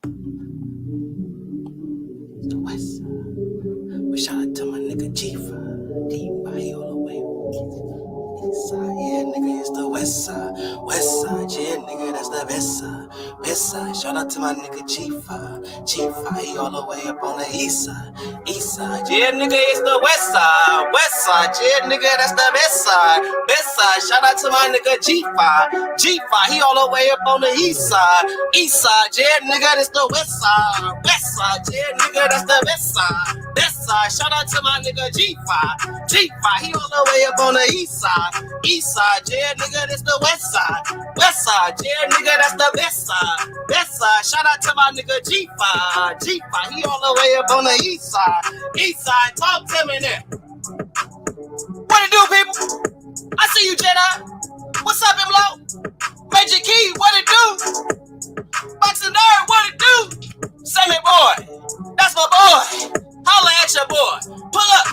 The West Side. We shout out to my nigga G5. D-Body all the way. East side, yeah, nigga, it's the West Side. West Side, yeah, nigga, that's the best side. West Side, shout out to my nigga G5. G5, he all the way up on the East Side. East Side, yeah, nigga, it's the West Side. West Side, yeah, nigga, that's the best side. Best side, shout out to my nigga G5. G5, he all the way up on the East Side. East Side, yeah, nigga, that's the West Side. West Side, yeah, nigga, that's the best side. Best side, shout out to my nigga G5. G5, he all the way up on the East Side. East Side, yeah, nigga, that's the West Side. West Side, yeah, nigga, that's the best side. Best side, shout out to my nigga G5. G5, he all the way up on the East Side. East Side, talk to me there. What it do, people? I see you, Jedi. What's up, Imlo? Major Key, what it do? Boxing Nerd, what it do? Sammy boy, that's my boy. Holla at your boy. Pull up.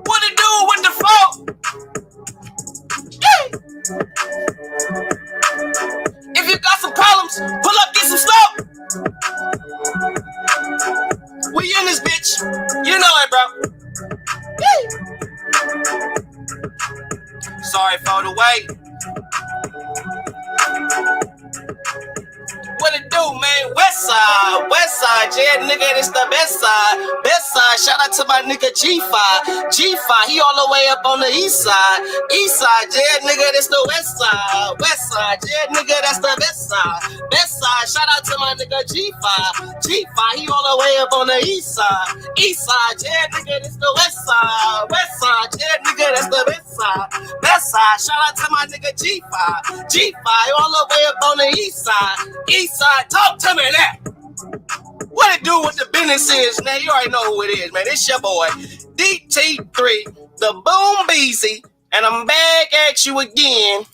What it do with the flow? Yeah. If you got some problems, pull up, get some stuff. We in this bitch. You know it, bro. Yeah. Sorry for the wait. What it do, man? West Side, yeah, nigga, this the best side. Best side, shout out to my nigga G5. G5, he all the way up on the East Side. East Side, yeah, nigga, this the West Side. West Side, yeah, nigga, that's the best side. Best side, shout out to my nigga G5. G5, he all the way up on the East Side. East Side, yeah, nigga, this the West Side. West Side, yeah, nigga, that's the best side. Best side, shout out to my nigga G5. G5, all the way up on the East Side. East Side, talk to me there. What it do with the business is, man, you already know who it is, man. It's your boy, DT3, the Boom Beezy, and I'm back at you again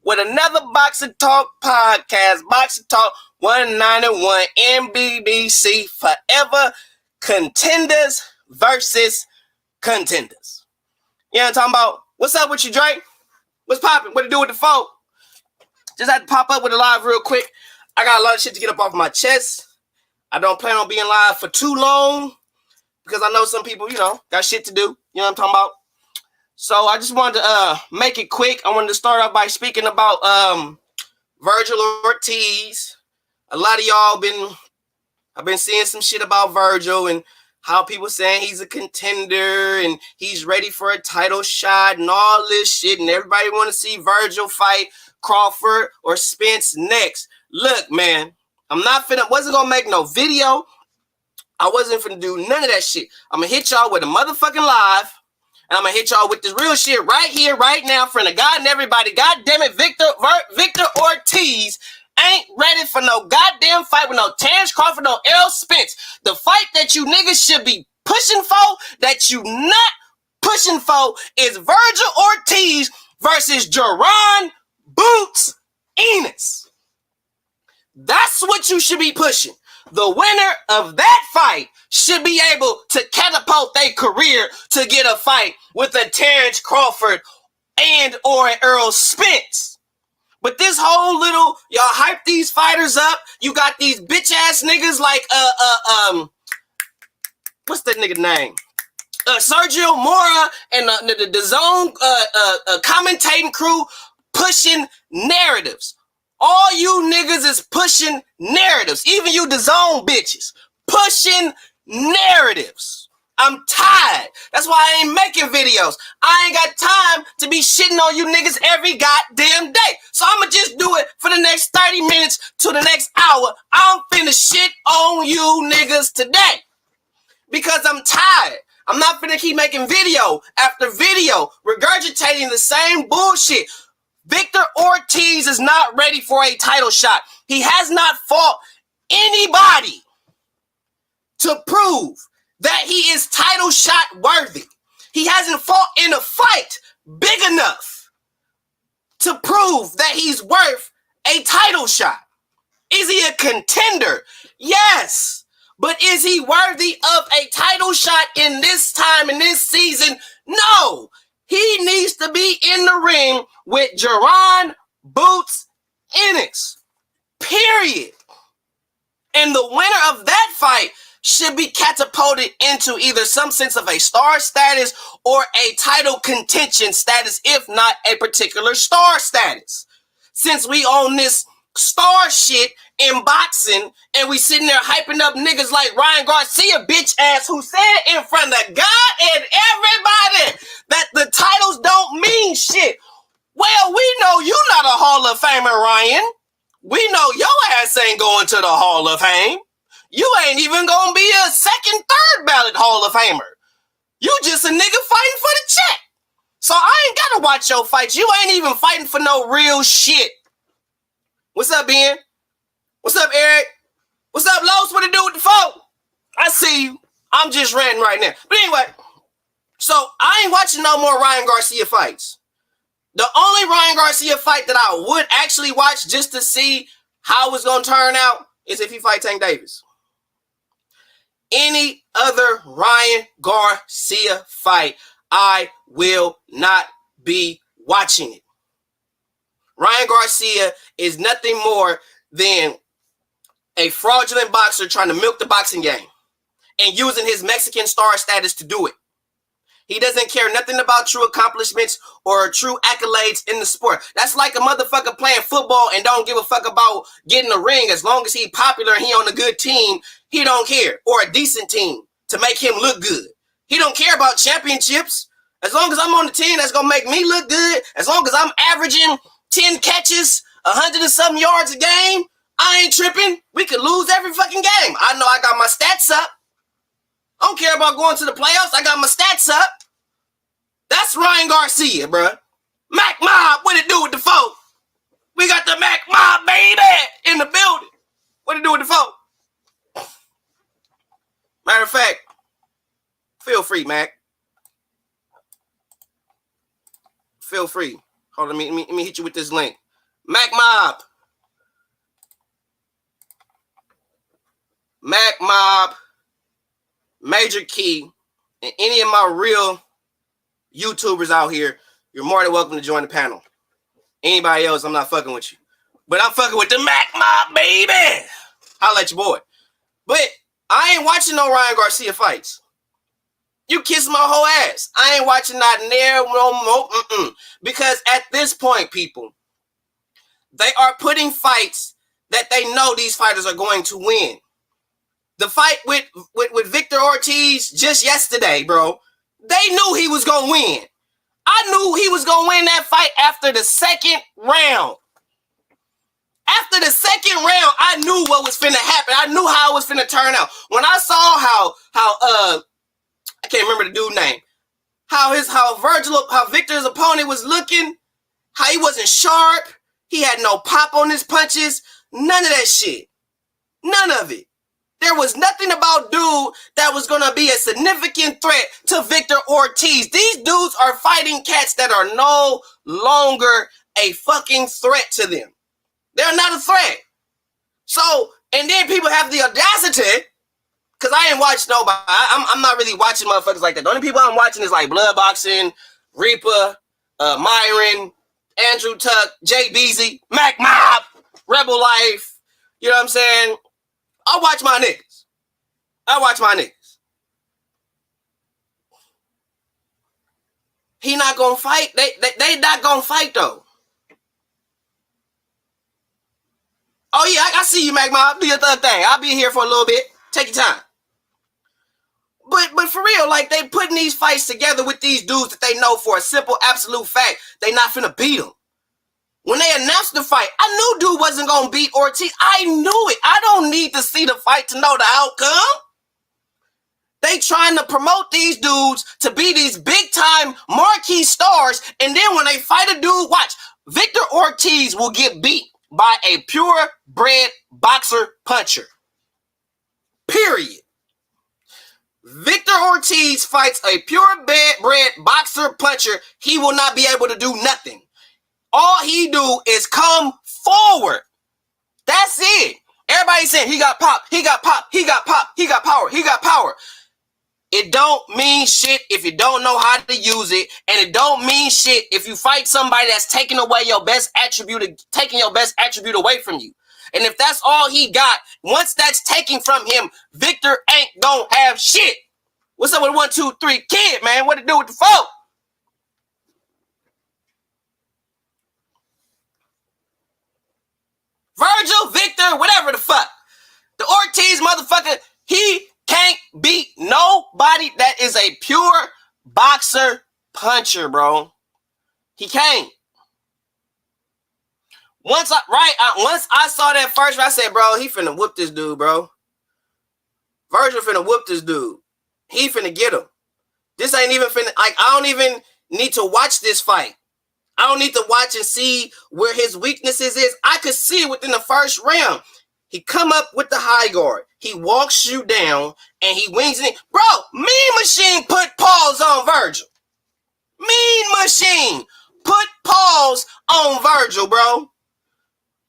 with another Boxing Talk podcast, Boxing Talk 191, NBBC Forever, Contenders versus Contenders. You know what I'm talking about? What's up with you, Drake? What's poppin'? What it do with the folk? Just had to pop up with a live real quick. I got a lot of shit to get up off my chest. I don't plan on being live for too long because I know some people, got shit to do. You know what I'm talking about? So I just wanted to make it quick. I wanted to start off by speaking about Virgil Ortiz. A lot of y'all I've been seeing some shit about Virgil and how people saying he's a contender and he's ready for a title shot and all this shit. And everybody want to see Virgil fight Crawford or Spence next. Look, man, wasn't gonna make no video. I wasn't finna do none of that shit. I'm gonna hit y'all with a motherfucking live, and I'm gonna hit y'all with this real shit right here, right now, in front of God and everybody. God damn it, Victor Ortiz ain't ready for no goddamn fight with no Terrence Crawford, no Errol Spence. The fight that you niggas should be pushing for, that you not pushing for, is Virgil Ortiz versus Jaron Boots Enos. That's what you should be pushing. The winner of that fight should be able to catapult their career to get a fight with a Terrence Crawford and or an Errol Spence. But this whole little, y'all hype these fighters up. You got these bitch ass niggas like what's that nigga name? Sergio Mora and the zone commentating crew pushing narratives. All you niggas is pushing narratives. Even you DAZN bitches. Pushing narratives. I'm tired. That's why I ain't making videos. I ain't got time to be shitting on you niggas every goddamn day. So I'ma just do it for the next 30 minutes to the next hour. I'm finna shit on you niggas today. Because I'm tired. I'm not finna keep making video after video, regurgitating the same bullshit. Victor Ortiz is not ready for a title shot. He has not fought anybody to prove that he is title shot worthy. He hasn't fought in a fight big enough to prove that he's worth a title shot. Is he a contender? Yes. But is he worthy of a title shot in this time, in this season? No. He needs to be in the ring with Jaron Boots Enos. Period. And the winner of that fight should be catapulted into either some sense of a star status or a title contention status, if not a particular star status. Since we own this star shit in boxing and we sitting there hyping up niggas like Ryan Garcia, bitch ass, who said in front of God and everybody that the titles don't mean shit. Well, we know you not a Hall of Famer, Ryan. We know your ass ain't going to the Hall of Fame. You ain't even gonna be a second, third ballot Hall of Famer. You just a nigga fighting for the check. So I ain't gotta watch your fights. You ain't even fighting for no real shit. What's up, Ben? What's up, Eric? What's up, Los? What to do with the phone? I see you. I'm just ranting right now. But anyway, so I ain't watching no more Ryan Garcia fights. The only Ryan Garcia fight that I would actually watch just to see how it's going to turn out is if he fight Tank Davis. Any other Ryan Garcia fight, I will not be watching it. Ryan Garcia is nothing more than a fraudulent boxer trying to milk the boxing game and using his Mexican star status to do it. He doesn't care nothing about true accomplishments or true accolades in the sport. That's like a motherfucker playing football and don't give a fuck about getting a ring. As long as he's popular and he on a good team, he don't care. Or a decent team to make him look good. He don't care about championships. As long as I'm on the team that's going to make me look good, as long as I'm averaging 10 catches, 100 and something yards a game, I ain't tripping. We could lose every fucking game. I know I got my stats up. I don't care about going to the playoffs. I got my stats up. That's Ryan Garcia, bruh. Mac Mob, what it do with the folk? We got the Mac Mob, baby, in the building. What it do with the folk? Matter of fact, feel free, Mac. Feel free. Hold on, let me hit you with this link. Mac Mob. Mac Mob, Major Key, and any of my real YouTubers out here, you're more than welcome to join the panel. Anybody else, I'm not fucking with you. But I'm fucking with the Mac Mob, baby. Holla at your boy. But I ain't watching no Ryan Garcia fights. You kiss my whole ass. I ain't watching not near no more. Because at this point, people, they are putting fights that they know these fighters are going to win. The fight with Victor Ortiz just yesterday, bro, they knew he was going to win. I knew he was going to win that fight after the second round. After the second round, I knew what was finna happen. I knew how it was finna turn out. When I saw how I can't remember the dude's name, how Victor's opponent was looking, how he wasn't sharp, he had no pop on his punches, none of that shit. None of it. There was nothing about dude that was going to be a significant threat to Victor Ortiz. These dudes are fighting cats that are no longer a fucking threat to them. They're not a threat. So, and then people have the audacity, because I ain't watched nobody. I'm not really watching motherfuckers like that. The only people I'm watching is like Blood Boxing, Reaper, Myron, Andrew Tuck, Jay Beasley, Mac Mob, Rebel Life. You know what I'm saying? I watch my niggas. He not gonna fight. They not gonna fight though. Oh yeah, I see you, Mac Mob. Do your thing. I'll be here for a little bit. Take your time. But for real, like they putting these fights together with these dudes that they know for a simple, absolute fact they not finna beat them. When they announced the fight, I knew dude wasn't going to beat Ortiz. I knew it. I don't need to see the fight to know the outcome. They trying to promote these dudes to be these big-time marquee stars, and then when they fight a dude, watch, Victor Ortiz will get beat by a purebred boxer puncher. Period. Victor Ortiz fights a purebred boxer puncher. He will not be able to do nothing. All he do is come forward. That's it. Everybody saying he got pop, he got pop, he got pop, he got power, he got power. It don't mean shit if you don't know how to use it, and it don't mean shit if you fight somebody that's taking away your best attribute, taking your best attribute away from you. And if that's all he got, once that's taken from him, Victor ain't gonna have shit. What's up with 1, 2, 3 kid, man? What to do with the folk? Virgil, Victor, whatever the fuck. The Ortiz motherfucker, he can't beat nobody that is a pure boxer puncher, bro. He can't. Once I saw that first, I said, bro, he finna whoop this dude, bro. Virgil finna whoop this dude. He finna get him. This ain't even finna, like, I don't even need to watch this fight. I don't need to watch and see where his weaknesses is. I could see it within the first round. He come up with the high guard. He walks you down and he wings it. Bro, Mean Machine put pause on Virgil. Mean Machine put pause on Virgil, bro.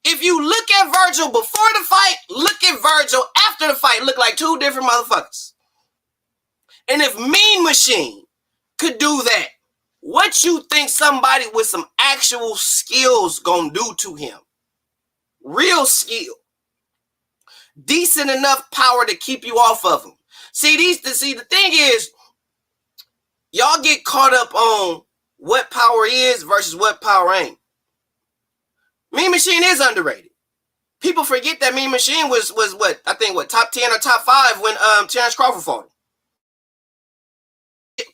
If you look at Virgil before the fight, look at Virgil after the fight, look like two different motherfuckers. And if Mean Machine could do that, what you think somebody with some actual skills gonna do to him? Real skill. Decent enough power to keep you off of him. See, the thing is, y'all get caught up on what power is versus what power ain't. Mean Machine is underrated. People forget that Mean Machine was what? I think what, top 10 or top 5 when Terrence Crawford fought him.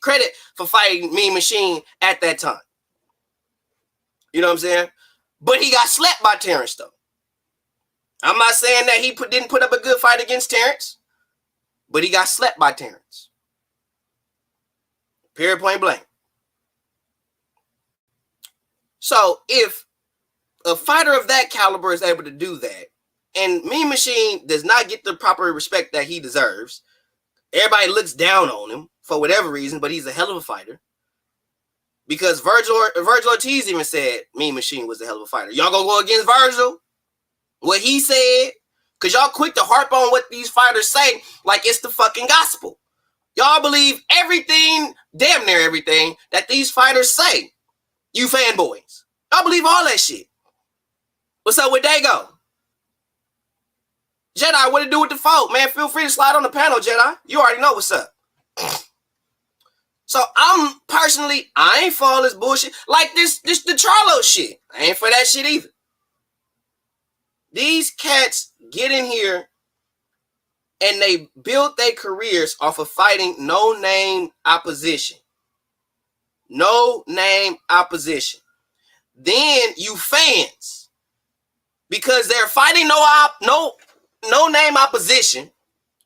Credit for fighting Mean Machine at that time. You know what I'm saying? But he got slapped by Terrence though. I'm not saying that he didn't put up a good fight against Terrence, but he got slapped by Terrence. Period, point blank. So if a fighter of that caliber is able to do that, and Mean Machine does not get the proper respect that he deserves, everybody looks down on him for whatever reason, but he's a hell of a fighter. Because Virgil Ortiz even said Mean Machine was a hell of a fighter. Y'all gonna go against Virgil? What he said? Because y'all quick to harp on what these fighters say like it's the fucking gospel. Y'all believe everything, damn near everything, that these fighters say. You fanboys. Y'all believe all that shit. What's up with Dago? Jedi, what to do with the folk? Man, feel free to slide on the panel, Jedi. You already know what's up. So I'm personally, I ain't for all this bullshit. Like this the Charlo shit. I ain't for that shit either. These cats get in here and they build their careers off of fighting no-name opposition. No-name opposition. Then you fans, because they're fighting no-name opposition,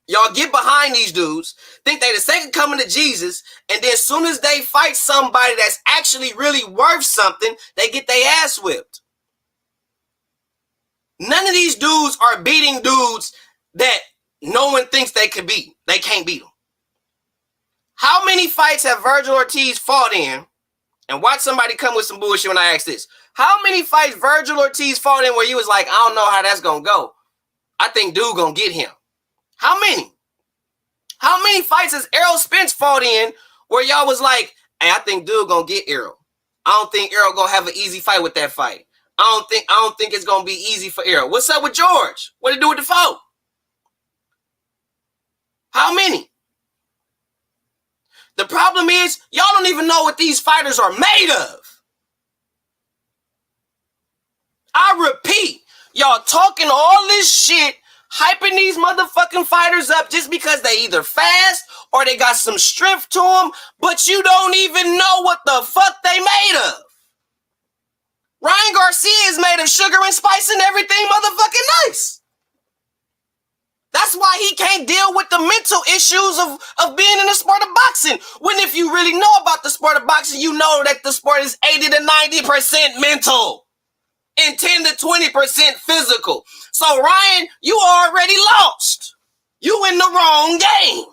y'all get behind these dudes, think they the second coming to Jesus, and then as soon as they fight somebody that's actually really worth something, they get their ass whipped. None of these dudes are beating dudes that no one thinks they could beat. They can't beat them. How many fights have Virgil Ortiz fought in? And watch somebody come with some bullshit when I ask this. How many fights Virgil Ortiz fought in where he was like, I don't know how that's going to go. I think dude going to get him. How many? How many fights has Errol Spence fought in where y'all was like, hey, I think dude going to get Errol. I don't think Errol going to have an easy fight with that fight. I don't think it's going to be easy for Errol. What's up with George? What to do with the folk? How many? The problem is, y'all don't even know what these fighters are made of. I repeat, y'all talking all this shit, hyping these motherfucking fighters up just because they either fast or they got some strength to them, but you don't even know what the fuck they made of. Ryan Garcia is made of sugar and spice and everything motherfucking nice. That's why he can't deal with the mental issues of being in the sport of boxing. When if you really know about the sport of boxing, you know that the sport is 80 to 90% mental and 10 to 20% physical. So Ryan, you already lost. You in the wrong game.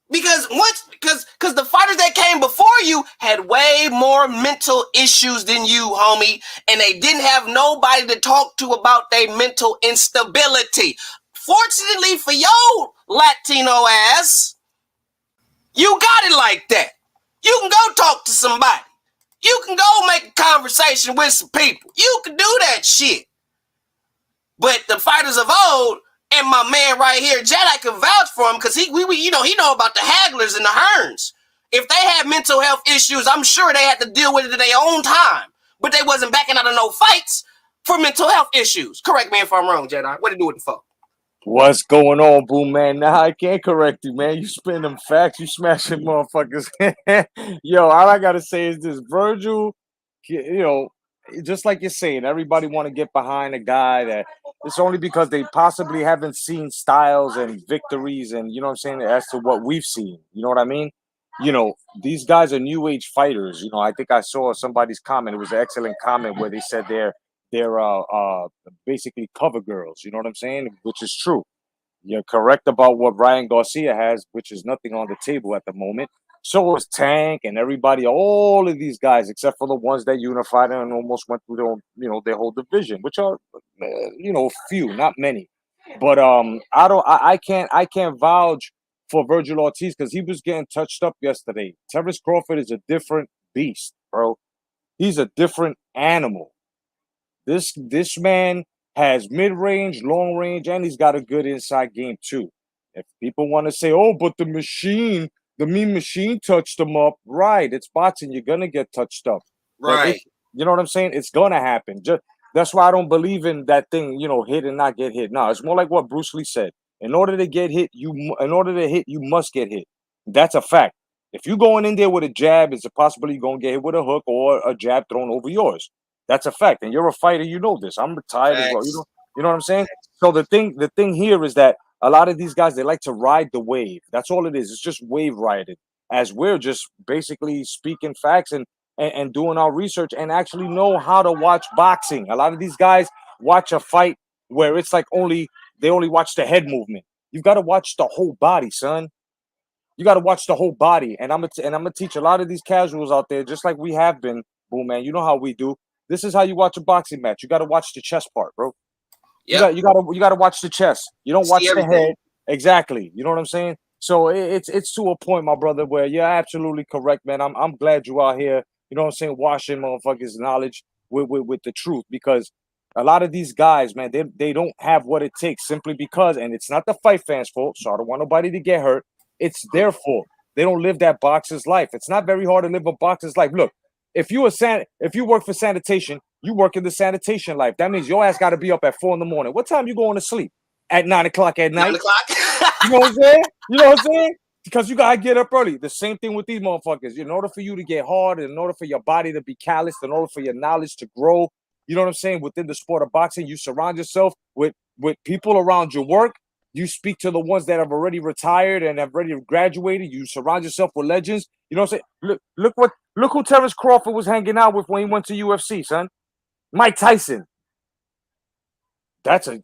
Because the fighters that came before you had way more mental issues than you, homie, and they didn't have nobody to talk to about their mental instability. Fortunately for your Latino ass, you got it like that. You can go talk to somebody. You can go make a conversation with some people. You can do that shit. But the fighters of old, and my man right here, Jedi, can vouch for him because he know about the Hagglers and the Hearns. If they had mental health issues, I'm sure they had to deal with it in their own time. But they wasn't backing out of no fights for mental health issues. Correct me if I'm wrong, Jedi. What to do with the fuck? What's going on, Boom Man? Nah, I can't correct you, man. You spin them facts, you smashing motherfuckers. Yo, all I gotta say is this: Virgil, just like you're saying, everybody want to get behind a guy that it's only because they possibly haven't seen styles and victories, and you know what I'm saying, as to what we've seen. You know what I mean? These guys are new age fighters. I think I saw somebody's comment. It was an excellent comment where they said they're basically cover girls. You know what I'm saying? Which is true. You're correct about what Ryan Garcia has, which is nothing on the table at the moment. So is Tank and everybody, all of these guys, except for the ones that unified and almost went through their whole division, which are few, not many. But I can't vouch for Virgil Ortiz because he was getting touched up yesterday. Terrence Crawford is a different beast, bro. He's a different animal. This man has mid-range, long range, and he's got a good inside game too. If people want to say, "Oh, but the mean machine touched him up," right? It's boxing. You're gonna get touched up, right? You know what I'm saying? It's gonna happen. That's why I don't believe in that thing. Hit and not get hit. No, it's more like what Bruce Lee said. In order to hit, you must get hit. That's a fact. If you're going in there with a jab, it's a possibility you're gonna get hit with a hook or a jab thrown over yours. That's a fact, and you're a fighter. You know this. I'm retired as well. You know what I'm saying. So the thing here is that a lot of these guys, they like to ride the wave. That's all it is. It's just wave riding. As we're just basically speaking facts and doing our research and actually know how to watch boxing. A lot of these guys watch a fight where it's like they only watch the head movement. You've got to watch the whole body, son. You got to watch the whole body. And I'm gonna teach a lot of these casuals out there, just like we have been, Boom Man. You know how we do. This is how you watch a boxing match. You got to watch the chest part, bro. Yep. You got to watch the chest. You don't watch the head. Exactly. You know what I'm saying? So it's to a point, my brother, where you're absolutely correct, man. I'm glad you out here. You know what I'm saying? Washing motherfuckers' knowledge with the truth, because a lot of these guys, man, they don't have what it takes simply because, and it's not the fight fans' fault. So I don't want nobody to get hurt. It's their fault. They don't live that boxer's life. It's not very hard to live a boxer's life. Look. If you work for sanitation, you work in the sanitation life. That means your ass got to be up at 4 a.m. What time you going to sleep? At 9 o'clock at night. 9 o'clock. You know what I'm saying? You know what I'm saying? Because you gotta get up early. The same thing with these motherfuckers. In order for you to get hard, in order for your body to be calloused, in order for your knowledge to grow, you know what I'm saying? Within the sport of boxing, you surround yourself with people around your work. You speak to the ones that have already retired and have already graduated. You surround yourself with legends. You know what I'm saying? Look who Terrence Crawford was hanging out with when he went to UFC, son. Mike Tyson. That's a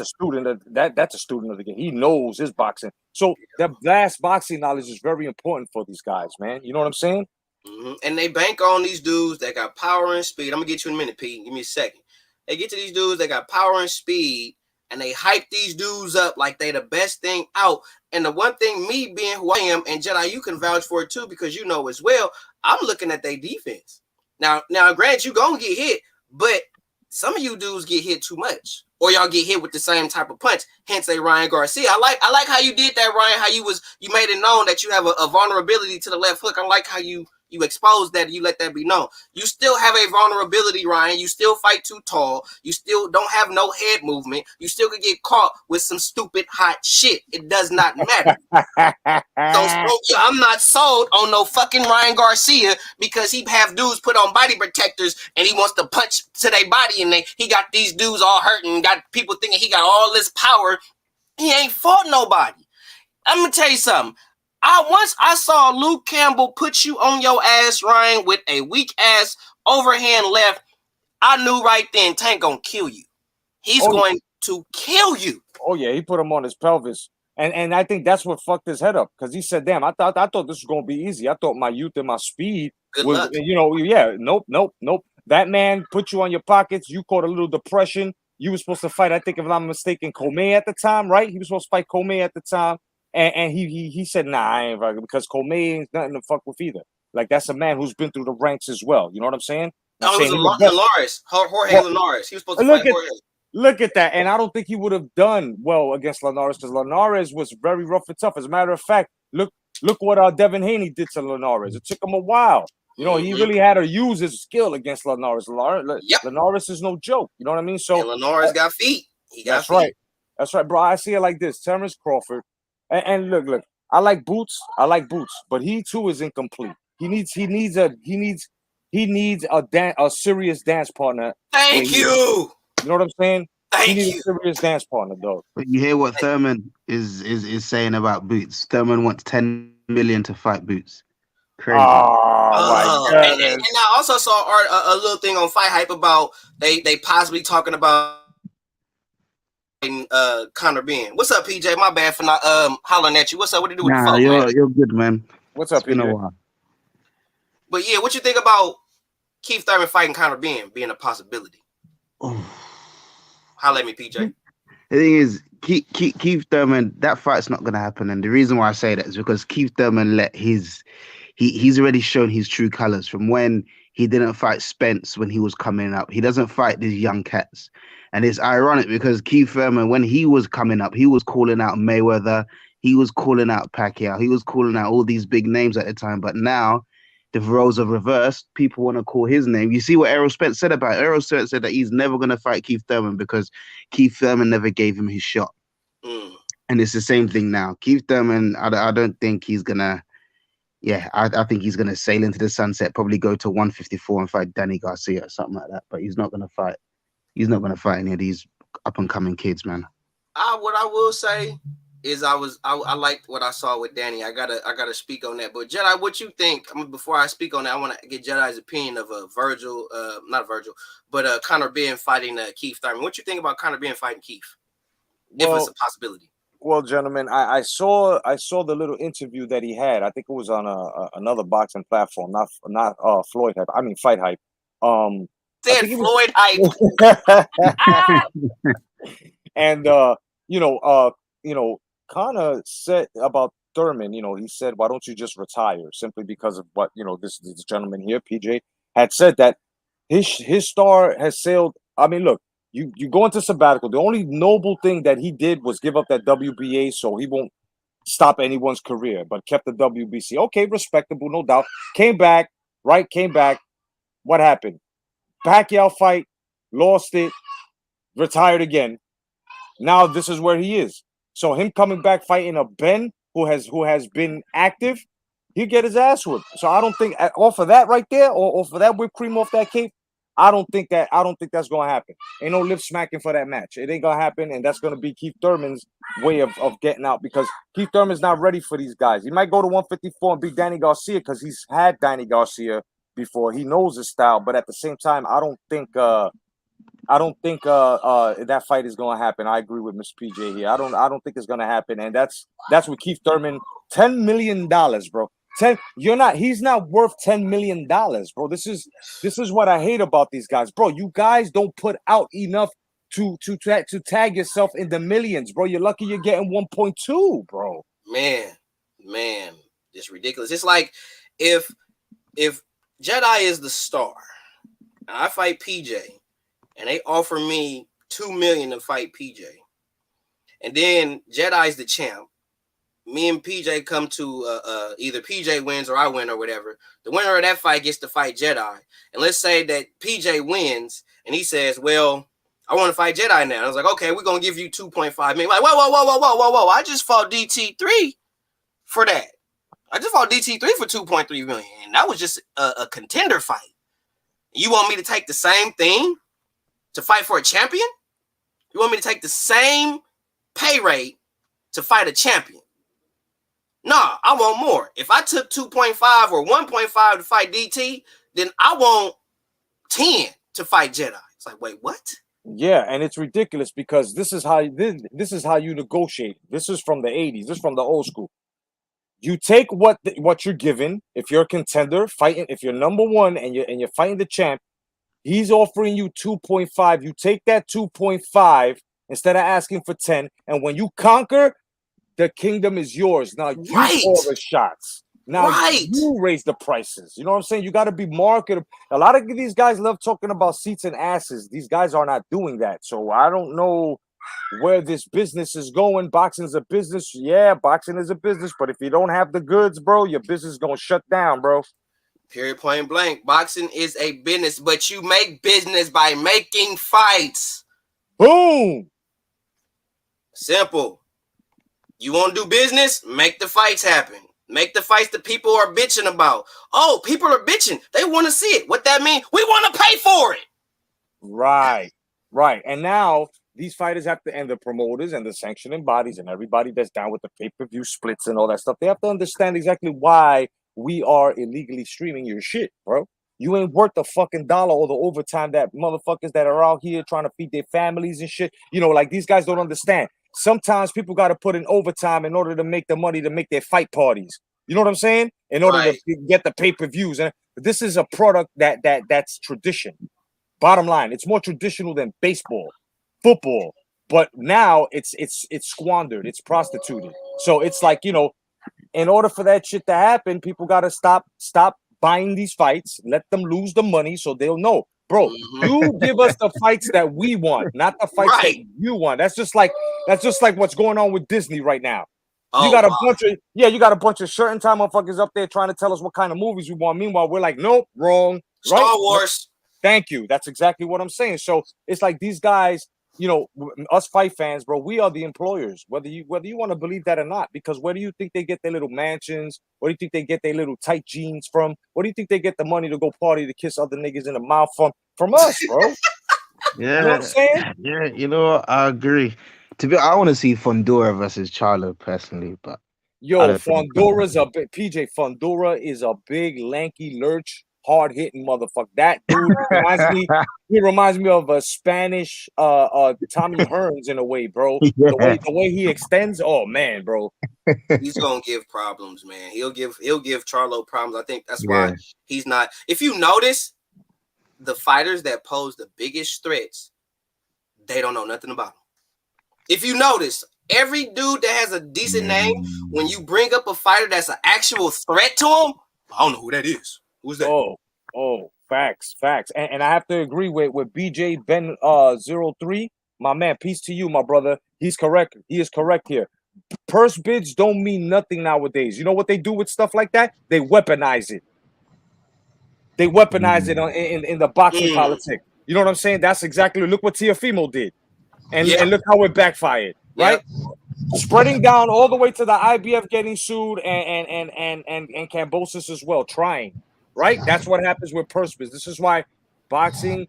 student of that's a student of the game. He knows his boxing. So that vast boxing knowledge is very important for these guys, man. You know what I'm saying? Mm-hmm. And they bank on these dudes that got power and speed. I'm gonna get you in a minute, Pete. Give me a second. They get to these dudes that got power and speed, and they hype these dudes up like they the best thing out. And the one thing, me being who I am, and Jedi, you can vouch for it too, because you know as well, I'm looking at their defense. Now, granted, you gonna get hit, but some of you dudes get hit too much, or y'all get hit with the same type of punch. Hence, a Ryan Garcia. I like how you did that, Ryan. How you made it known that you have a vulnerability to the left hook. I like how you exposed that. You let that be known. You still have a vulnerability, Ryan. You still fight too tall. You still don't have no head movement. You still could get caught with some stupid hot shit. It does not matter. So I'm not sold on no fucking Ryan Garcia because he have dudes put on body protectors and he wants to punch to their body and he got these dudes all hurting. Got people thinking he got all this power. He ain't fought nobody. I'm gonna tell you something. Once I saw Luke Campbell put you on your ass, Ryan, with a weak ass overhand left, I knew right then Tank gonna kill you. He's going to kill you. Oh yeah, he put him on his pelvis, and I think that's what fucked his head up because he said, "Damn, I thought this was gonna be easy. I thought my youth and my speed was, nope. That man put you on your pockets. You caught a little depression. You were supposed to fight. I think if I'm mistaken, Comey at the time, right? He was supposed to fight Comey at the time." And he said, "Nah, I ain't fucking," because Comey ain't nothing to fuck with either. Like that's a man who's been through the ranks as well. You know what I'm saying? It was Linares, Jorge Linares. He was supposed to fight Jorge. Look at that. And I don't think he would have done well against Linares because Linares was very rough and tough. As a matter of fact, look what Devin Haney did to Linares. It took him a while. You know, he really had to use his skill against Linares. Linares is no joke. You know what I mean? So and Linares got feet. That's right. That's right, bro. I see it like this. Terrence Crawford. And look. I like Boots, but he too is incomplete. He needs a serious dance partner. Thank you. You know what I'm saying? Thank he needs you. a serious dance partner, though. But you hear what Thurman is saying about Boots. Thurman wants 10 million to fight Boots. Crazy. Oh my and I also saw a little thing on Fight Hype about they possibly talking about Conor Ben. What's up, PJ? My bad for not hollering at you. What's up? What do you do with the phone? You're good, man. What's up, been PJ? a while. But yeah, what you think about Keith Thurman fighting Conor Ben being a possibility? Holla at me, PJ. The thing is, Keith Thurman, that fight's not gonna happen, and the reason why I say that is because Keith Thurman he's already shown his true colors from when he didn't fight Spence when he was coming up. He doesn't fight these young cats. And it's ironic because Keith Thurman, when he was coming up, he was calling out Mayweather, he was calling out Pacquiao, he was calling out all these big names at the time. But now the roles are reversed. People want to call his name. You see what Errol Spence said about it? Errol Spence said that he's never going to fight Keith Thurman because Keith Thurman never gave him his shot. And it's the same thing now. Keith Thurman, I don't think he's going to, I think he's going to sail into the sunset, probably go to 154 and fight Danny Garcia or something like that. But he's not going to fight. He's not going to fight any of these up and coming kids, man. What I will say is I liked what I saw with Danny. I gotta speak on that. But Jedi, what you think? Before I speak on that, I want to get Jedi's opinion of Conor Ben fighting Keith Thurman. What you think about Conor Ben fighting Keith? If it's a possibility. Well, gentlemen, I saw the little interview that he had. I think it was on another boxing platform, not Floyd Hype. I mean Fight Hype. Said Floyd Hype. And Conor said about Thurman, he said, why don't you just retire? Simply because of what, this gentleman here, PJ, had said that his star has sailed. I mean, look, you go into sabbatical. The only noble thing that he did was give up that WBA so he won't stop anyone's career, but kept the WBC. Okay, respectable, no doubt. Came back. What happened? Pacquiao fight, lost it, retired again. Now this is where he is. So him coming back fighting a Ben who has been active, he'll get his ass whipped. So I don't think off of that right there, or for that whipped cream off that cake, I don't think that's gonna happen. Ain't no lip smacking for that match. It ain't gonna happen, and that's gonna be Keith Thurman's way of getting out because Keith Thurman's not ready for these guys. He might go to 154 and beat Danny Garcia because he's had Danny Garcia before. He knows his style, but at the same time, I don't think that fight is gonna happen. I agree with Miss PJ here. I don't think it's gonna happen, and that's what Keith Thurman, $10 million, bro. He's not worth $10 million, bro. This is what I hate about these guys, bro. You guys don't put out enough to tag yourself in the millions, bro. You're lucky you're getting 1.2, bro. Man, it's ridiculous. It's like if Jedi is the star, and I fight PJ, and they offer me $2 million to fight PJ, and then Jedi's the champ. Me and PJ come to either PJ wins or I win or whatever. The winner of that fight gets to fight Jedi. And let's say that PJ wins and he says, well, I want to fight Jedi now. And I was like, okay, we're going to give you 2.5 million. Like, whoa. I just fought DT3 for that. I just fought DT3 for 2.3 million. And that was just a contender fight. You want me to take the same thing to fight for a champion? You want me to take the same pay rate to fight a champion? Nah, I want more. If I took 2.5 or 1.5 to fight DT, then I want 10 to fight Jedi. It's like, wait, what? Yeah, and it's ridiculous because this is how you negotiate. This is from the 80s. This is from the old school. You take what you're given. If you're a contender fighting, if you're number one and you're fighting the champ, he's offering you 2.5. You take that 2.5 instead of asking for 10, and when you conquer, the kingdom is yours. Now you call the shots. Now Right. you raise the prices. You know what I'm saying? You got to be marketable. A lot of these guys love talking about seats and asses. These guys are not doing that. So I don't know where this business is going. Boxing is a business. Yeah, boxing is a business. But if you don't have the goods, bro, your business is going to shut down, bro. Period, point blank. Boxing is a business, but you make business by making fights. Boom. Simple. You want to do business? Make the fights happen. Make the fights that people are bitching about. Oh, people are bitching. They want to see it. What that mean? We want to pay for it. Right. Right. And now these fighters have to, and the promoters and the sanctioning bodies and everybody that's down with the pay-per-view splits and all that stuff, they have to understand exactly why we are illegally streaming your shit, bro. You ain't worth the fucking dollar or the overtime that motherfuckers that are out here trying to feed their families and shit. You know, like these guys don't understand. Sometimes people got to put in overtime in order to make the money to make their fight parties. You know what I'm saying? In order to get the pay-per-views. And this is a product that's tradition. Bottom line, it's more traditional than baseball, football. But now it's squandered, it's prostituted. So it's like, you know, in order for that shit to happen, people got to stop buying these fights, let them lose the money so they'll know. Bro, you give us the fights that we want, not the fights that you want. That's just like what's going on with Disney right now. You got a bunch of certain time motherfuckers up there trying to tell us what kind of movies we want. Meanwhile, we're like, nope, wrong. Star Wars. Thank you. That's exactly what I'm saying. So it's like these guys, you know, us fight fans, bro, we are the employers, whether you want to believe that or not, because where do you think they get their little mansions? Where do you think they get their little tight jeans from? Where do you think they get the money to go party to kiss other niggas in the mouth from? From us, bro. Yeah. You know what I'm saying? Yeah, you know what? I agree. I want to see Fondura versus Charlo personally, but Fondura is a big, lanky, lurch, hard-hitting motherfucker. That dude reminds me of a Spanish Tommy Hearns in a way, bro. The way he extends, oh man, bro. He's gonna give problems, man. He'll give Charlo problems. I think that's why he's not. If you notice, the fighters that pose the biggest threats, they don't know nothing about them. If you notice, every dude that has a decent name, when you bring up a fighter that's an actual threat to him, I don't know who that is. Who's that? Oh, facts. And I have to agree with BJ Ben 03. My man, peace to you, my brother. He's correct. He is correct here. Purse bids don't mean nothing nowadays. You know what they do with stuff like that? They weaponize it. They weaponize it in the boxing politics. You know what I'm saying? That's exactly. Look what Teofimo did, and look how it backfired. Right, spreading down all the way to the IBF getting sued and Cambosis as well, trying. Right, that's what happens with purse bids. This is why boxing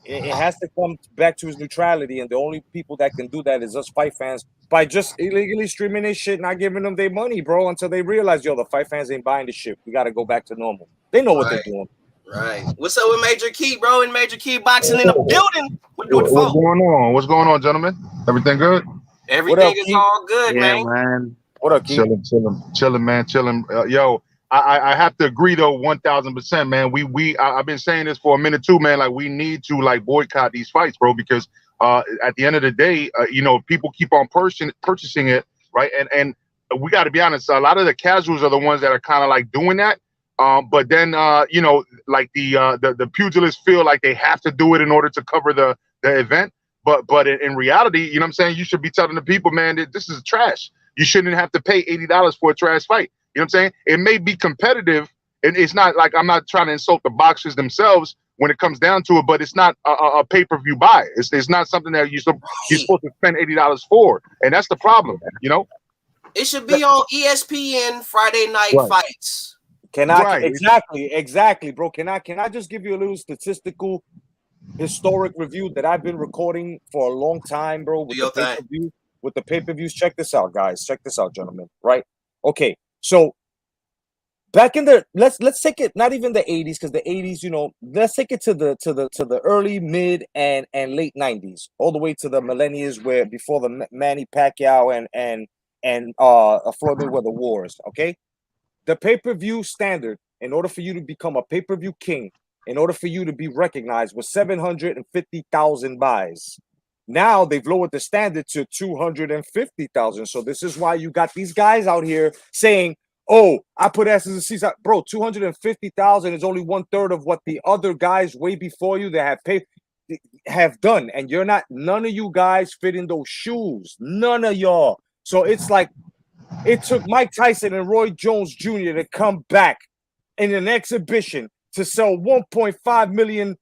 it has to come back to its neutrality, and the only people that can do that is us fight fans by just illegally streaming this shit, not giving them their money, bro, until they realize, the fight fans ain't buying this shit. We got to go back to normal. They know what they're doing. Right. What's up with Major Key, bro? In Major Key Boxing in the building. What's going on? What's going on, gentlemen? Everything good? Everything is all good, man. What up, Key? Chilling, man. Yo, I have to agree though, 1,000%, man. I've been saying this for a minute too, man. Like we need to boycott these fights, bro, because at the end of the day, people keep on purchasing it, right? And we got to be honest. A lot of the casuals are the ones that are kind of doing that. But then, the pugilists feel like they have to do it in order to cover the event. But in reality, you know what I'm saying? You should be telling the people, man, that this is trash. You shouldn't have to pay $80 for a trash fight. You know what I'm saying? It may be competitive, and it's not like I'm not trying to insult the boxers themselves when it comes down to it, but it's not a pay-per-view buy. It's not something that you're supposed to spend $80 for. And that's the problem, It should be on ESPN Friday night fights. Exactly, bro. Can I just give you a little statistical historic review that I've been recording for a long time, bro, with the pay-per-views? Check this out, guys. Check this out, gentlemen. Right? Okay. So back in the let's take it not even the 80s, because the 80s, let's take it to the early, mid, and late 90s, all the way to the millennials where before the Manny Pacquiao and Floyd Mayweather wars. Okay. The pay-per-view standard, in order for you to become a pay-per-view king, in order for you to be recognized, was 750,000 buys. Now they've lowered the standard to 250,000. So this is why you got these guys out here saying, oh, I put asses in seats. Bro, 250,000 is only 1/3 of what the other guys way before you that have paid have done, and you're not. None of you guys fit in those shoes. None of y'all. So it's like it took Mike Tyson and Roy Jones Jr. to come back in an exhibition to sell $1.5 million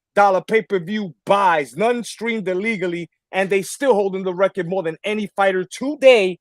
pay-per-view buys, none streamed illegally, and they still holding the record more than any fighter today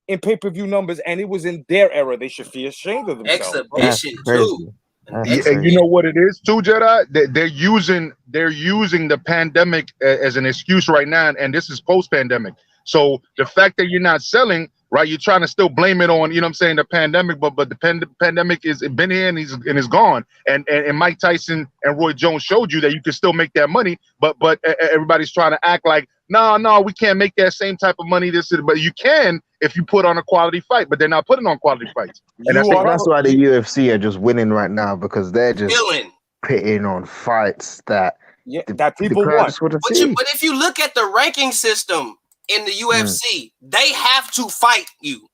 in pay-per-view numbers, and it was in their era. They should feel ashamed of themselves. Exhibition too. And you know what it is too, Jedi? They're using the pandemic as an excuse right now, and this is post-pandemic. So the fact that you're not selling, right? You're trying to still blame it on, you know what I'm saying, the pandemic, but the pandemic is been here and it's gone. And Mike Tyson and Roy Jones showed you that you can still make that money, but everybody's trying to act like no, we can't make that same type of money. But you can if you put on a quality fight, but they're not putting on quality fights. And that's why the UFC are just winning right now, because they're just putting on fights that that people want. But if you look at the ranking system in the UFC, they have to fight you.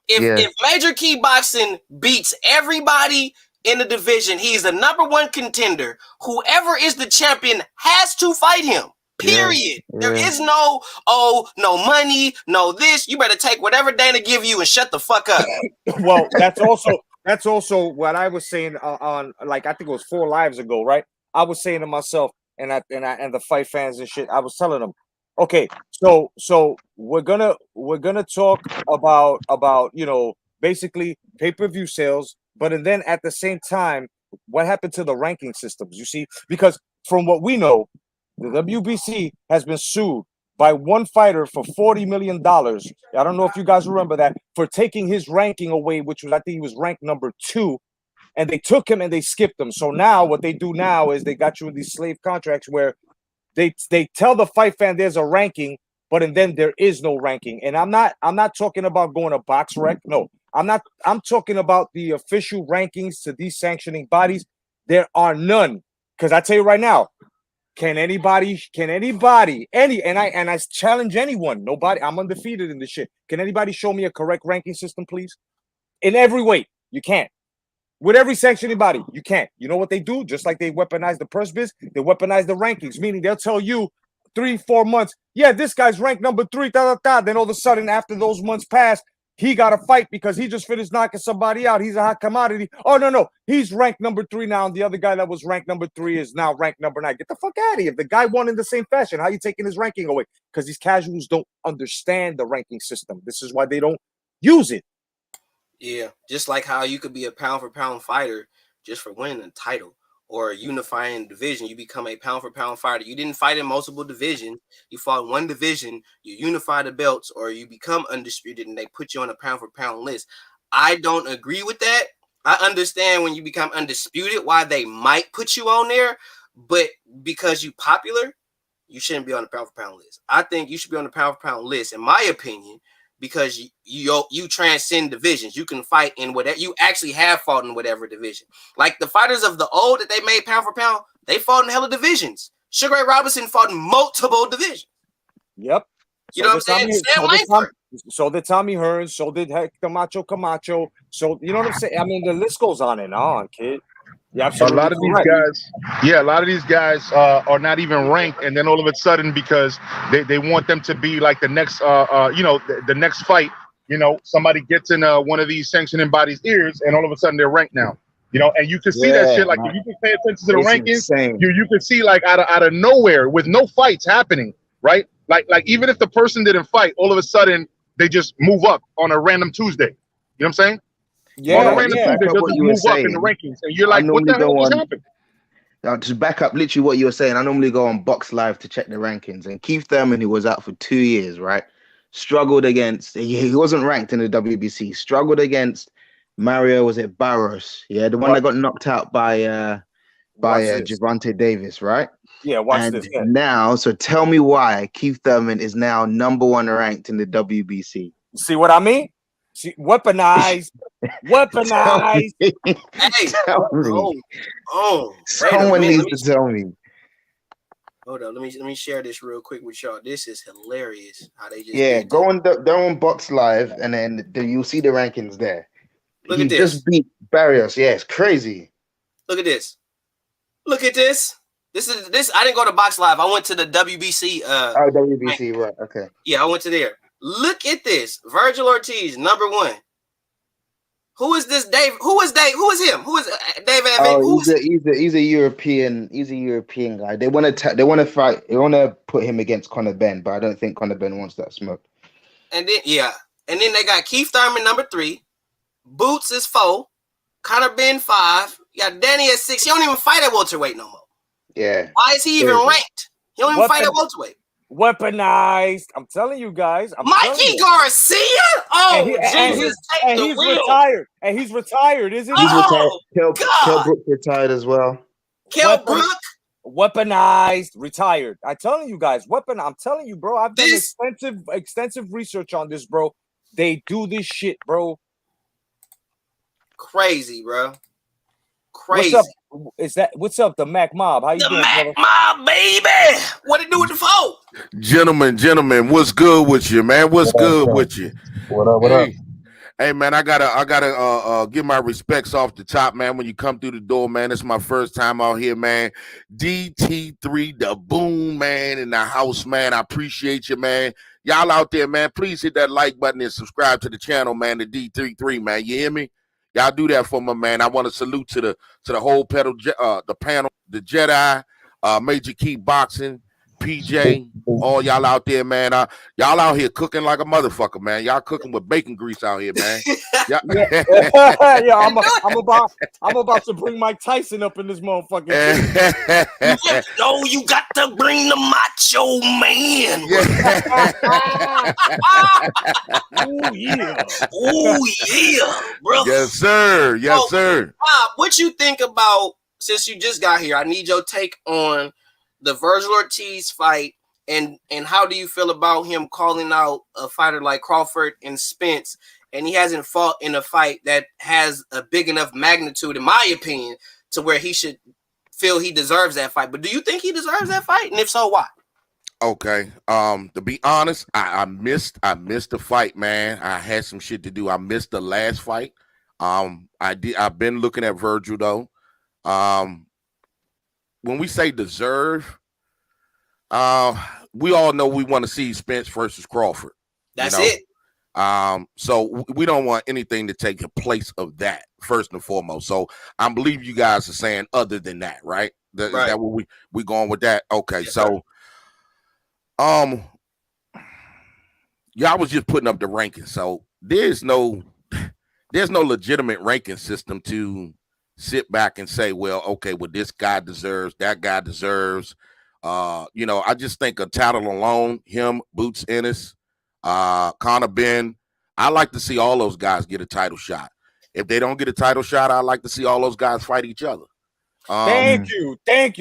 If Major Key Boxing beats everybody in the division, he's the #1 contender. Whoever is the champion has to fight him. Period. There is no money, no this. You better take whatever Dana give you and shut the fuck up. Well, that's also what I was saying on like I think it was 4 lives ago, right? I was saying to myself and the fight fans and shit. I was telling them, okay, so we're gonna talk about basically pay-per-view sales, but then at the same time, what happened to the ranking systems? You see, because from what we know, the WBC has been sued by one fighter for $40 million. I don't know if you guys remember that, for taking his ranking away, which was, I think he was ranked #2, and they took him and they skipped him. So now what they do now is they got you in these slave contracts where they tell the fight fan there's a ranking, but then there is no ranking. And I'm not talking about going to box rec. No, I'm talking about the official rankings to these sanctioning bodies. There are none. Because I tell you right now, Can anybody, and I challenge anyone, nobody, I'm undefeated in this shit. Can anybody show me a correct ranking system, please? In every weight, you can't. With every sanctioning body, you can't. You know what they do? Just like they weaponize the purse biz, they weaponize the rankings, meaning they'll tell you 3-4 months, yeah, this guy's ranked #3, Then all of a sudden, after those months pass, he got a fight because he just finished knocking somebody out. He's a hot commodity. Oh, no. He's ranked #3 now, and the other guy that was ranked #3 is now ranked #9. Get the fuck out of here. If the guy won in the same fashion, how you taking his ranking away? Because these casuals don't understand the ranking system. This is why they don't use it. Yeah, just like how you could be a pound-for-pound fighter just for winning a title or a unifying division. You become a pound-for-pound fighter. You didn't fight in multiple divisions. You fought in one division. You unify the belts, or you become undisputed, and they put you on a pound-for-pound list. I don't agree with that. I understand when you become undisputed why they might put you on there, but because you popular, you shouldn't be on the pound-for-pound list. I think you should be on the pound-for-pound list, in my opinion, because you transcend divisions. You can fight in whatever, you actually have fought in whatever division. Like the fighters of the old that they made pound for pound, they fought in hella divisions. Sugar Ray Robinson fought in multiple divisions. Yep. You know what I'm saying? So did Tommy Hearns, so did Hector Macho Camacho. So you know what I'm saying? I mean, the list goes on and on, kid. Yeah, a lot of these guys are not even ranked, and then all of a sudden, because they want them to be like the next the next fight, somebody gets in one of these sanctioning bodies' ears, and all of a sudden they're ranked now. And you can see that shit. Like if you can pay attention to the rankings, you can see like out of nowhere with no fights happening, right? Like even if the person didn't fight, all of a sudden they just move up on a random Tuesday. You know what I'm saying? Yeah, what you were saying. In the rankings, and you're like, what the hell just happened? To back up literally what you were saying, I normally go on Box Live to check the rankings. And Keith Thurman, who was out for 2 years, right, struggled against, he wasn't ranked in the WBC, struggled against Mario, was it Barros? Yeah, the one that got knocked out by Gervonta Davis, right? Yeah, watch this. Yeah. Now, so tell me why Keith Thurman is now #1 ranked in the WBC. See what I mean? See, weaponized. Hey, tell me. Someone needs to tell me. Hold on, let me share this real quick with y'all. This is hilarious. How they just go on Box Live, and then you'll see the rankings there. Look he at this. just beat Barrios. Yeah, it's crazy. Look at this. Look at this. This. I didn't go to Box Live. I went to the WBC. WBC, right? Okay. Yeah, I went to there. Look at this. Virgil Ortiz, #1. Who is this Dave? Who is Dave? Who is him? Who is Dave? Oh, he's a European. He's a European guy. They want to fight. They want to put him against Conor Benn, but I don't think Conor Benn wants that smoke. And then they got Keith Thurman #3. Boots is 4. Conor Benn 5. You got Danny at 6. He don't even fight at welterweight no more. Yeah. Why is he even ranked? He don't even fight at welterweight. Weaponized. I'm telling you guys. Mikey Garcia? Oh, Jesus. And he's retired. And he's retired, isn't he? He's retired. Kell Brook retired as well. Kell Brook? Weaponized, retired. I'm telling you guys, I'm telling you, bro. I've done extensive research on this, bro. They do this shit, bro. Crazy, bro. Crazy. What's up, the Mac Mob? How you doing, Mac brother? Mob, baby. What it do with the phone? Gentlemen, what's good with you, man? What's good with you? What up? Hey, man, I gotta give my respects off the top, man. When you come through the door, man, it's my first time out here, man. DT3, the boom, man, in the house, man. I appreciate you, man. Y'all out there, man, please hit that like button and subscribe to the channel, man, the D33, man. You hear me? Y'all do that for me, man. I want to salute to the whole the panel, the Jedi, Major Key Boxing, PJ, all y'all out there, man. Y'all out here cooking like a motherfucker, man. Y'all cooking with bacon grease out here, man. Yeah, I'm about to bring Mike Tyson up in this motherfucking No, you got to bring the macho man. Oh yeah, bro. Yes, sir. Yes, sir. Bob, what you think about, since you just got here, I need your take on the Virgil Ortiz fight, and how do you feel about him calling out a fighter like Crawford and Spence, and he hasn't fought in a fight that has a big enough magnitude, in my opinion, to where he should feel he deserves that fight. But do you think he deserves that fight? And if so, why? Okay. To be honest, I missed the fight, man. I had some shit to do. I missed the last fight. I've been looking at Virgil though. When we say deserve, we all know we want to see Spence versus Crawford. That's it. So we don't want anything to take the place of that, first and foremost. So I believe you guys are saying other than that, right? Right. Is that what we going with that? Okay, yes, so y'all was just putting up the rankings. So there's no legitimate ranking system to sit back and say, well, okay, well, this guy deserves, that guy deserves. I just think a title alone, him, Boots Ennis, Conor Benn, I like to see all those guys get a title shot. If they don't get a title shot, I like to see all those guys fight each other. Thank you. Shit.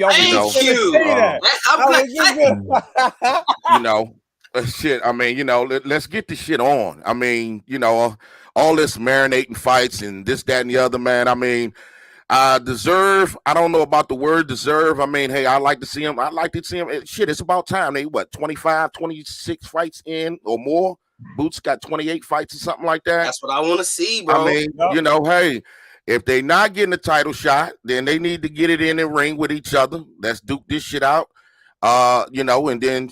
I mean, let's get the shit on. I mean, all this marinating fights and this, that, and the other, man. I mean, deserve. I don't know about the word deserve. I mean, hey, I like to see him. I like to see him. Shit, it's about time. They 25, 26 fights in or more. Boots got 28 fights or something like that. That's what I want to see, bro. I mean, hey, if they not getting a title shot, then they need to get it in the ring with each other. Let's duke this shit out. And then,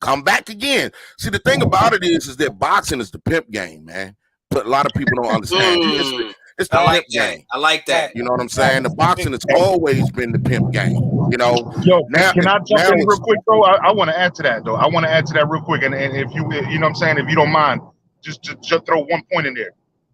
come back again. See, the thing about it is that boxing is the pimp game, man. But a lot of people don't understand. It's the pimp game. I like that. You know what I'm saying? The boxing has always been the pimp game. Yo, can I jump in real quick, bro? I want to add to that, though. I want to add to that real quick. And if you know what I'm saying, if you don't mind, just throw one point in there,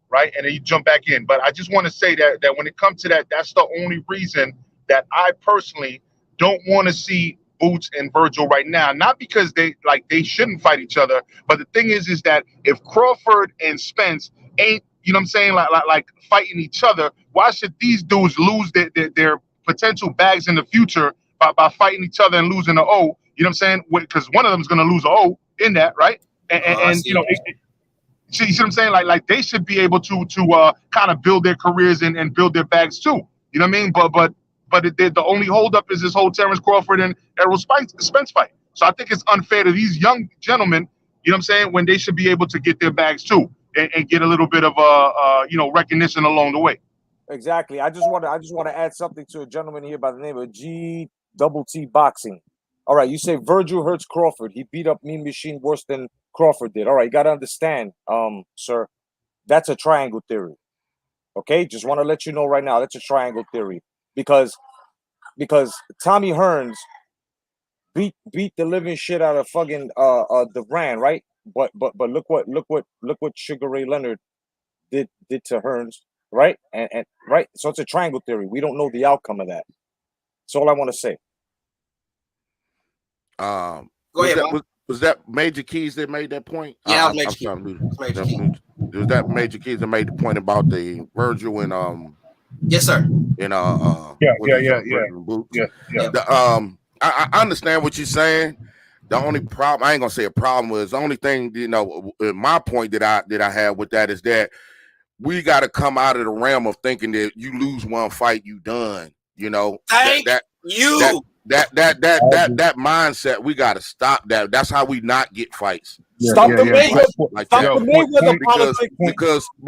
right? And then you jump back in. But I just want to say that when it comes to that, that's the only reason that I personally don't want to see Boots and Virgil right now. Not because they shouldn't fight each other, but the thing is that if Crawford and Spence ain't, you know what I'm saying, like fighting each other, why should these dudes lose their potential bags in the future by fighting each other and losing the O? You know what I'm saying? Because one of them is going to lose an O in that, right? And see what I'm saying? Like they should be able to kind of build their careers and build their bags too. You know what I mean? But the only holdup is this whole Terrence Crawford and Errol Spence fight. So I think it's unfair to these young gentlemen, you know what I'm saying, when they should be able to get their bags too. and get a little bit of recognition along the way. Exactly. I just want to add something to a gentleman here by the name of G Double T Boxing. All right, you say Virgil hurts Crawford. He beat up Mean Machine worse than Crawford did. All right, you got to understand, sir, that's a triangle theory. Okay, just want to let you know right now, that's a triangle theory because Tommy Hearns beat the living shit out of fucking Duran, right? But look what Sugar Ray Leonard did to Hearns, right? And right, so it's a triangle theory. We don't know the outcome of that. That's all I want to say. Go ahead, was that Major Keys that made that point? Yeah, Major Keys. Was that Major Keys that made the point about the Virgil and Yes, sir. And I understand what you're saying. The only problem, I ain't gonna say a problem, was the only thing, my point that I have with that is that we got to come out of the realm of thinking that you lose one fight, you done. That mindset, we got to stop that. That's how we not get fights. Stop the Mayweather politics.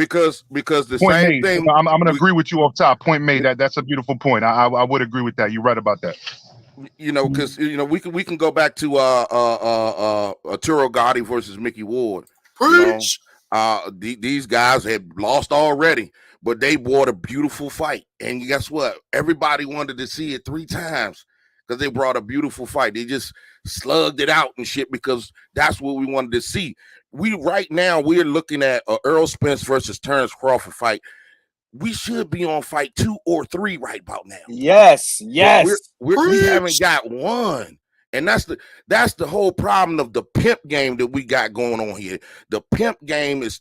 Because the point same made. thing. I'm going to agree with you off top. Point made. That's a beautiful point. I would agree with that. You're right about that. Because we can go back to Arturo Gotti versus Mickey Ward. Preach. These guys had lost already, but they brought a beautiful fight. And guess what? Everybody wanted to see it 3 times because they brought a beautiful fight. They just slugged it out and shit because that's what we wanted to see. Right now we're looking at Earl Spence versus Terrence Crawford fight. We should be on fight 2 or 3 right about now. Yes. We haven't got one. And that's the whole problem of the pimp game that we got going on here. The pimp game is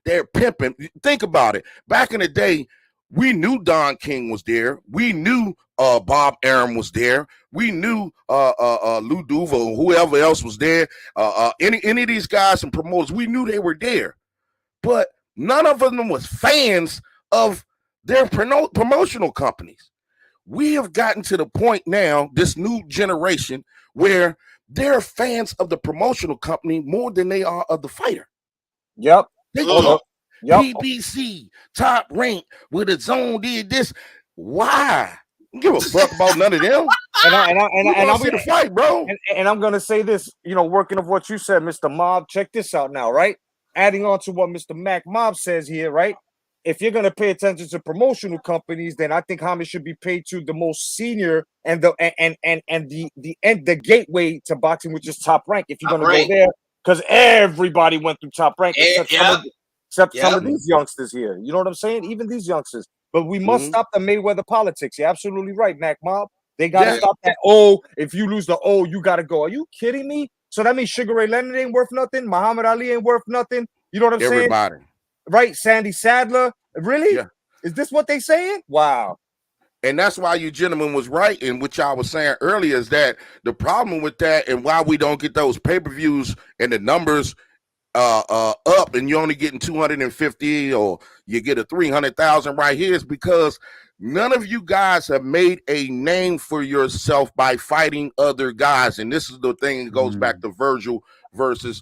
they're pimping. Think about it. Back in the day, we knew Don King was there. We knew Bob Arum was there. We knew Lou Duval, whoever else was there. Any of these guys and promoters, we knew they were there. But none of them was fans of their promotional companies. We have gotten to the point now, this new generation, where they're fans of the promotional company more than they are of the fighter. Yep. PBC, Top Rank, with the Zone did this. Why? Don't give a fuck about none of them. And I'm see the fight, bro. And I'm gonna say this, working of what you said, Mr. Mob. Check this out now, right? Adding on to what Mr. Mac Mob says here, right? If you're gonna pay attention to promotional companies, then I think homage should be paid to the most senior and the gateway to boxing, which is Top Rank. If you're gonna go there, because everybody went through Top Rank except some of these youngsters here. You know what I'm saying? Even these youngsters. But we must stop the Mayweather politics. You're absolutely right, Mac Mob. They gotta stop that. Oh, if you lose the you gotta go. Are you kidding me? So that means Sugar Ray Leonard ain't worth nothing. Muhammad Ali ain't worth nothing. You know what I'm saying? Everybody. Right, Sandy Sadler. Really? Yeah. Is this what they saying? Wow. And that's why you gentlemen was right in which I was saying earlier is that the problem with that and why we don't get those pay-per-views and the numbers up and you're only getting 250 or you get a 300,000 right here is because none of you guys have made a name for yourself by fighting other guys. And this is the thing that goes back to Virgil versus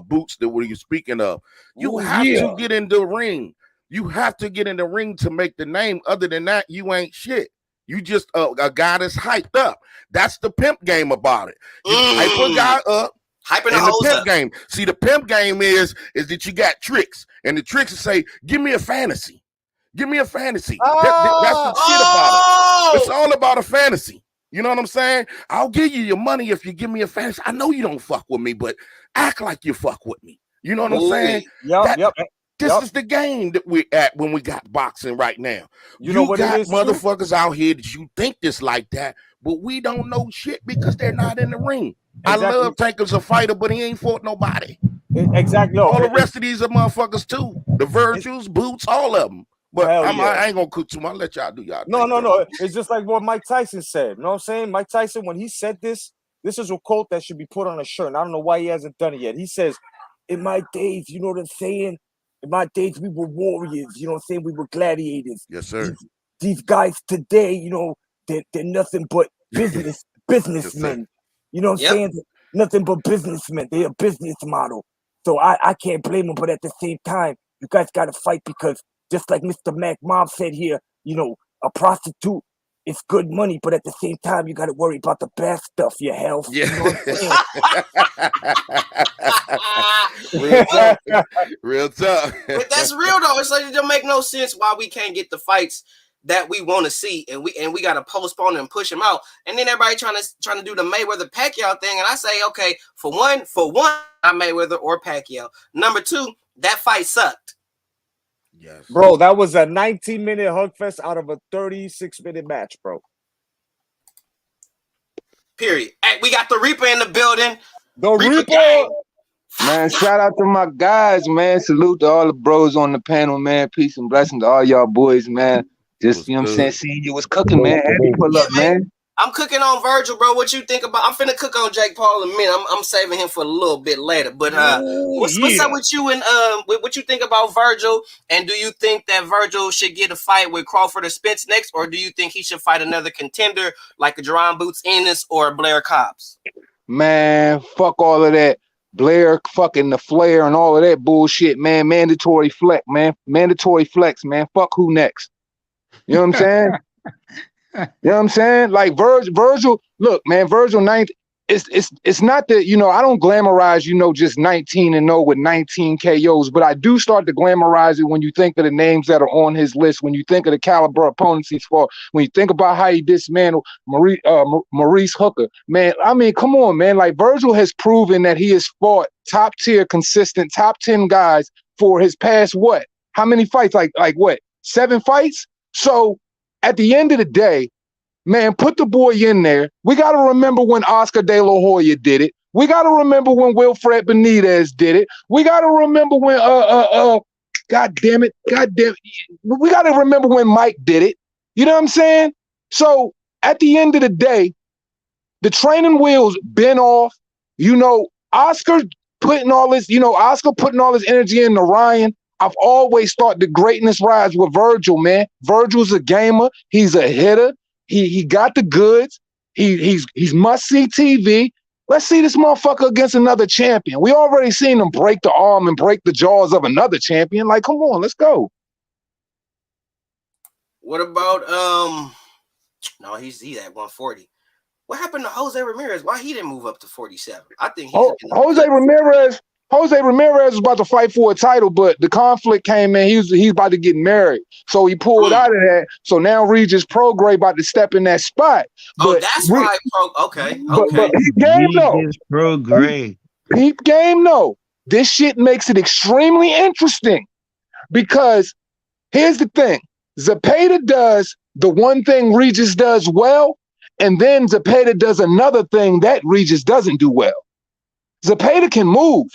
Boots that we're speaking of. You have to get in the ring. You have to get in the ring to make the name. Other than that, you ain't shit. You just a guy that's hyped up. That's the pimp game about it. You hype a guy up. Hyping the pimp game. See, the pimp game is that you got tricks. And the tricks is say, give me a fantasy. Give me a fantasy. That's the shit about it. It's all about a fantasy. You know what I'm saying? I'll give you your money if you give me a fantasy. I know you don't fuck with me, but act like you fuck with me. You know what I'm saying? This is the game that we're at when we got boxing right now. You know what got motherfuckers out here that you think this like that, but we don't know shit because they're not in the ring. Exactly. I love Tanker's a fighter, but he ain't fought nobody. Exactly. All the rest of these are motherfuckers too. The Virtues, Boots, all of them. But I ain't gonna cook too much. I'll let y'all do y'all. No. It's just like what Mike Tyson said. You know what I'm saying? Mike Tyson, when he said this is a quote that should be put on a shirt. And I don't know why he hasn't done it yet. He says, in my days, you know what I'm saying? In my days, we were warriors. You know what I'm saying? We were gladiators. Yes, sir. These guys today, they're nothing but businessmen. You know what I'm saying? Nothing but businessmen. They're a business model. So I can't blame them. But at the same time, You guys got to fight because just like Mr. Mac Mom said here, you know, a prostitute is good money, but at the same time, you got to worry about the bad stuff, your health. Yeah. You know Real tough. Real tough. But that's real though. It's like it don't make no sense why we can't get the fights that we want to see, and we got to postpone and push them out. And then everybody trying to do the Mayweather Pacquiao thing, and I say, okay, for one, not Mayweather or Pacquiao. Number two, that fight sucked. Yes. Bro, that was a 19-minute hug fest out of a 36-minute match, bro. Period. Hey, we got the Reaper in the building. The Reaper Reaper. gang. Man, shout out to my guys, man. Salute to all the bros on the panel, man. Peace and blessings to all y'all boys, man. Just, you know what I'm saying, seeing you was cooking, man. Happy pull up, man. I'm cooking on Virgil, bro. What you think about? I'm finna cook on Jake Paul in a minute. I'm saving him for a little bit later. But what's up with you and what you think about Virgil? And do you think that Virgil should get a fight with Crawford or Spence next, or do you think he should fight another contender like a Jerron Boots Ennis or Blair Cobbs? Man, fuck all of that. Blair fucking the Flair and all of that bullshit, man. Mandatory flex, man. Mandatory flex, man. Fuck who next. You know what I'm saying? You know what I'm saying? Like Virgil, look, man, Virgil 9th. It's not that, you know, I don't glamorize, you know, just 19-0 with 19 KOs, but I do start to glamorize it when you think of the names that are on his list, when you think of the caliber opponents he's fought, when you think about how he dismantled Maurice Hooker. Man, I mean, come on, man. Like, Virgil has proven that he has fought top-tier, consistent, top 10 guys for his past what? How many fights? Like what? 7 fights? So, at the end of the day, man, put the boy in there. We got to remember when Oscar De La Hoya did it. We got to remember when Wilfred Benitez did it. We got to remember when, God damn it. We got to remember when Mike did it. You know what I'm saying? So at the end of the day, the training wheels been off. You know, Oscar putting all his energy into Ryan. I've always thought the greatness rides with Virgil, man. Virgil's a gamer. He's a hitter. He got the goods. He's must-see TV. Let's see this motherfucker against another champion. We already seen him break the arm and break the jaws of another champion. Like, come on, let's go. What about no, he's at 140. What happened to Jose Ramirez? Why he didn't move up to 47? I think Jose Ramirez was about to fight for a title, but the conflict came in. He's about to get married, so he pulled out of that. So now Regis Prograis about to step in that spot. But that's right. Okay. But he game though. Prograis. Peep game though. This shit makes it extremely interesting because here's the thing: Zepeda does the one thing Regis does well, and then Zepeda does another thing that Regis doesn't do well. Zepeda can move.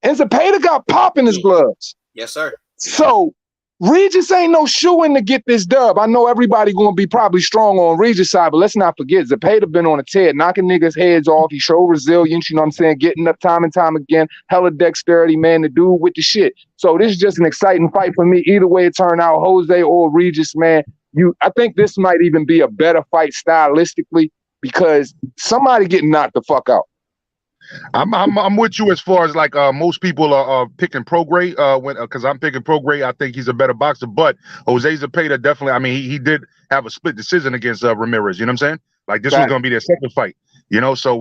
And Zepeda got pop in his gloves. Yes, sir. So Regis ain't no shoo-in to get this dub. I know everybody gonna be probably strong on Regis' side, but let's not forget, Zepeda been on a tear, knocking niggas' heads off. He showed resilience, you know what I'm saying? Getting up time and time again. Hella dexterity, man, the dude with the shit. So this is just an exciting fight for me. Either way it turned out, Jose or Regis, man. I think this might even be a better fight stylistically because somebody getting knocked the fuck out. I'm with you as far as like most people are picking Prograis because I'm picking Prograis. I think he's a better boxer, but Jose Zepeda definitely. I mean, he did have a split decision against Ramirez. You know what I'm saying? Like this was going to be their second fight. You know, so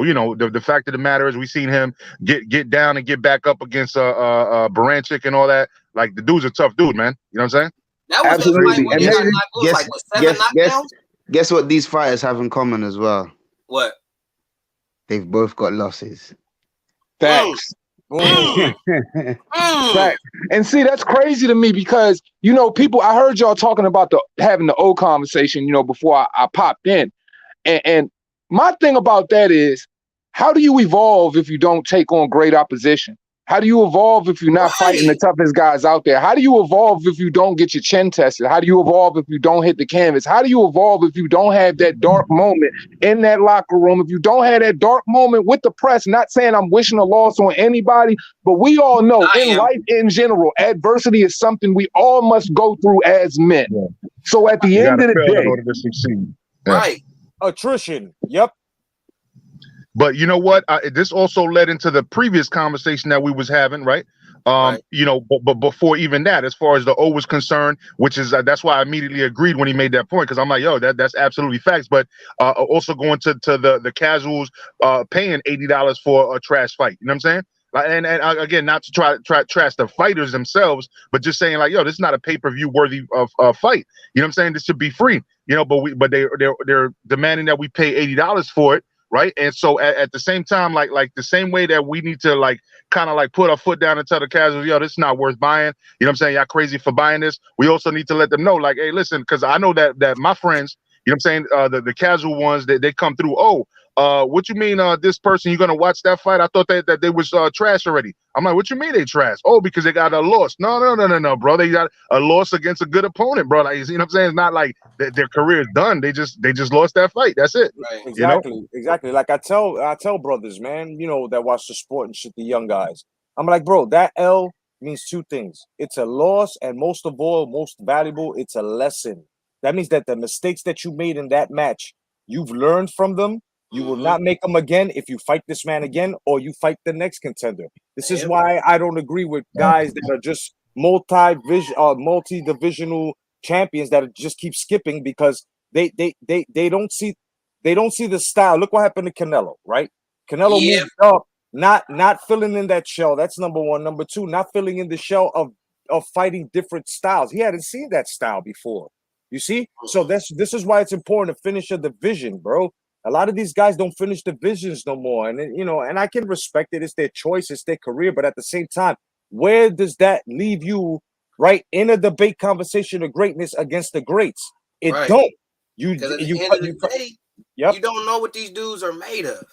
you know the fact of the matter is we seen him get down and get back up against Baranchyk and all that. Like the dude's a tough dude, man. You know what I'm saying? That was absolutely. Like, guess what these fighters have in common as well? What? They've both got losses. Facts. Facts. And see, that's crazy to me because, you know, I heard y'all talking about having the old conversation, you know, before I popped in. And my thing about that is, how do you evolve if you don't take on great opposition? How do you evolve if you're not fighting the toughest guys out there? How do you evolve if you don't get your chin tested? How do you evolve if you don't hit the canvas? How do you evolve if you don't have that dark moment in that locker room? If you don't have that dark moment with the press, not saying I'm wishing a loss on anybody, but we all know life in general, adversity is something we all must go through as men. Yeah. So at the end of the day, in order to succeed. Yeah. Right. Attrition. Yep. But you know what? This also led into the previous conversation that we was having, right? Right. You know, but before even that, as far as the O was concerned, which is that's why I immediately agreed when he made that point, because I'm like, yo, that's absolutely facts. But also going to the casuals paying $80 for a trash fight. You know what I'm saying? Like, and again, not to try trash the fighters themselves, but just saying like, yo, this is not a pay-per-view worthy of fight. You know what I'm saying? This should be free. You know, but they're demanding that we pay $80 for it, right? And so at the same time, like the same way that we need to like kind of like put our foot down and tell the casuals, yo, this is not worth buying. You know what I'm saying? Y'all crazy for buying this. We also need to let them know, like, hey, listen, because I know that my friends, you know what I'm saying, the casual ones that they come through, what you mean this person, you're gonna watch that fight? I thought that they was trash already. I'm like, what you mean they trash? Oh, because they got a loss. No, bro. They got a loss against a good opponent, bro. Like, you know what I'm saying? It's not like their career is done. They just lost that fight. That's it. Right. Exactly, You know? exactly. Like I tell brothers, man, you know, that watch the sport and shit, the young guys. I'm like, bro, that L means two things. It's a loss, and most of all, most valuable, it's a lesson. That means that the mistakes that you made in that match, you've learned from them. You will not make them again if you fight this man again or you fight the next contender. This is why I don't agree with guys that are just multi-divisional champions that just keep skipping because they don't see the style. Look what happened to Canelo, right? Canelo moved up, not filling in that shell. That's number one. Number two, not filling in the shell of fighting different styles. He hadn't seen that style before. You see? So this is why it's important to finish a division, bro. A lot of these guys don't finish divisions no more. And, you know, and I can respect it. It's their choice. It's their career. But at the same time, where does that leave you, right, in a debate conversation of greatness against the greats? It don't. Because at the end of the day, you don't know what these dudes are made of.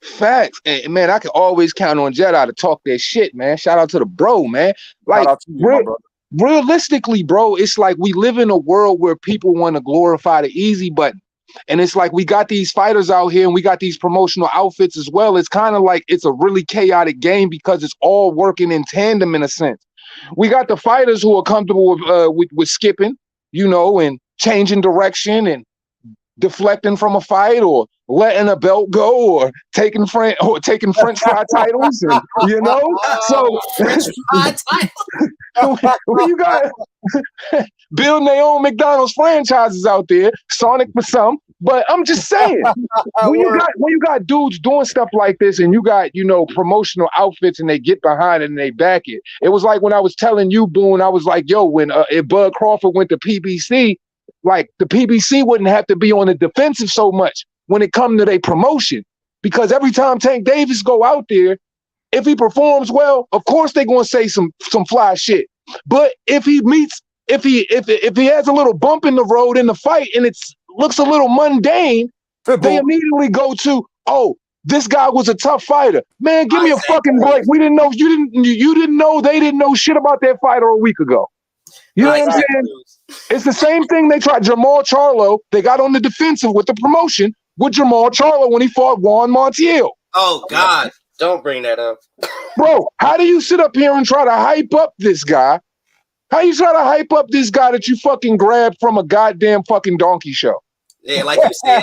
Facts. And, man, I can always count on Jedi to talk that shit, man. Shout out to the bro, man. Like, realistically, bro, it's like we live in a world where people want to glorify the easy button. And it's like we got these fighters out here and we got these promotional outfits as well. It's kind of like it's a really chaotic game because it's all working in tandem in a sense. We got the fighters who are comfortable with skipping, you know, and changing direction and deflecting from a fight or letting a belt go or taking French fry titles, and, you know. So French fry titles. you got building their own McDonald's franchises out there, Sonic for some. But I'm just saying, when you got dudes doing stuff like this, and you got, you know, promotional outfits, and they get behind it and they back it. It was like when I was telling you, Boone, I was like, yo, when if Bud Crawford went to PBC, like the PBC wouldn't have to be on the defensive so much when it comes to their promotion, because every time Tank Davis go out there, if he performs well, of course they're gonna say some fly shit. But if he has a little bump in the road in the fight and it looks a little mundane, they immediately go to, oh, this guy was a tough fighter. Man, give me a fucking break. We didn't know you didn't know they didn't know shit about that fighter a week ago. You know what I'm saying? It's the same thing they tried. Jamal Charlo, they got on the defensive with the promotion with Jamal Charlo when he fought Juan Montiel. Oh, God. Don't bring that up. Bro, how do you sit up here and try to hype up this guy? How you try to hype up this guy that you fucking grabbed from a goddamn fucking donkey show? Yeah, like you said,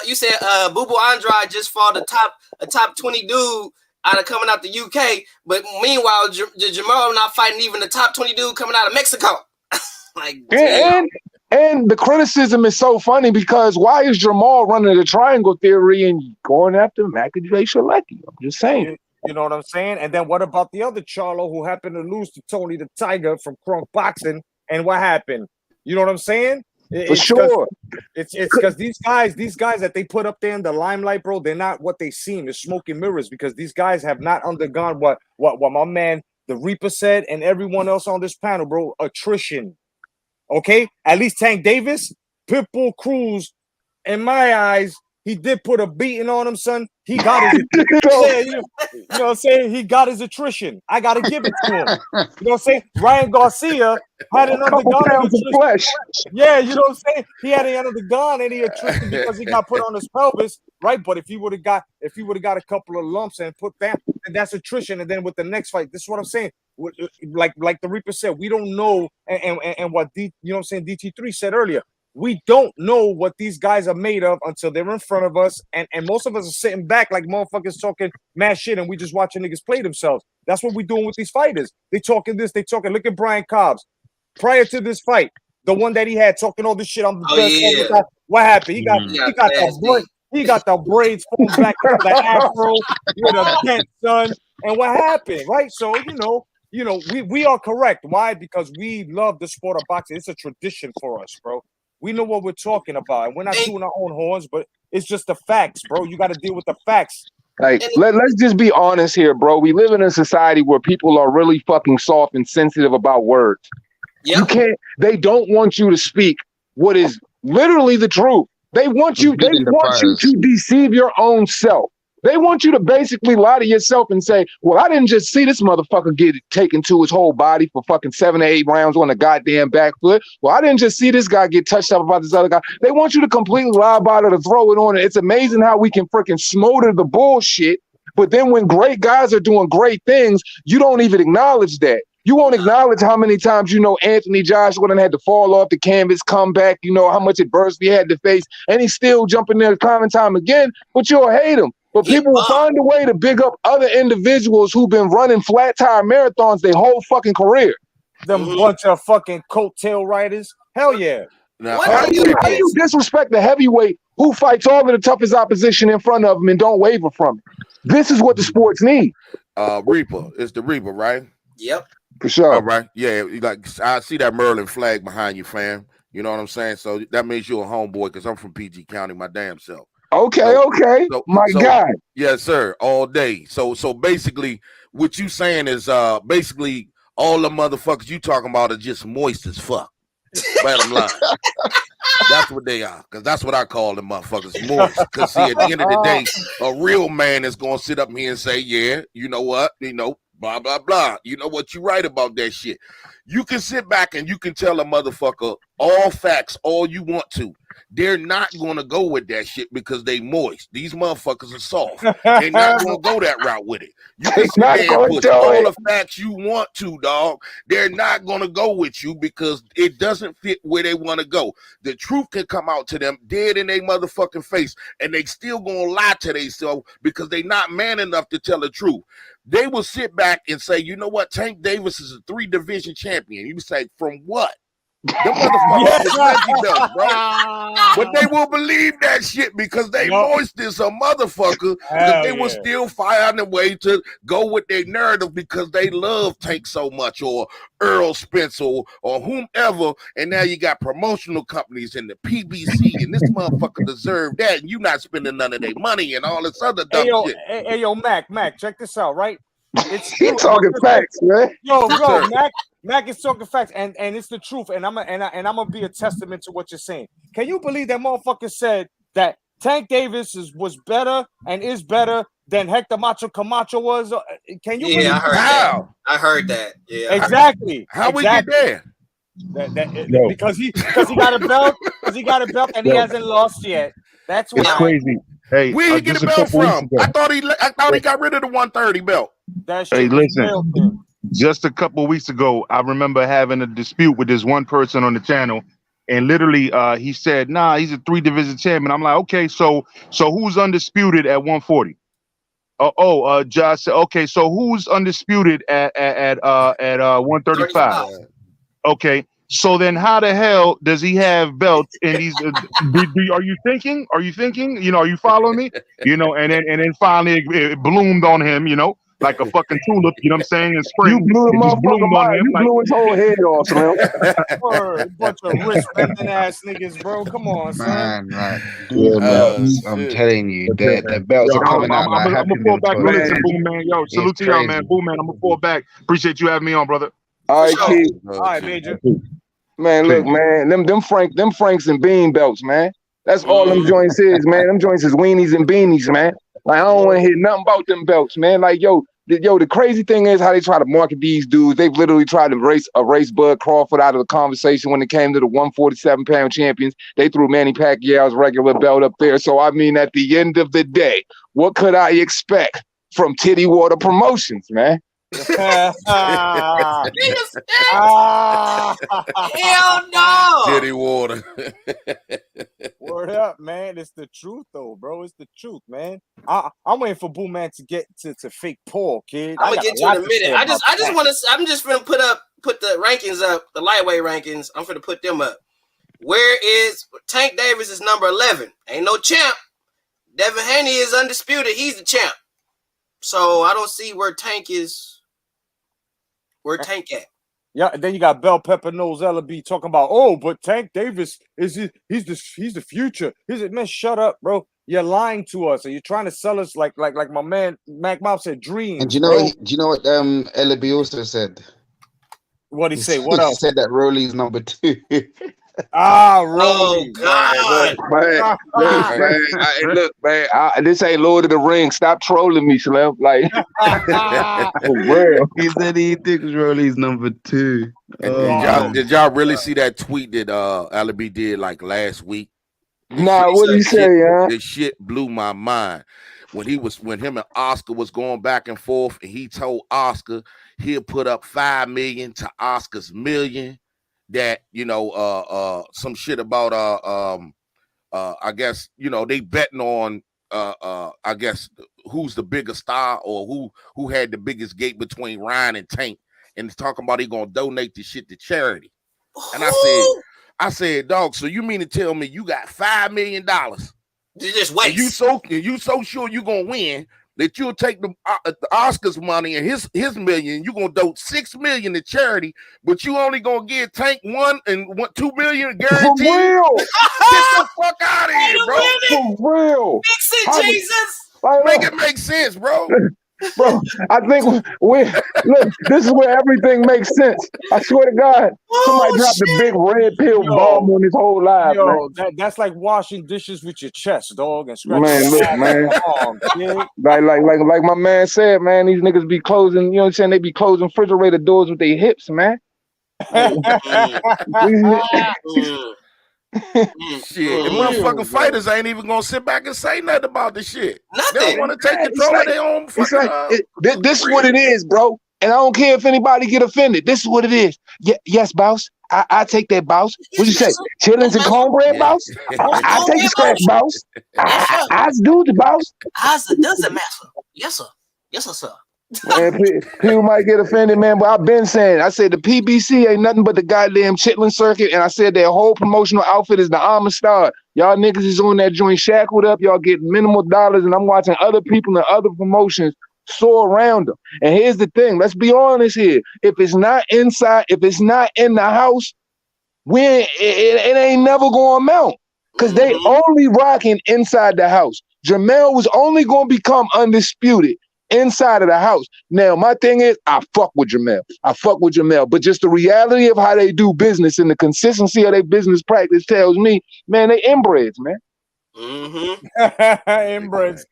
you said Bubu Andrade just fought a top 20 dude coming out the UK, but meanwhile, Jamal not fighting even the top 20 dude coming out of Mexico. Like, and the criticism is so funny because why is Jamal running the triangle theory and going after Macajay Shalecki? I'm just saying. You know what I'm saying? And then what about the other Charlo who happened to lose to Tony the Tiger from Crunk Boxing? And what happened? You know what I'm saying? For sure. It's because these guys that they put up there in the limelight, bro, they're not what they seem. They're smoke and mirrors because these guys have not undergone what my man the Reaper said and everyone else on this panel, bro. Attrition. Okay? At least Tank Davis, Pitbull Cruz, in my eyes, he did put a beating on him, son. He got his you know what I'm saying? He got his attrition. I gotta give it to him. You know what I'm saying? Ryan Garcia had another gun. Yeah, you know what I'm saying? He had another gun and he attrition because he got put on his pelvis, right? But if he would have got a couple of lumps and put that, then that's attrition. And then with the next fight, this is what I'm saying. Like the Reaper said, we don't know, and what you know what I'm saying, DT3 said earlier. We don't know what these guys are made of until they're in front of us, and most of us are sitting back like motherfuckers talking mad shit, and we just watching niggas play themselves. That's what we're doing with these fighters. They talking this, they talking. Look at Brian Cobbs. Prior to this fight, the one that he had talking all this shit, I'm the best. Yeah. What happened? He got the braids falling back into the afro with a dent, son. And what happened, right? So we are correct. Why? Because we love the sport of boxing. It's a tradition for us, bro. We know what we're talking about, and we're not doing our own horns, but it's just the facts, bro. You got to deal with the facts. Like, let's just be honest here, bro. We live in a society where people are really fucking soft and sensitive about words. Yep. They don't want you to speak what is literally the truth. They want you to deceive your own self. They want you to basically lie to yourself and say, well, I didn't just see this motherfucker get taken to his whole body for fucking 7 to 8 rounds on a goddamn back foot. Well, I didn't just see this guy get touched up about this other guy. They want you to completely lie about it or throw it on it. It's amazing how we can freaking smother the bullshit. But then when great guys are doing great things, you don't even acknowledge that. You won't acknowledge how many times, Anthony Joshua had to fall off the canvas, come back, how much adversity he had to face, and he's still jumping there time and time again, but you'll hate him. But people will find a way to big up other individuals who've been running flat tire marathons their whole fucking career. Them bunch of fucking coattail riders. Hell yeah. Now, how do you disrespect the heavyweight who fights all of the toughest opposition in front of him and don't waver from it? This is what the sports need. Reaper. It's the Reaper, right? Yep. For sure. All right. Yeah, I see that Merlin flag behind you, fam. You know what I'm saying? So that means you're a homeboy because I'm from PG County, my damn self. Okay. My God. Yes, sir. All day. So basically, what you saying is basically all the motherfuckers you talking about are just moist as fuck. Bottom line. That's what they are, because that's what I call them motherfuckers, moist. Because see, at the end of the day, a real man is gonna sit up here and say, yeah, you know what, blah blah blah. You know what, you right about that shit. You can sit back and you can tell a motherfucker all facts all you want to. They're not going to go with that shit because they moist. These motherfuckers are soft. They're not going to go that route with it. You can sit there and push all the facts you want to, dog. They're not going to go with you because it doesn't fit where they want to go. The truth can come out to them dead in their motherfucking face, and they still going to lie to themselves because they not man enough to tell the truth. They will sit back and say, you know what, Tank Davis is a 3-division champion. You say, from what? Them motherfuckers is Reggie belts, bro. But they will believe that shit because they moist as a motherfucker. Because they will still find a way to go with their narrative because they love Tank so much, or Earl Spence, or whomever. And now you got promotional companies and the PBC, and this motherfucker deserve that, and you not spending none of their money and all this other dumb shit. Hey, yo, Mac, check this out, right? He talking facts, man. Yo, Mac is talking facts, and it's the truth, and I'm gonna be a testament to what you're saying. Can you believe that motherfucker said that Tank Davis was better and is better than Hector Macho Camacho was? Can you? Yeah, I heard that. Yeah, exactly. How we get there? Because he got a belt. Because he got a belt and he hasn't lost yet. That's why. It's crazy. Hey, where he get a belt from? I thought he got rid of the 130 belt. Hey, listen. Just a couple of weeks ago, I remember having a dispute with this one person on the channel, and literally, he said, "Nah, he's a 3-division champion." I'm like, "Okay, so who's undisputed at 140?" Josh said, "Okay, so who's undisputed at 135?" Okay, so then how the hell does he have belts? And he's are you thinking? Are you following me? And then finally it bloomed on him, like a fucking tulip, you know what I'm saying? In spring, you blew him off. You blew his whole head off, man. Bunch of wrist bending ass niggas, bro. Come on, son. Man. I'm telling you, the belts are coming out. I'm gonna fall back. Listen, Boom Man. Yo, salute to y'all, man. Boom Man, I'm gonna fall back. Appreciate you having me on, brother. All right, Keith. All right, Major. Man, look, man, them Franks and bean belts, man. That's all them joints is, man. Them joints is weenies and beanies, man. Like, I don't want to hear nothing about them belts, man. Like, the crazy thing is how they try to market these dudes. They've literally tried to erase Bud Crawford out of the conversation when it came to the 147-pound champions. They threw Manny Pacquiao's regular belt up there. So, I mean, at the end of the day, what could I expect from Titty Water Promotions, man? Niggas, hell no. Dirty water. Word up, man. It's the truth, though, bro. It's the truth, man. I'm waiting for Boo Man to get to fake Paul, kid. I'm gonna get to it in a minute. I just want to. I'm just gonna put the rankings up, the lightweight rankings. I'm gonna put them up. Where is Tank Davis is number 11? Ain't no champ. Devin Haney is undisputed. He's the champ. So I don't see where Tank is. Where Tank at? Yeah, and then you got Bell Pepper Nose LB talking about, oh, but Tank Davis he's the future. Man, shut up, bro. You're lying to us, and you're trying to sell us like my man Mac Mouth said, dreams. And do you know what LB also said? What he say? What else? He said that Rolly's number 2. Rolly. Oh God, man, look, man, this ain't Lord of the Rings. Stop trolling me, Slim. Like, for real. He said he thinks Rolly's number 2. Did y'all really see that tweet that LB did like last week? Nah, what did he say, huh? This shit blew my mind. When him and Oscar was going back and forth, and he told Oscar he'll put up $5 million to Oscar's $1 million. That some shit about I guess they betting on I guess who's the biggest star or who had the biggest gate between Ryan and Tank, and it's talking about he gonna donate the shit to charity. And I said, dog, so you mean to tell me you got $5 million? You just wait. You so sure you gonna win that you'll take the Oscars money and his $1 million, you gonna donate $6 million to charity, but you only gonna give Tank $1 and $2 million guaranteed. For real. Get the fuck out of here, bro. For real. Fix it, Jesus. Make it make sense, bro. Bro, I think look, this is where everything makes sense. I swear to God, somebody dropped a big red pill bomb on his whole life. Yo, that's like washing dishes with your chest, dog, and scratching. Man, look, man. Like my man said, man, these niggas be closing, you know what I'm saying? They be closing refrigerator doors with their hips, man. Shit, the motherfucking fighters ain't even gonna sit back and say nothing about this shit. Nothing. They don't want to take control of their own fucking. This is what it is, bro. And I don't care if anybody get offended. This is what it is. Yes, boss. I take that, boss. What you say? Chitlins and cornbread, boss? I take the scratch, boss. I do the boss. It doesn't matter. Yes, sir. Yes, sir. Man, people might get offended, man, but I've been saying, I said the PBC ain't nothing but the goddamn chitlin circuit, and I said their whole promotional outfit is the Amistad. Y'all niggas is on that joint shackled up, y'all get minimal dollars, and I'm watching other people and other promotions soar around them. And here's the thing, let's be honest here. If it's not inside, if it's not in the house, it ain't never gonna mount. Because they only rocking inside the house. Jamel was only gonna become undisputed inside of the house. Now, my thing is, I fuck with Jamel. But just the reality of how they do business and the consistency of their business practice tells me, man, they inbreds, man. Inbreds.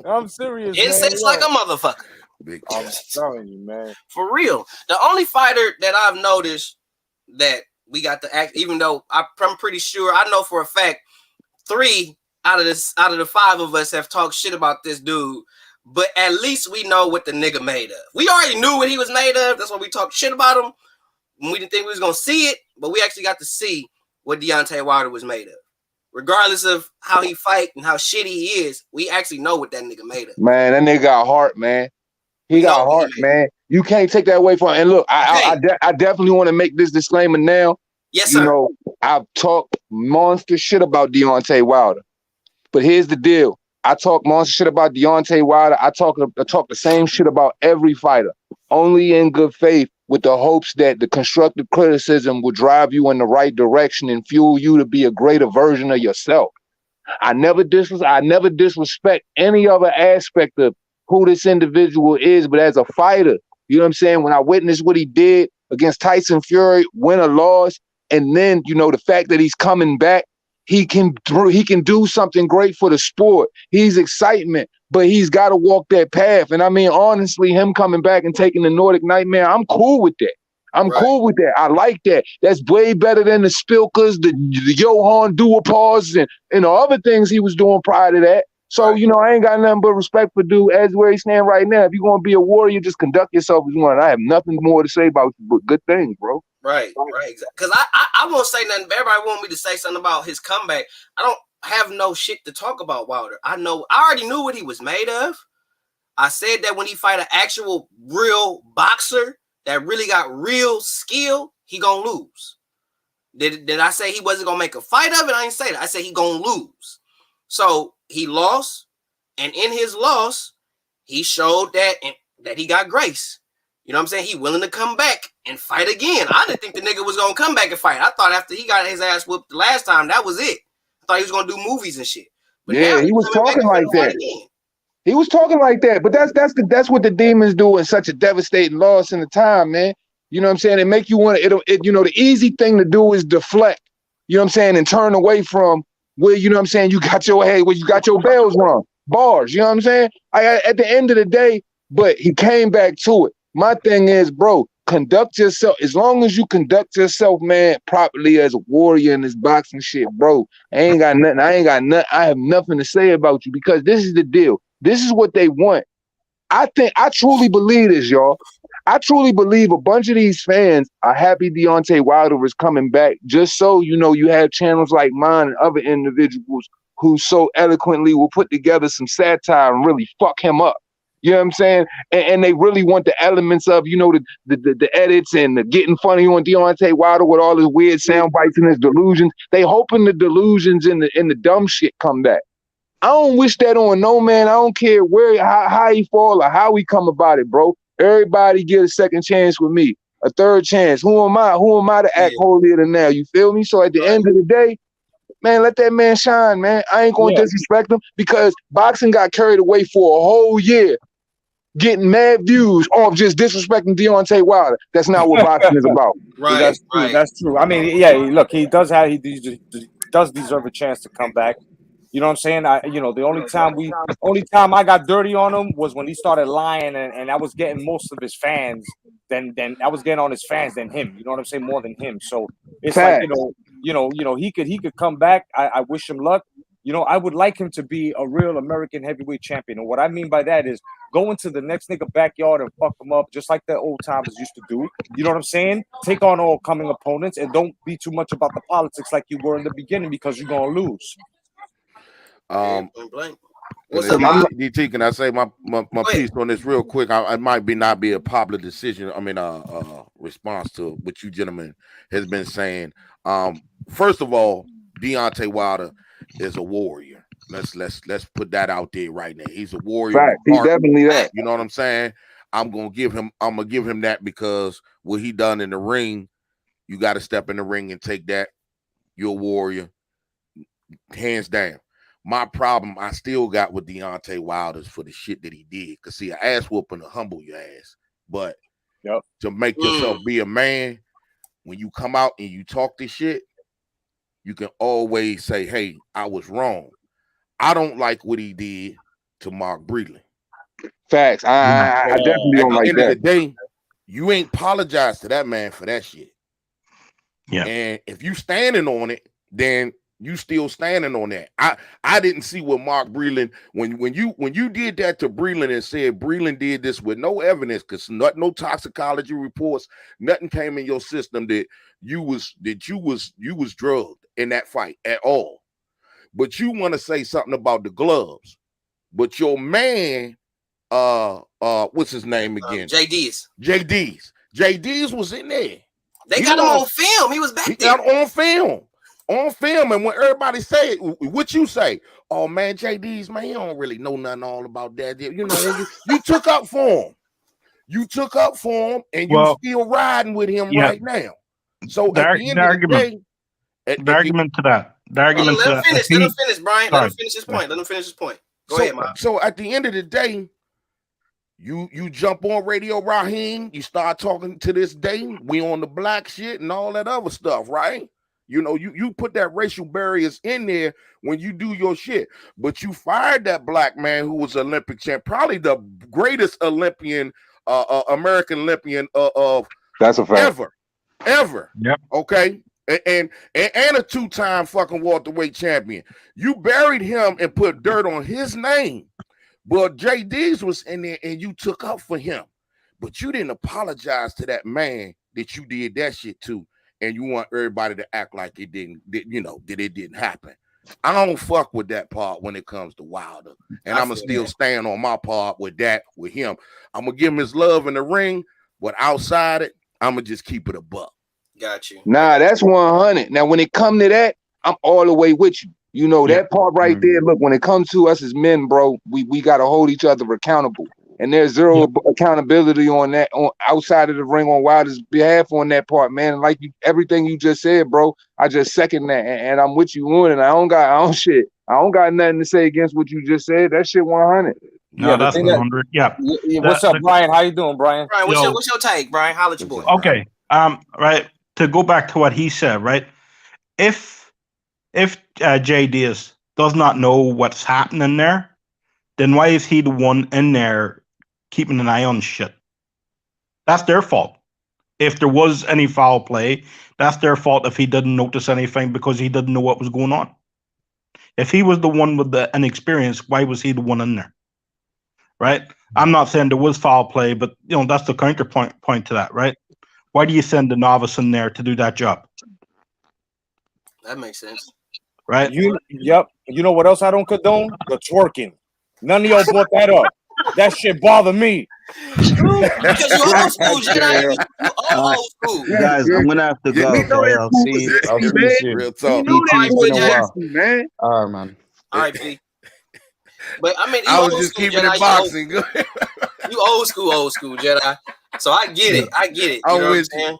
I'm serious. It's like a motherfucker. I'm telling you, man. For real. The only fighter that I've noticed that we got to act, even though I'm pretty sure, I know for a fact, 3 out of the 5 of us have talked shit about this dude, but at least we know what the nigga made of. We already knew what he was made of. That's why we talked shit about him. We didn't think we was gonna see it, but we actually got to see what Deontay Wilder was made of. Regardless of how he fight and how shitty he is, we actually know what that nigga made of. Man, that nigga got heart, man. He got heart, man. You can't take that away from him. And look, I definitely want to make this disclaimer now. Yes, sir. You know, I've talked monster shit about Deontay Wilder. But here's the deal. I talk monster shit about Deontay Wilder. I talk the same shit about every fighter, only in good faith, with the hopes that the constructive criticism will drive you in the right direction and fuel you to be a greater version of yourself. I never disrespect any other aspect of who this individual is, but as a fighter, you know what I'm saying? When I witnessed what he did against Tyson Fury, win or loss, and then, you know, the fact that he's coming back, he can do something great for the sport. He's excitement, but he's got to walk that path. And I mean, honestly, him coming back and taking the Nordic Nightmare, I'm cool with that. Cool with that. I like that. That's way better than the Spilkers, the Johan Duopause, and the other things he was doing prior to that. So, you know, I ain't got nothing but respect for dude as where he stand right now. If you're going to be a warrior, just conduct yourself as one. I have nothing more to say about you but good things, bro. Right. Because I won't say nothing. Everybody want me to say something about his comeback. I don't have no shit to talk about Wilder. I already knew what he was made of. I said that when he fight an actual real boxer that really got real skill, he gonna lose. Did I say he wasn't gonna make a fight of it? I didn't say that. I said he gonna lose. So he lost, and in his loss, he showed that he got grace. You know what I'm saying? He willing to come back and fight again. I didn't think the nigga was gonna come back and fight. I thought after he got his ass whooped the last time, that was it. I thought he was gonna do movies and shit. But yeah, he was talking like that. He was talking like that. But that's what the demons do in such a devastating loss in the time, man. You know what I'm saying? It make you want to. You know, the easy thing to do is deflect. You know what I'm saying, and turn away from where you know what I'm saying. You got your where you got your bells rung, bars. You know what I'm saying? At the end of the day, but he came back to it. My thing is, bro, conduct yourself. As long as you conduct yourself, man, properly as a warrior in this boxing shit, bro. I ain't got nothing. I have nothing to say about you because this is the deal. This is what they want. I truly believe this, y'all. I truly believe a bunch of these fans are happy Deontay Wilder is coming back, just so, you know, you have channels like mine and other individuals who so eloquently will put together some satire and really fuck him up. You know what I'm saying? And they really want the elements of, you know, the edits and the getting funny on Deontay Wilder with all his weird sound bites and his delusions. They hoping the delusions and the dumb shit come back. I don't wish that on no man. I don't care how he fall or how we come about it, bro. Everybody get a second chance with me, a third chance. Who am I? Who am I to act holier than now? You feel me? So at the end of the day, man, let that man shine, man. I ain't gonna disrespect him because boxing got carried away for a whole year, getting mad views off just disrespecting Deontay Wilder. That's not what boxing is about. Right, that's true. Right. That's true. I mean, yeah, look, he does deserve a chance to come back. You know what I'm saying? The only time I got dirty on him was when he started lying, and I was getting most of his fans. Then I was getting on his fans than him. You know what I'm saying? More than him. So it's like he could come back. I wish him luck. You know, I would like him to be a real American heavyweight champion. And what I mean by that is go into the next nigga backyard and fuck him up, just like the old timers used to do. You know what I'm saying? Take on all coming opponents and don't be too much about the politics like you were in the beginning because you're gonna lose. What's up, DT? Can I say my piece on this real quick? It might not be a popular decision. I mean, response to what you gentlemen has been saying. First of all, Deontay Wilder is a warrior. Let's put that out there right now. He's a warrior. Fact. He's definitely that. You know what I'm saying? I'm gonna give him that because what he done in the ring, you got to step in the ring and take that. You're a warrior, hands down. My problem I still got with Deontay Wilder for the shit that he did. Cause see, an ass whooping to humble your ass, but to make yourself be a man, when you come out and you talk this shit, you can always say, "Hey, I was wrong." I don't like what he did to Mark Breland. Facts. I definitely don't like that. At the end of the day, you ain't apologize to that man for that shit. Yeah. And if you standing on it, then you still standing on that. I didn't see what Mark Breland when you did that to Breland and said Breland did this with no evidence because no toxicology reports, nothing came in your system that you was drugged in that fight at all. But you want to say something about the gloves, but your man, what's his name again? JD's was in there. They got him on film. He was back there. Got on film, and when everybody say it, what you say? Oh man, JD's man, he don't really know nothing all about that. You know, you took up for him. You took up for him, and you still riding with him right now. So at the end of the day, the argument to that. Let him finish, Brian. Let him finish his point. Go ahead, man. So at the end of the day, you jump on Radio Raheem, you start talking to this day, we on the black shit and all that other stuff, right? You know, you put that racial barriers in there when you do your shit, but you fired that black man who was Olympic champ, probably the greatest Olympian, American Olympian of that's a fact. ever. Yep. Okay. and a 2-time fucking welterweight champion. You buried him and put dirt on his name. But JD's was in there and you took up for him. But you didn't apologize to that man that you did that shit to. And you want everybody to act like it didn't, that it didn't happen. I don't fuck with that part when it comes to Wilder. And I'm going to still stand on my part with him. I'm going to give him his love in the ring, but outside it, I'm going to just keep it a buck. Got you. Nah, that's 100. Now, when it come to that, I'm all the way with you. You know, that part right there, look, when it comes to us as men, bro, we got to hold each other accountable. And there's zero accountability on that, on outside of the ring on Wilder's behalf on that part, man. And like everything you just said, bro, I just second that, and I'm with you on it. I don't got nothing to say against what you just said. That shit 100. No, that's 100. Yeah. What's up, Brian? How you doing, Brian? Brian, what's your take, Brian? Holla at your boy. Okay. Right. To go back to what he said, right? If Jay Diaz does not know what's happening there, then why is he the one in there keeping an eye on shit? That's their fault. If there was any foul play, that's their fault if he didn't notice anything because he didn't know what was going on. If he was the one with the inexperience, why was he the one in there? Right? I'm not saying there was foul play, but that's the counterpoint to that, right? Why do you send a novice in there to do that job? That makes sense. Right? Yep. You know what else I don't condone? The twerking. None of y'all brought that up. That shit bother me. Because you old school, Jedi. You old school. Guys, I'm gonna have to go. Okay? I'll see you. Real talk. Man. All right, man. All right, P. But I mean, I was just keeping it boxing. You old school, Jedi. So I get it. You know what I'm saying?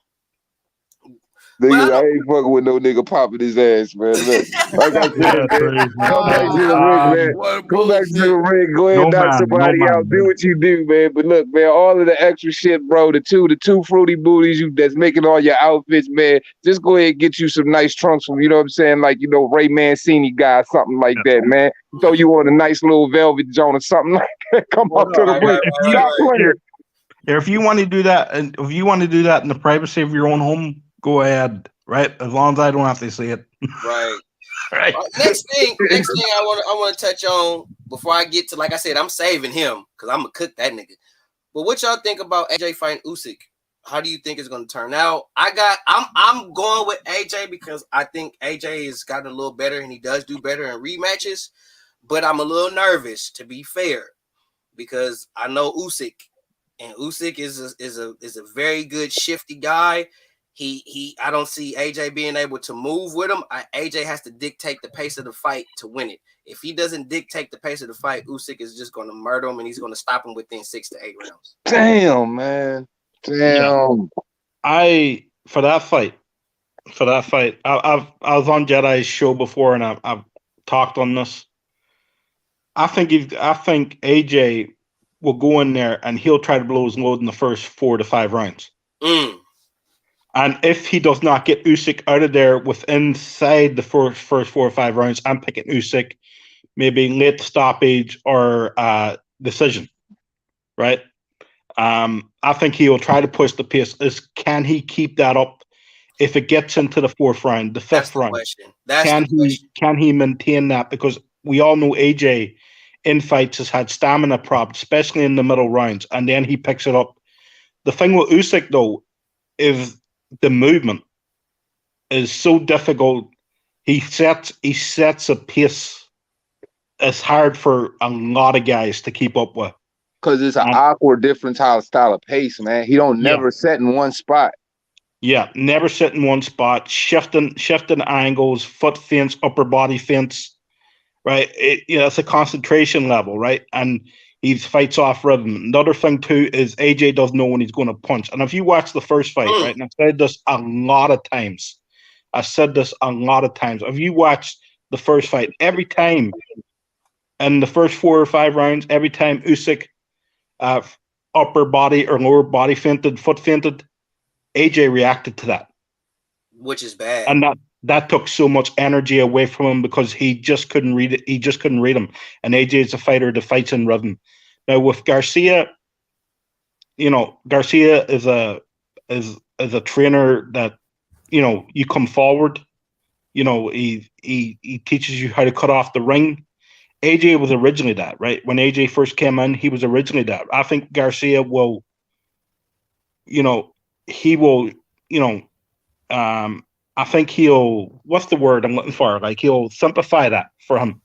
Nigga, I ain't fucking with no nigga popping his ass, man. Look, like I said, come back to the ring, man. Go back to the ring. Go ahead and knock somebody out. Do what you do, man. But look, man, all of the extra shit, bro, the two fruity booties that's making all your outfits, man, just go ahead and get you some nice trunks from, you know what I'm saying, like, Ray Mancini guy, something like that, man. Throw you on a nice little velvet joint or something like that. Come up to the ring. Stop playing. If you want to do that, and if you want to do that in the privacy of your own home, go ahead, right? As long as I don't have to see it. Right. Right. Next thing I want to touch on before I get to, like I said, I'm saving him because I'm gonna cook that nigga. But what y'all think about AJ fighting Usyk? How do you think it's gonna turn out? I'm going with AJ because I think AJ has gotten a little better and he does do better in rematches. But I'm a little nervous, to be fair, because I know Usyk, and Usyk is a very good shifty guy. I don't see AJ being able to move with him. AJ has to dictate the pace of the fight to win it. If he doesn't dictate the pace of the fight, Usyk is just going to murder him, and he's going to stop him within 6 to 8 rounds. Damn, man. Damn. Yeah. For that fight, I was on Jedi's show before, and I've talked on this. I think AJ will go in there and he'll try to blow his load in the first 4 to 5 rounds. And if he does not get Usyk out of there inside the first 4 or 5 rounds, I'm picking Usyk, maybe late stoppage or decision, right? I think he will try to push the pace. Can he keep that up if it gets into the 4th round, the 5th round? Can he maintain that? Because we all know AJ in fights has had stamina problems, especially in the middle rounds, and then he picks it up. The thing with Usyk, though, is the movement is so difficult. He sets a pace. It's hard for a lot of guys to keep up with. Because it's an awkward, different style of pace, man. He don't never set in one spot. Yeah, never sit in one spot. Shifting angles, foot feints, upper body feints. Right, it's a concentration level, right? And he fights off rhythm. Another thing too is AJ doesn't know when he's going to punch. And if you watch the first fight, right, and I've said this a lot of times. If you watch the first fight, every time in the first 4 or 5 rounds, every time Usyk upper body or lower body feinted, foot feinted, AJ reacted to that, which is bad. And that took so much energy away from him because he just couldn't read it. He just couldn't read him. And AJ is a fighter that fights in rhythm. Now with Garcia, Garcia is a trainer that you come forward. He teaches you how to cut off the ring. AJ was originally that, right? When AJ first came in, he was originally that. I think Garcia will, he will, I think he'll, what's the word I'm looking for? Like, he'll simplify that for him,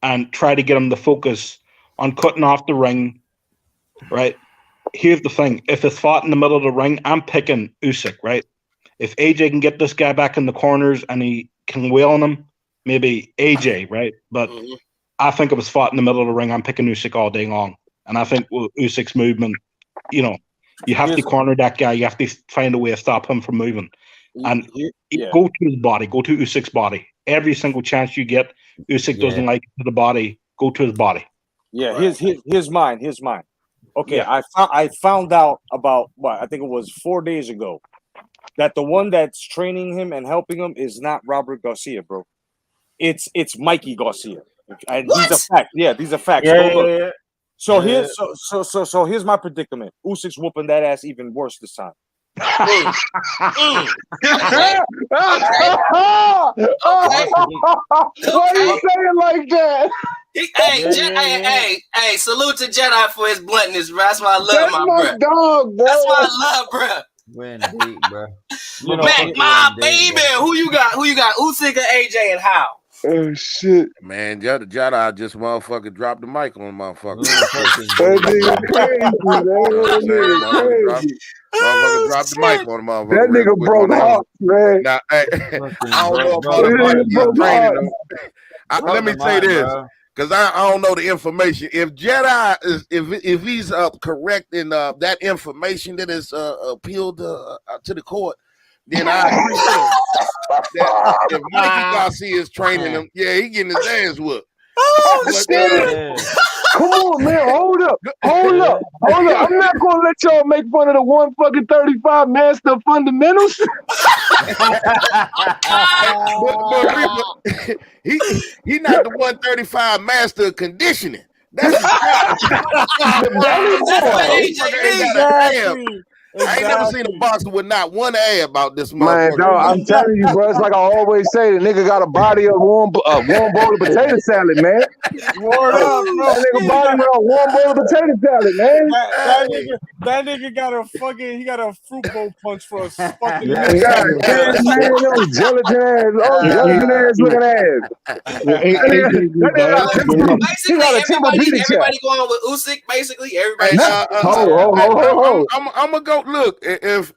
and try to get him to focus on cutting off the ring, right? Here's the thing. If it's fought in the middle of the ring, I'm picking Usyk, right? If AJ can get this guy back in the corners and he can wheel on him, maybe AJ, right? But I think if it's fought in the middle of the ring, I'm picking Usyk all day long. And I think with Usyk's movement, you have to corner that guy. You have to find a way to stop him from moving. And go to his body. Go to Usyk's body. Every single chance you get, Usyk doesn't like it to the body. Go to his body. Yeah, here's mine. Okay, yeah. I found out about I think it was 4 days ago that the one that's training him and helping him is not Robert Garcia, bro. It's Mikey Garcia. And these are facts. Yeah, these are facts. Yeah. So here's my predicament. Usyk's whooping that ass even worse this time. Why you saying like that? Hey, salute to Jedi for his bluntness, bro. That's why I love my dog, bro. That's why I love, bro. Win deep, bro. Back my baby. Who you got? Usyk or AJ and how? Oh shit, man! Jedi just motherfucker dropped the mic on motherfucker. That nigga crazy, Motherfucker dropped the mic on the motherfucker. That nigga broke hearts, man. Now, I don't know about training. Let me say this, because I don't know the information. If Jedi is if he's correct in that information that is appealed to the court, then I agree with him. That if Mikey Garcia is training him, he getting his ass whooped. Come on, man. Hold up. I'm not gonna let y'all make fun of the 135 master of fundamentals. He not the 135 master of conditioning. That's I ain't never seen a boxer with not one A about this man, dog, I'm telling you, bro. It's like I always say, the nigga got a body of warm bowl of potato salad, man. Word up, bro. That nigga body with a warm bowl of potato salad, man. That nigga got a fruit bowl punch for us. Fucking man, gelatin ass looking ass. Everybody going with Usyk, basically. Everybody. I'm gonna go. Look, if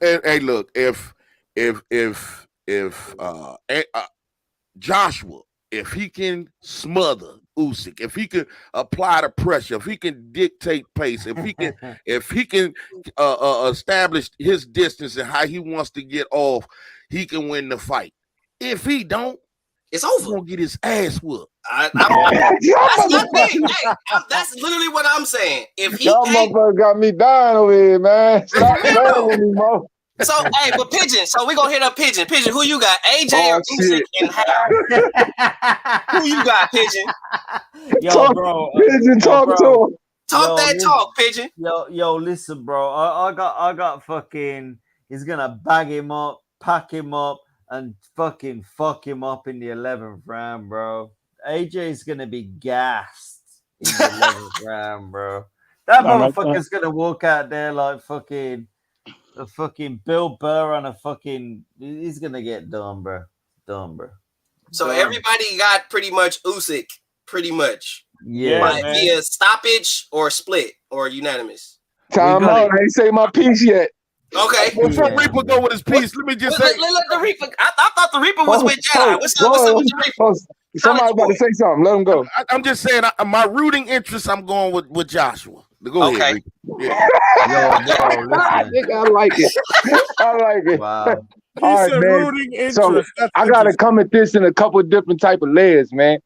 Joshua, if he can smother Usyk, if he can apply the pressure, if he can dictate pace, if he can establish his distance and how he wants to get off, he can win the fight. If he don't, it's over. He's gonna get his ass whooped. That's my thing. That's literally what I'm saying. If he motherfucker got me dying over here, man. Stop playing with me, Mo. So, but Pigeon. So we gonna hit up Pigeon. Pigeon, who you got? AJ or Usyk and how? Who you got, Pigeon? Pigeon, talk to him. Talk, Pigeon. Yo, listen, bro. I got fucking. He's gonna bag him up, pack him up, and fucking fuck him up in the 11th round, bro. AJ's gonna be gassed in the 11th round, bro. That motherfucker's gonna walk out there like fucking a fucking Bill Burr on a fucking. He's gonna get done, bro. So everybody got pretty much Usyk, pretty much. Yeah, via stoppage or split or unanimous. Time out. I ain't say my piece yet. Okay. Before Reaper go with his piece, let me just say. Let the Reaper. I thought the Reaper was with Jedi. What's up with the Reaper? Somebody about to say something. Let him go. I'm just saying, my rooting interest, I'm going with Joshua. Go ahead. Yeah. Yo, listen. I like it. I like it. Wow. All right, man. So I got to come at this in a couple of different type of layers, man.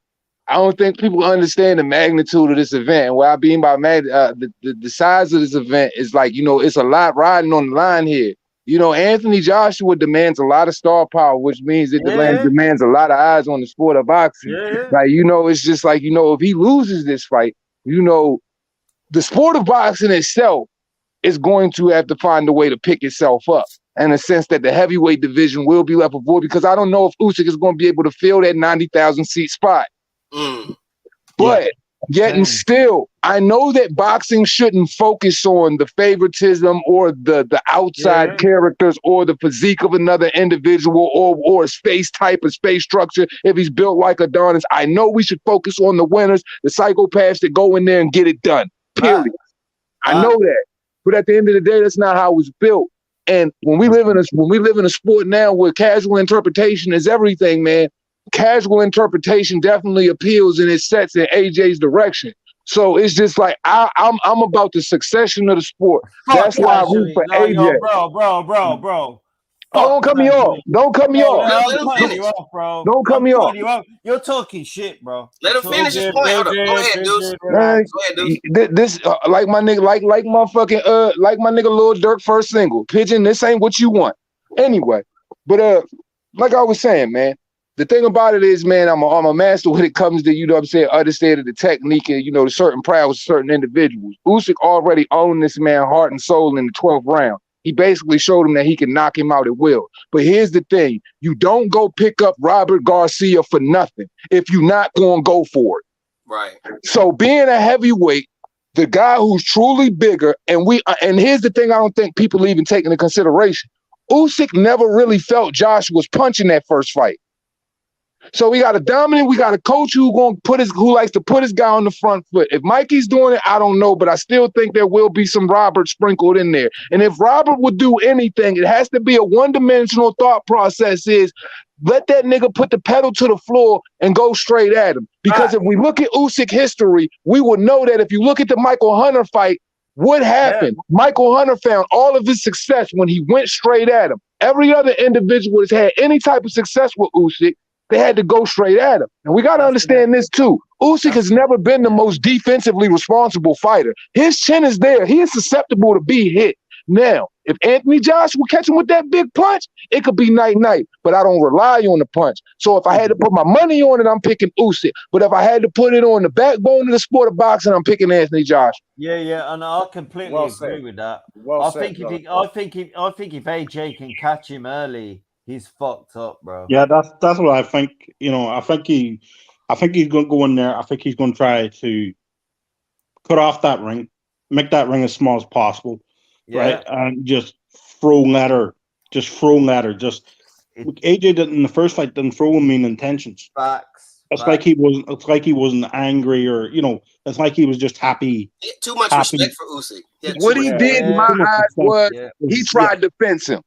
I don't think people understand the magnitude of this event. And what I mean by the size of this event is like, it's a lot riding on the line here. Anthony Joshua demands a lot of star power, which means it demands a lot of eyes on the sport of boxing. Yeah. Like, it's just like, if he loses this fight, the sport of boxing itself is going to have to find a way to pick itself up. in a sense that the heavyweight division will be left void because I don't know if Usyk is going to be able to fill that 90,000 seat spot. But yet and still, I know that boxing shouldn't focus on the favoritism or the outside characters or the physique of another individual or his face type or space structure. If he's built like Adonis, I know we should focus on the winners, the psychopaths that go in there and get it done. Period. I know that. But at the end of the day, that's not how it was built. And when we live in a sport now where casual interpretation is everything, man, casual interpretation definitely appeals and it sets in AJ's direction. So it's just like I'm about the succession of the sport. That's why I root for AJ. Bro. Oh, don't cut me off. Don't cut me off. I'm cutting you off, bro. Don't cut me off. You're talking shit, bro. Let him finish his point. Hold on. Go ahead, Deuce. Man, this like my nigga, like my fucking like my nigga Lil Durk first single. Pigeon, this ain't what you want. Anyway, but like I was saying, man, the thing about it is, man, I'm a master when it comes to, you know what I'm saying, understanding the technique and, you know, the certain prowess of certain individuals. Usyk already owned this man heart and soul in the 12th round. He basically showed him that he can knock him out at will. But here's the thing. You don't go pick up Robert Garcia for nothing if you're not going to go for it. Right. So being a heavyweight, the guy who's truly bigger, and here's the thing I don't think people even take into consideration. Usyk never really felt Josh was punching that first fight. So we got a dominant, we got a coach who likes to put his guy on the front foot. If Mikey's doing it, I don't know, but I still think there will be some Robert sprinkled in there. And if Robert would do anything, it has to be a one-dimensional thought process is let that nigga put the pedal to the floor and go straight at him. Because if we look at Usyk history, we will know that if you look at the Michael Hunter fight, what happened? Yeah. Michael Hunter found all of his success when he went straight at him. Every other individual that's had any type of success with Usyk, they had to go straight at him. And we got to understand this too. Usyk has never been the most defensively responsible fighter. His chin is there. He is susceptible to be hit. Now, if Anthony Josh will catch him with that big punch, it could be night-night, but I don't rely on the punch. So if I had to put my money on it, I'm picking Usyk. But if I had to put it on the backbone of the sport of boxing, I'm picking Anthony Josh. Yeah, and I completely agree with that. I think if AJ can catch him early, he's fucked up, bro. Yeah, that's what I think. You know, I think he's going to go in there. I think he's going to try to cut off that ring, make that ring as small as possible, right? And just throw ladder. AJ didn't in the first fight didn't throw him mean intentions. Facts. It's like he wasn't angry or it's like he was just happy. Too much respect for Usyk. What he did in my eyes was he tried to fence him.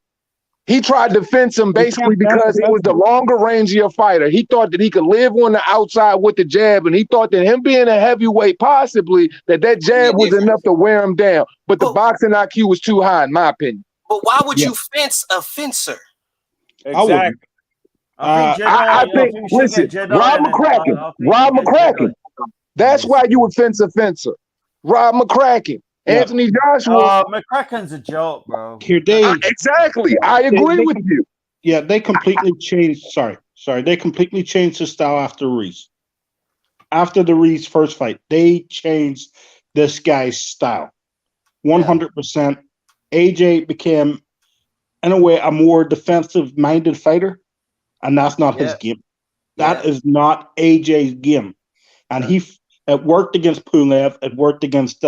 He tried to fence him basically because he was the longer rangier fighter. He thought that he could live on the outside with the jab, and he thought that him being a heavyweight, possibly that jab was enough to wear him down. But the boxing IQ was too high, in my opinion. But why would you fence a fencer? Exactly. I think listen, Rob McCracken. That's why you would fence a fencer. Rob McCracken. Anthony Joshua. McCracken's a joke, bro. Exactly. I agree with you. Yeah, they completely changed. Sorry. They completely changed the style after Reese. After the Reese first fight, they changed this guy's style. 100%. AJ became, in a way, a more defensive-minded fighter, and that's not his game. That is not AJ's game. And it worked against Pulev. It worked against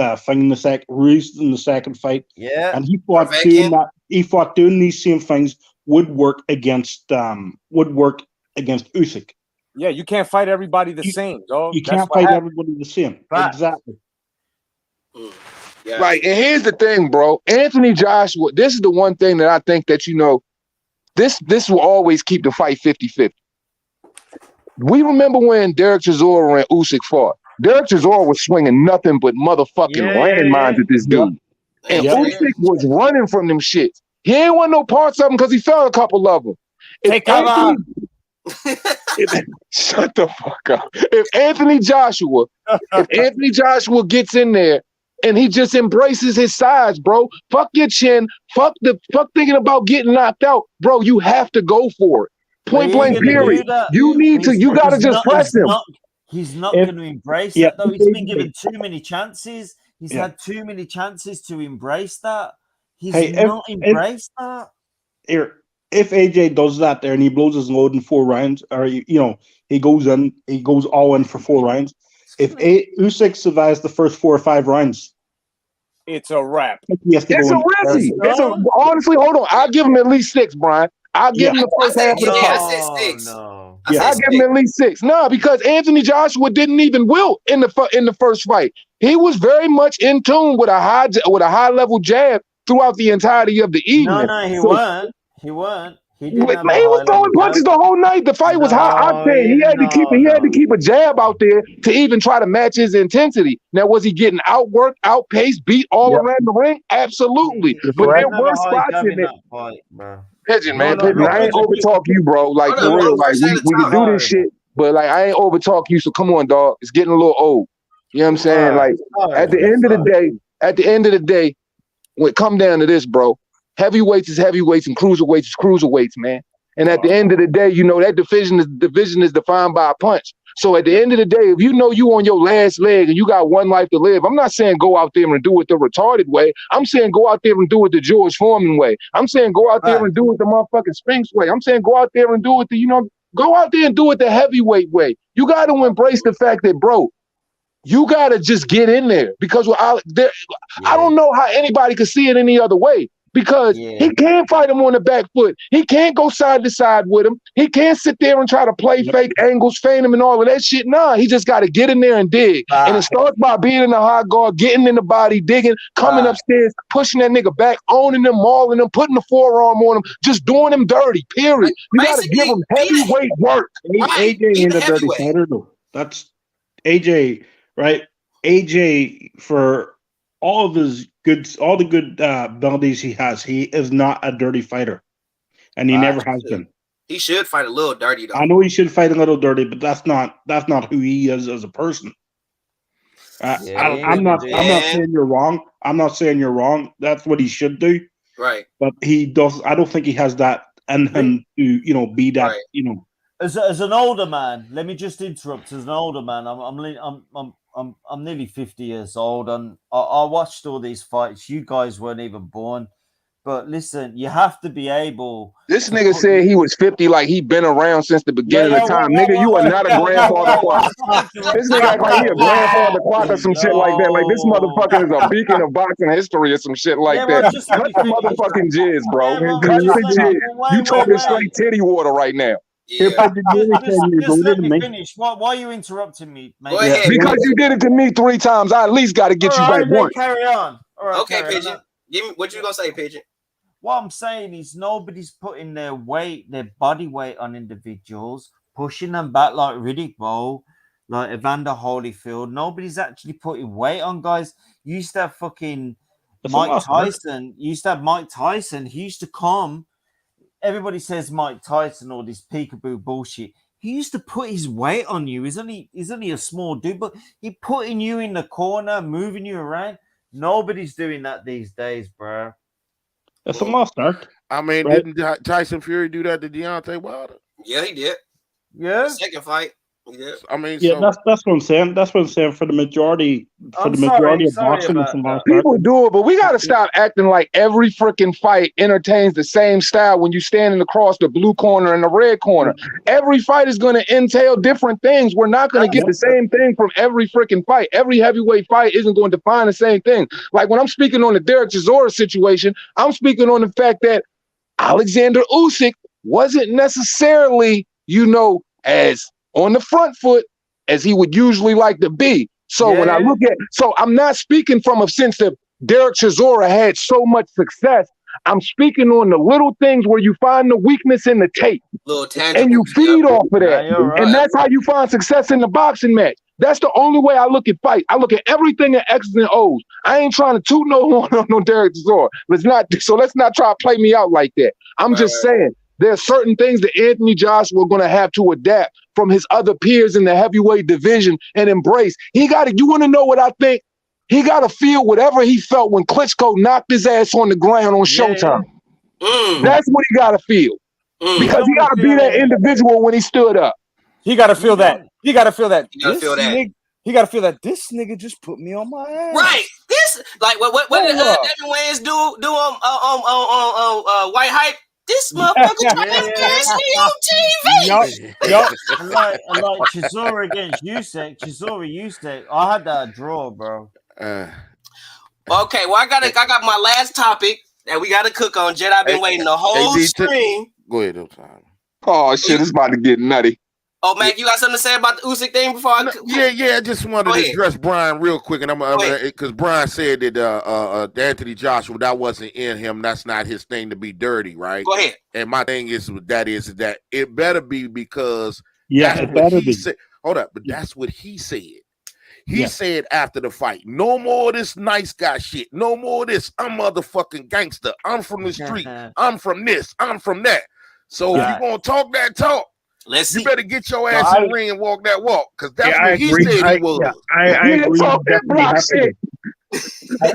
Reese in the second fight. Yeah, and he thought doing these same things would work against Usyk. Yeah, you can't fight everybody the same, dog. You can't fight everybody the same. Exactly. Yeah. Right, and here's the thing, bro. Anthony Joshua. This is the one thing that I think that this will always keep the fight 50-50. We remember when Derek Chisora and Usyk fought. Derek Chisora was swinging nothing but motherfucking landmines at this dude. And Usyk was running from them shits. He ain't want no parts of them because he felt a couple of them. Shut the fuck up. If Anthony Joshua gets in there and he just embraces his size, bro, fuck your chin, fuck thinking about getting knocked out, bro, you have to go for it. Point blank period. You gotta just press him. He's not going to embrace that, though. He's been given too many chances. He's had too many chances to embrace that. He's not embraced that. if AJ does that there and he blows his load in 4 rounds, or he goes all in for 4 rounds. If Usyk survives the first 4 or 5 rounds, it's a wrap. It's a riffy. Honestly, hold on. I'll give him at least 6, Brian. I'll give him the first half of the fight. I said 6. I'll give him at least 6. No, because Anthony Joshua didn't even wilt in the first fight. He was very much in tune with a high level jab throughout the entirety of the evening. No, he weren't. He weren't. He was throwing punches the whole night. The fight was high octane. He had to keep a jab out there to even try to match his intensity. Now, was he getting outworked, outpaced, beat all around the ring? Absolutely. But there were spots in it. Pigeon, man, Pigeon. I ain't overtalk you, bro. Like for real, like we can do this shit, but like I ain't overtalk you. So come on, dog. It's getting a little old. You know what I'm saying? Like at the end of the day, when it come down to this, bro, heavyweights is heavyweights and cruiserweights is cruiserweights, man. And at the end of the day, that division is defined by a punch. So at the end of the day, if you know you on your last leg and you got one life to live, I'm not saying go out there and do it the retarded way. I'm saying go out there and do it the George Foreman way. I'm saying go out there and do it the motherfucking Spence way. I'm saying go out there and do it go out there and do it the heavyweight way. You got to embrace the fact that, bro, you got to just get in there because I don't know how anybody could see it any other way. Because he can't fight him on the back foot. He can't go side to side with him. He can't sit there and try to play fake angles, feign him and all of that shit. Nah, he just got to get in there and dig. And it starts by being in the high guard, getting in the body, digging, coming upstairs, pushing that nigga back, owning him, mauling him, putting the forearm on him, just doing him dirty, period. You got to give him heavyweight work. AJ ain't a dirty fighter, though. That's AJ, right? AJ, for all the good abilities he has, he is not a dirty fighter, and he never has been. He should fight a little dirty, though. I know he should fight a little dirty, but that's not who he is as a person. I'm not saying you're wrong. I'm not saying you're wrong. That's what he should do. Right. But he does. I don't think he has that in him to be that. Right. As an older man, let me just interrupt. As an older man, I'm nearly 50 years old, and I watched all these fights. You guys weren't even born, but listen, you have to be able. This nigga said he was 50, like he been around since the beginning of time. Nigga, you are not a grandfather clock. This nigga act like he a grandfather clock or some shit like that. Like this motherfucker is a beacon of boxing history or some shit like that. Cut the motherfucking jizz, bro. You talking straight titty water right now. Yeah. Just let me finish. Why are you interrupting me, mate? Go ahead. Because you did it to me 3 times. I at least got to get you back once. Carry on. All right, okay, Pigeon. Give me what you gonna say, Pigeon. What I'm saying is nobody's putting their body weight on individuals, pushing them back like Riddick Bowe, like Evander Holyfield. Nobody's actually putting weight on guys. You used to have fucking Mike Tyson. You used to have Mike Tyson. He used to come. Everybody says Mike Tyson or this peekaboo bullshit. He used to put his weight on you. He's only a small dude, but he putting you in the corner, moving you around. Nobody's doing that these days, bro. That's a monster. I mean, right? Didn't Tyson Fury do that to Deontay Wilder? Yeah, he did. Yeah. The second fight. Yeah. I mean, that's what I'm saying. That's what I'm saying for the majority. Majority of boxing, people do it, but we got to stop acting like every freaking fight entertains the same style when you're standing across the blue corner and the red corner. Every fight is going to entail different things. We're not going to get the same thing from every freaking fight. Every heavyweight fight isn't going to define the same thing. Like when I'm speaking on the Derek Chisora situation, I'm speaking on the fact that Alexander Usyk wasn't necessarily, as on the front foot as he would usually like to be. So when I look at, I'm not speaking from a sense that Derek Chisora had so much success. I'm speaking on the little things where you find the weakness in the tape and you feed off of that. Right. And that's how you find success in the boxing match. That's the only way I look at fight. I look at everything in X's and O's. I ain't trying to toot no horn on Derek Chisora. Let's not try to play me out like that. I'm just saying there are certain things that Anthony Joshua are going to have to adapt from his other peers in the heavyweight division and embrace. You want to know what I think? He got to feel whatever he felt when Klitschko knocked his ass on the ground on Showtime. That's what he got to feel. Because he got to be that individual when he stood up. He got to feel that. He got to feel that. He got to feel that. He got to feel that this nigga just put me on my ass. Right. This, like, what did Devin Wayans do on White Hype? This motherfucker trying to embarrass me on TV. Yup. And like Chisora against Usyk. I had that draw, bro. Okay, well, I got my last topic that we got to cook on. Jet, I've been waiting the whole stream. Go ahead, Oh shit, it's about to get nutty. Oh, man, you got something to say about the Usyk thing before I... Yeah, I just wanted to address Brian real quick, and because Brian said that Anthony Joshua, that wasn't in him. That's not his thing to be dirty, right? Go ahead. And my thing is that it better be because it better be. Hold up, but that's what he said. He said after the fight, no more of this nice guy shit. No more of this. I'm motherfucking gangster. I'm from the street. I'm from this. I'm from that. So if you're going to talk that talk, you better get your ass in the ring and walk that walk, because that's what he said he was. I agree. Talk that block shit.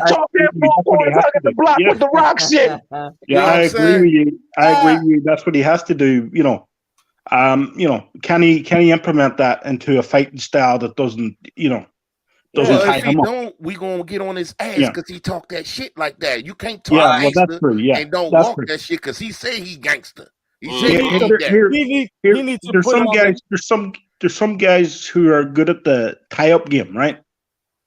Talk that boy. Talk at the block with the rock shit. Yeah, I agree with you. That's what he has to do. Can he implement that into a fighting style that doesn't if he don't, we gonna get on his ass because he talk that shit like that. You can't talk that's true. Yeah, and don't walk that shit because he say he gangster. There's some guys who are good at the tie-up game, right?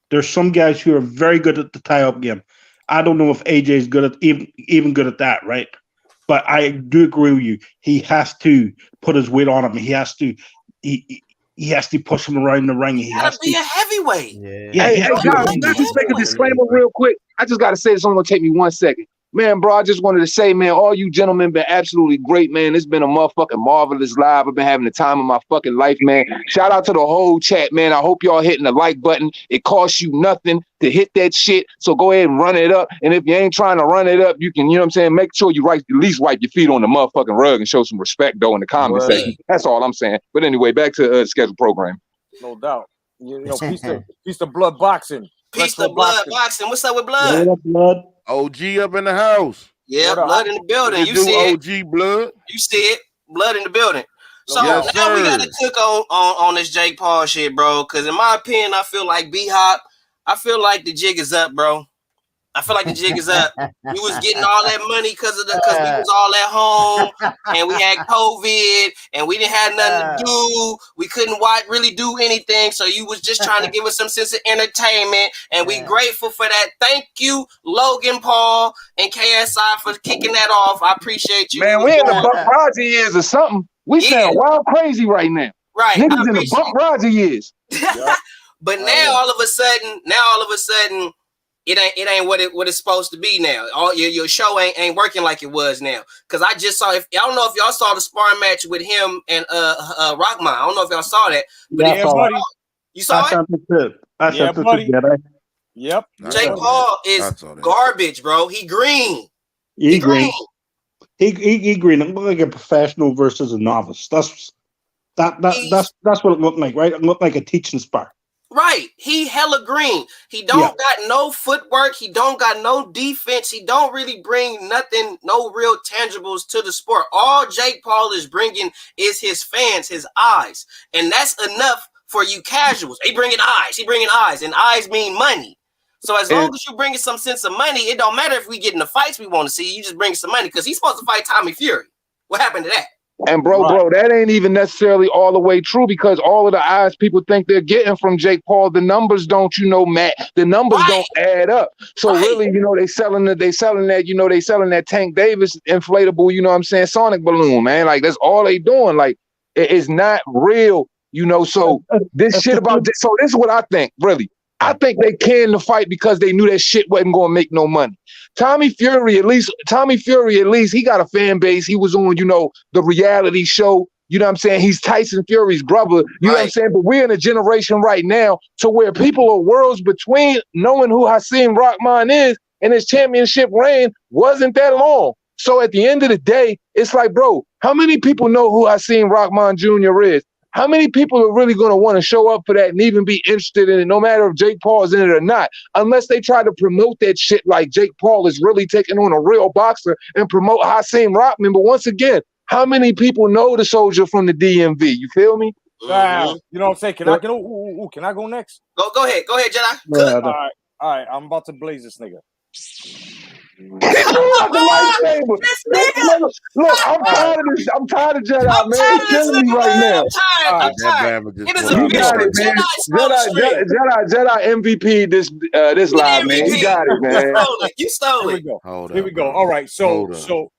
There's some guys who are very good at the tie-up game. I don't know if AJ is good at even good at that, right? But I do agree with you. He has to put his weight on him. He has to push him around the ring. He has to be a heavyweight. Hey, guys, can I just make a disclaimer real quick? I just got to say this. It's only going to take me 1 second. Man, bro, I just wanted to say, man, all you gentlemen been absolutely great, man. It's been a motherfucking marvelous live. I've been having the time of my fucking life, man. Shout out to the whole chat, man. I hope y'all hitting the like button. It costs you nothing to hit that shit. So go ahead and run it up. And if you ain't trying to run it up, you can, you know what I'm saying, make sure you at least wipe your feet on the motherfucking rug and show some respect, though, in the comment section. That's all I'm saying. But anyway, back to the scheduled program. No doubt. Piece of blood boxing. Piece of blood boxing. What's up with blood? Blood. OG up in the house. Yeah, blood in the building. You see it. OG blood. You see it. Blood in the building. So now we got to cook on this Jake Paul shit, bro. Because in my opinion, I feel like B-Hop. I feel like the jig is up, bro. I feel like the jig is up. We was getting all that money because we was all at home and we had COVID and we didn't have nothing to do. We couldn't really do anything. So you was just trying to give us some sense of entertainment. And we grateful for that. Thank you, Logan Paul and KSI, for kicking that off. I appreciate you. Man, we in the Buck Roger years or something. We sound wild crazy right now. Right. Niggas in the Buck Roger years. But now all of a sudden, it ain't what it's supposed to be now. All your show ain't working like it was now. Cause I just saw I don't know if y'all saw the sparring match with him and Rockman. I don't know if y'all saw that. But you saw it? Buddy. Yep. Jake Paul is garbage, bro. He green. He green. He green. It looked like a professional versus a novice. That's what it looked like, right? It looked like a teaching spar. Right. He hella green. He don't got no footwork. He don't got no defense. He don't really bring nothing, no real tangibles to the sport. All Jake Paul is bringing is his fans, his eyes. And that's enough for you casuals. He bringing eyes. And eyes mean money. So as long as you bringing some sense of money, it don't matter if we get in the fights we want to see. You just bring some money because he's supposed to fight Tommy Fury. What happened to that? And bro, that ain't even necessarily all the way true, because all of the eyes people think they're getting from Jake Paul, the numbers don't, Matt, the numbers don't add up. So really, they selling that Tank Davis inflatable, Sonic balloon, man. Like that's all they doing. Like it's not real, So this shit about this. So this is what I think, really. I think they canned the fight because they knew that shit wasn't going to make no money. Tommy Fury, at least, he got a fan base. He was on, the reality show. You know what I'm saying? He's Tyson Fury's brother. You know what I'm saying? But we're in a generation right now to where people are worlds between knowing who Hakeem Rahman is and his championship reign wasn't that long. So at the end of the day, it's like, bro, how many people know who Hakeem Rahman Jr. is? How many people are really going to want to show up for that and even be interested in it, no matter if Jake Paul is in it or not, unless they try to promote that shit like Jake Paul is really taking on a real boxer and promote Hakeem Rahman. But once again, how many people know the soldier from the DMV? You feel me? You know what I'm saying? Can I go next? Go ahead, Jedi. All right. I'm about to blaze this nigga. Hey, but This nigga. look, I'm tired of this. I'm tired of Jedi, I'm man. tired of It's this killing me nigga, right man. now. I'm tired. I'm That tired. Bama just It is put a out He got official it, man. Jedi stream. Jedi MVP this He the live, man. He MVP. got it, You man. stole it. You stole Here we it. go. Hold Here up, we go. bro. All right. Hold up. So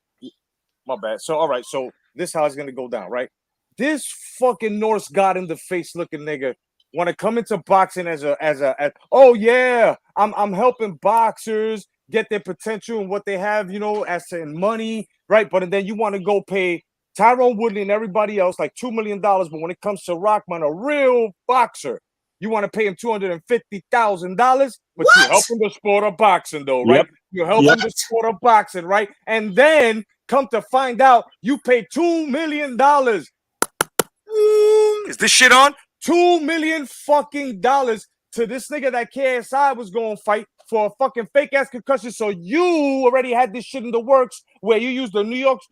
my bad. So all right. So this how it's gonna go down, right? This fucking Norse God in the face looking nigga want to come into boxing as oh yeah, I'm helping boxers get their potential and what they have, you know, as in money, right? But then you want to go pay Tyrone Woodley and everybody else like $2 million. But when it comes to Rockman, a real boxer, you want to pay him $250,000, but you're helping the sport of boxing, though, right? Yep. You're helping the sport of boxing, right? And then come to find out you pay $2 million. Is this shit on? $2 million fucking dollars to this nigga that KSI was going to fight for a fucking fake ass concussion. So you already had this shit in the works where you use the New York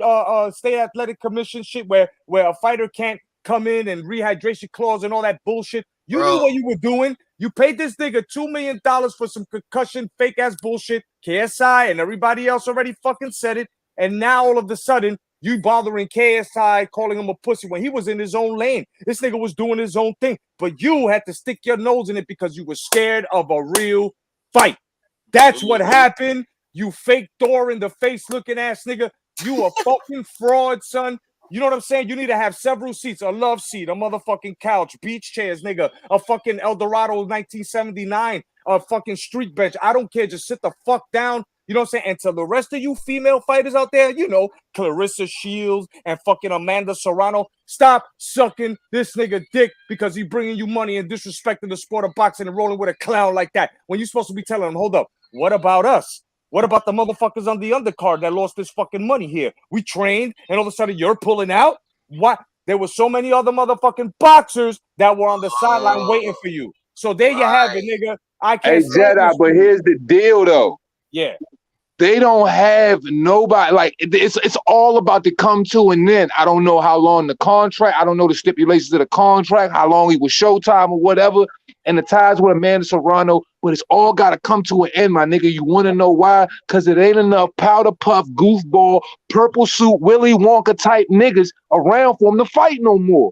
State Athletic Commission shit where a fighter can't come in and rehydration clause and all that bullshit. You knew what you were doing. You paid this nigga $2 million for some concussion fake ass bullshit. KSI and everybody else already fucking said it. And now all of a sudden, you bothering KSI, calling him a pussy when he was in his own lane. This nigga was doing his own thing. But you had to stick your nose in it because you were scared of a real fight. That's what happened. You fake Thor in the face looking ass nigga. You a fucking fraud, son. You know what I'm saying? You need to have several seats, a love seat, a motherfucking couch, beach chairs, nigga, a fucking Eldorado 1979, a fucking street bench. I don't care. Just sit the fuck down. You know what I'm saying? And to the rest of you female fighters out there, you know, Clarissa Shields and fucking Amanda Serrano, stop sucking this nigga dick because he bringing you money and disrespecting the sport of boxing and rolling with a clown like that. When you're supposed to be telling him, hold up, what about us? What about the motherfuckers on the undercard that lost this fucking money here? We trained and all of a sudden you're pulling out? What? There were so many other motherfucking boxers that were on the sideline waiting for you. So there you have it, nigga. I can't stand Jedi, this but shit. here's the deal, though. Yeah. They don't have nobody, like, it's all about the come to and then. I don't know how long the contract, I don't know the stipulations of the contract, how long he was Showtime or whatever, and the ties with Amanda Serrano, but it's all got to come to an end, my nigga. You want to know why? Because it ain't enough powder puff, goofball, purple suit, Willy Wonka type niggas around for him to fight no more.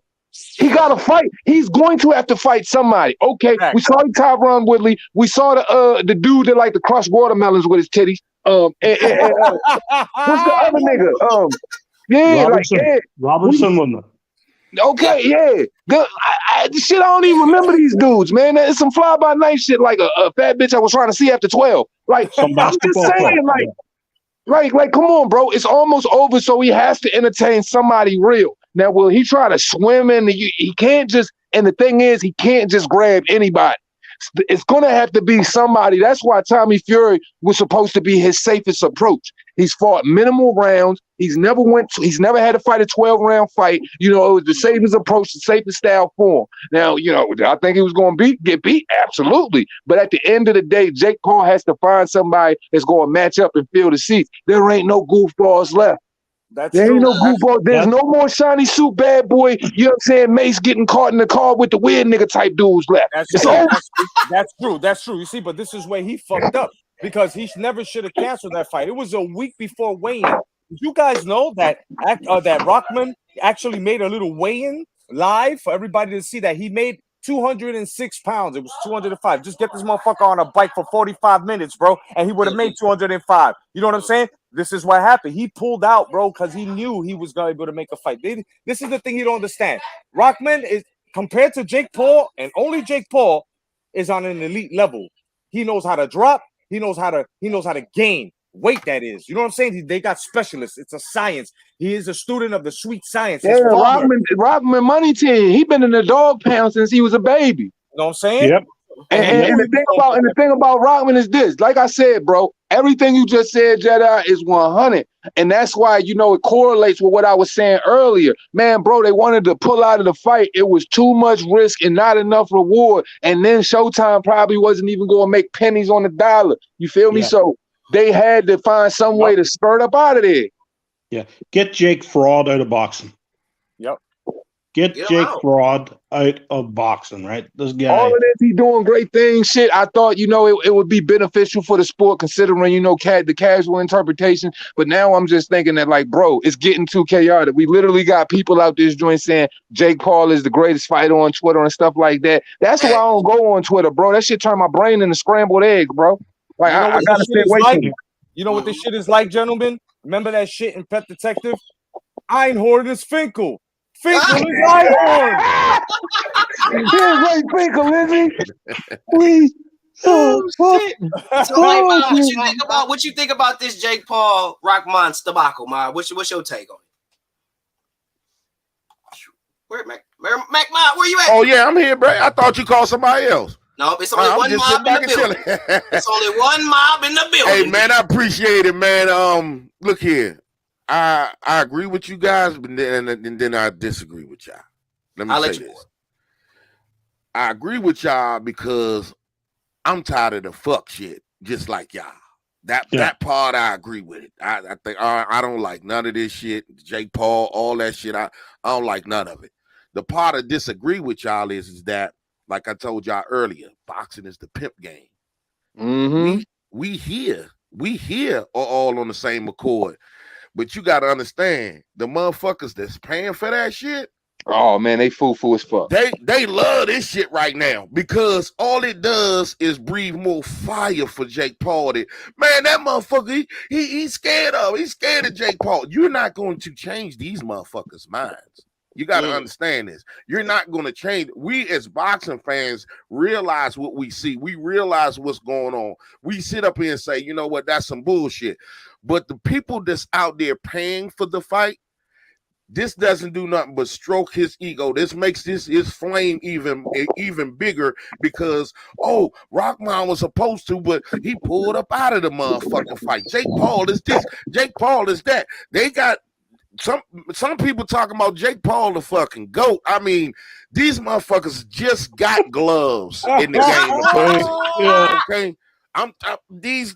He got to fight. He's going to have to fight somebody. Okay, we saw Tyron Woodley. We saw the dude that like to crush watermelons with his titties. What's the other nigga? Robinson won them. Okay, yeah. Shit, I don't even remember these dudes, man. It's some fly by night shit, like a fat bitch I was trying to see after 12. Like, I'm just saying, like, come on, bro. It's almost over, so he has to entertain somebody real. Now, will he try to swim in? He can't just, and the thing is, he can't just grab anybody. It's going to have to be somebody. That's why Tommy Fury was supposed to be his safest approach. He's fought minimal rounds. He's never had to fight a 12-round fight. You know, it was the safest approach, the safest style for him. Now, you know, I think he was going to get beat. Absolutely. But at the end of the day, Jake Paul has to find somebody that's going to match up and fill the seats. There ain't no goofballs left. There ain't no goofball. There's no more shiny suit bad boy. You know what I'm saying? Mace getting caught in the car with the weird nigga type dudes left. That's true. You see, but this is where he fucked up because he never should have canceled that fight. It was a week before weigh-in. Did you guys know that that Rockman actually made a little weigh-in live for everybody to see that he made 206 pounds. It was 205. Just get this motherfucker on a bike for 45 minutes, bro, and he would have made 205. You know what I'm saying? This is what happened. He pulled out, bro, because he knew he was going to be able to make a fight. This is the thing you don't understand. Rockman is, compared to Jake Paul, and only Jake Paul is on an elite level. He knows how to drop. He knows how to gain weight, that is. You know what I'm saying? They got specialists. It's a science. He is a student of the sweet science. Yeah, Rockman money team. He been in the dog pound since he was a baby. You know what I'm saying? Yep. And the thing about Rockman is this. Like I said, bro, everything you just said, Jedi, is 100. And that's why, you know, it correlates with what I was saying earlier. Man, bro, they wanted to pull out of the fight. It was too much risk and not enough reward. And then Showtime probably wasn't even going to make pennies on the dollar. You feel me? So they had to find some way to skirt up out of there. Yeah. Get Jake Fraud out of boxing. Yep. Get Get him Jake out. Fraud out of boxing, right? This guy. All of this, he doing great things. Shit, I thought, it would be beneficial for the sport considering, the casual interpretation. But now I'm just thinking that, like, bro, it's getting too chaotic. We literally got people out this joint saying Jake Paul is the greatest fighter on Twitter and stuff like that. That's why I don't go on Twitter, bro. That shit turned my brain into scrambled egg, bro. Like, I gotta stay away from it. You know what this shit is like, gentlemen? Remember that shit in Pet Detective? Einhorn is Finkel. Finkel is Einhorn. He's like Finkel, is he? Please. Oh, shit. So, like, Ma, what you think about this Jake Paul Rahman debacle, Ma? What's your take on it? Where Mac, Ma, where you at? Oh yeah, I'm here, bro. I thought you called somebody else. No, it's only one mob in the building. It's only one mob in the building. Hey man, I appreciate it, man. Look here. I agree with you guys, but then I disagree with y'all. Let me say this. I agree with y'all because I'm tired of the fuck shit, just like y'all. That part I agree with it. I think I don't like none of this shit. Jake Paul, all that shit. I don't like none of it. The part I disagree with y'all is that, like I told y'all earlier, boxing is the pimp game. Mm-hmm. We here are all on the same accord. But you gotta understand, the motherfuckers that's paying for that shit. Oh man, they fool as fuck. They love this shit right now because all it does is breathe more fire for Jake Paul. Man, that motherfucker, he's scared of. He's scared of Jake Paul. You're not going to change these motherfuckers' minds. You got to understand this. You're not going to change. We as boxing fans realize what we see. We realize what's going on. We sit up here and say, you know what, that's some bullshit. But the people that's out there paying for the fight, this doesn't do nothing but stroke his ego. This makes his flame even bigger because, Rahman was supposed to, but he pulled up out of the motherfucking fight. Jake Paul is this. Jake Paul is that. They got some people talking about Jake Paul the fucking GOAT. I mean, these motherfuckers just got gloves in the game of boxing. Okay. These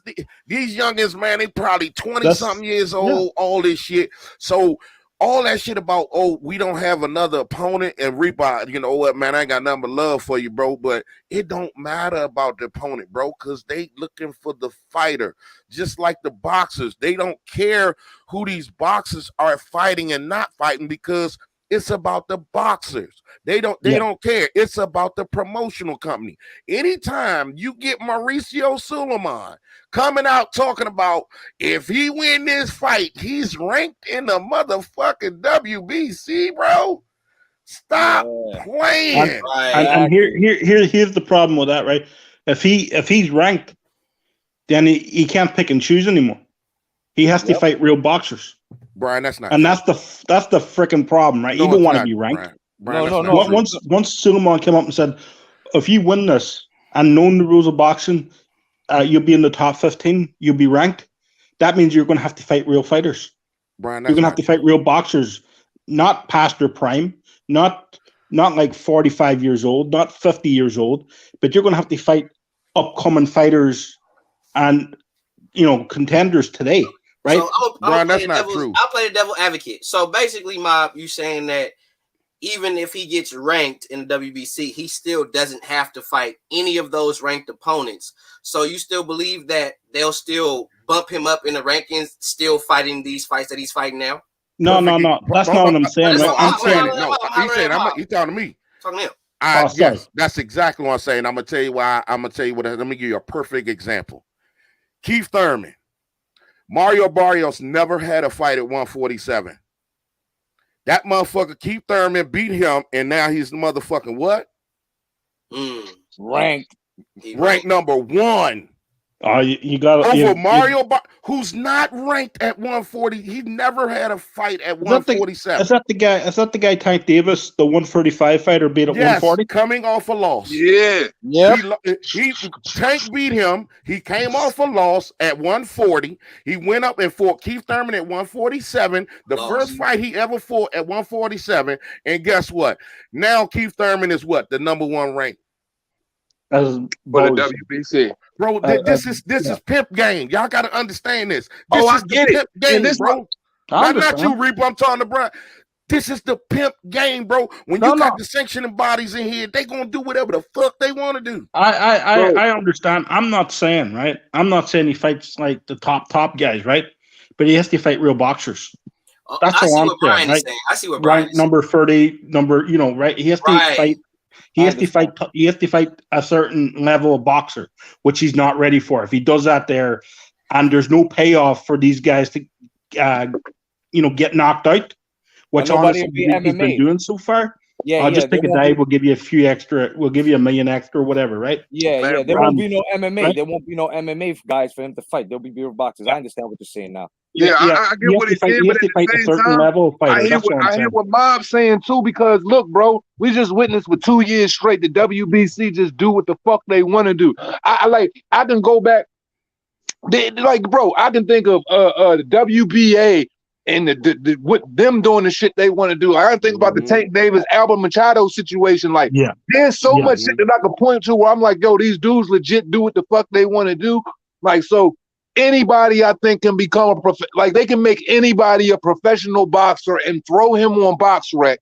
youngins, man, they probably 20-something years old, all this shit. So all that shit about, we don't have another opponent and Reebok, you know what, man, I ain't got nothing but love for you, bro. But it don't matter about the opponent, bro, because they looking for the fighter. Just like the boxers. They don't care who these boxers are fighting and not fighting because it's about the boxers. They don't care. It's about the promotional company. Anytime you get Mauricio Suleiman coming out talking about if he win this fight, he's ranked in the motherfucking WBC, bro. Stop playing. And here's the problem with that, right? If he's ranked, then he can't pick and choose anymore. He has to fight real boxers. Brian, that's not. And that's the freaking problem, right? No, you don't want to not, be ranked. Brian, no. Once Suleiman came up and said, if you win this and knowing the rules of boxing, you'll be in the top 15. You'll be ranked. That means you're going to have to fight real fighters. Brian, you're going to have to fight real boxers, not past their prime, not like 45 years old, not 50 years old, but you're going to have to fight upcoming fighters and contenders today. Right, so Brian, that's not true. I'll play the devil advocate. So basically, Mob, you saying that even if he gets ranked in the WBC, he still doesn't have to fight any of those ranked opponents. So you still believe that they'll still bump him up in the rankings, still fighting these fights that he's fighting now? No. That's not what I'm saying. I'm saying no. He's talking to me. Talking to him. Yes, that's exactly what I'm saying. I'm gonna tell you why. I'm gonna tell you what. Let me give you a perfect example. Keith Thurman. Mario Barrios never had a fight at 147. That motherfucker Keith Thurman beat him, and now he's the motherfucking what? Ranked number 1. You got over Mario, who's not ranked at 140. He never had a fight at 147. Is that the guy Tank Davis, the 135 fighter, beat at 140? Coming off a loss. Yeah. Tank beat him. He came off a loss at 140. He went up and fought Keith Thurman at 147. The first fight he ever fought at 147. And guess what? Now Keith Thurman is what? The number 1 ranked. For the WBC. Bro, this is pimp game. Y'all gotta understand this. This is I get pimp game, this bro. Not you, Reaper. I'm talking to Brian. This is the pimp game, bro. When you got the sanctioning bodies in here, they gonna do whatever the fuck they want to do. I understand. I'm not saying, right? I'm not saying he fights like the top guys, right? But he has to fight real boxers. That's all I'm saying, right? I see what Brian is number 30, right? He has to fight. He has to fight. He has to fight a certain level of boxer, which he's not ready for. If he does that there, and there's no payoff for these guys to, get knocked out, which honestly he's been doing so far. I'll just take a dive. We'll give you a few extra. We'll give you $1 million extra, whatever, right? Yeah. There won't be no MMA. Right? There won't be no MMA guys for him to fight. There'll be real boxers. I understand what you're saying now. I get what he's saying, but at the same time, I hear what Bob's saying too. Because look, bro, we just witnessed for 2 years straight the WBC just do what the fuck they want to do. I can go back, bro. I can think of the WBA and the what them doing the shit they want to do. I think about the Tank Davis, Albert Machado situation. There's so much shit that I can point to where I'm like, yo, these dudes legit do what the fuck they want to do. So anybody I think can become they can make anybody a professional boxer and throw him on BoxRec.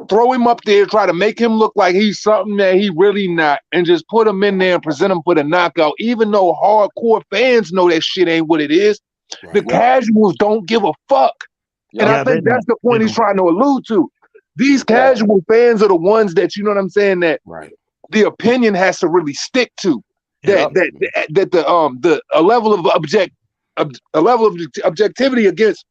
Throw him up there, try to make him look like he's something that he really not, and just put him in there and present him for the knockout, even though hardcore fans know that shit ain't what it is. Right. The casuals don't give a fuck. And I think that's the point he's trying to allude to. These casual fans are the ones that, you know what I'm saying, that the opinion has to really stick to. That a level of objectivity against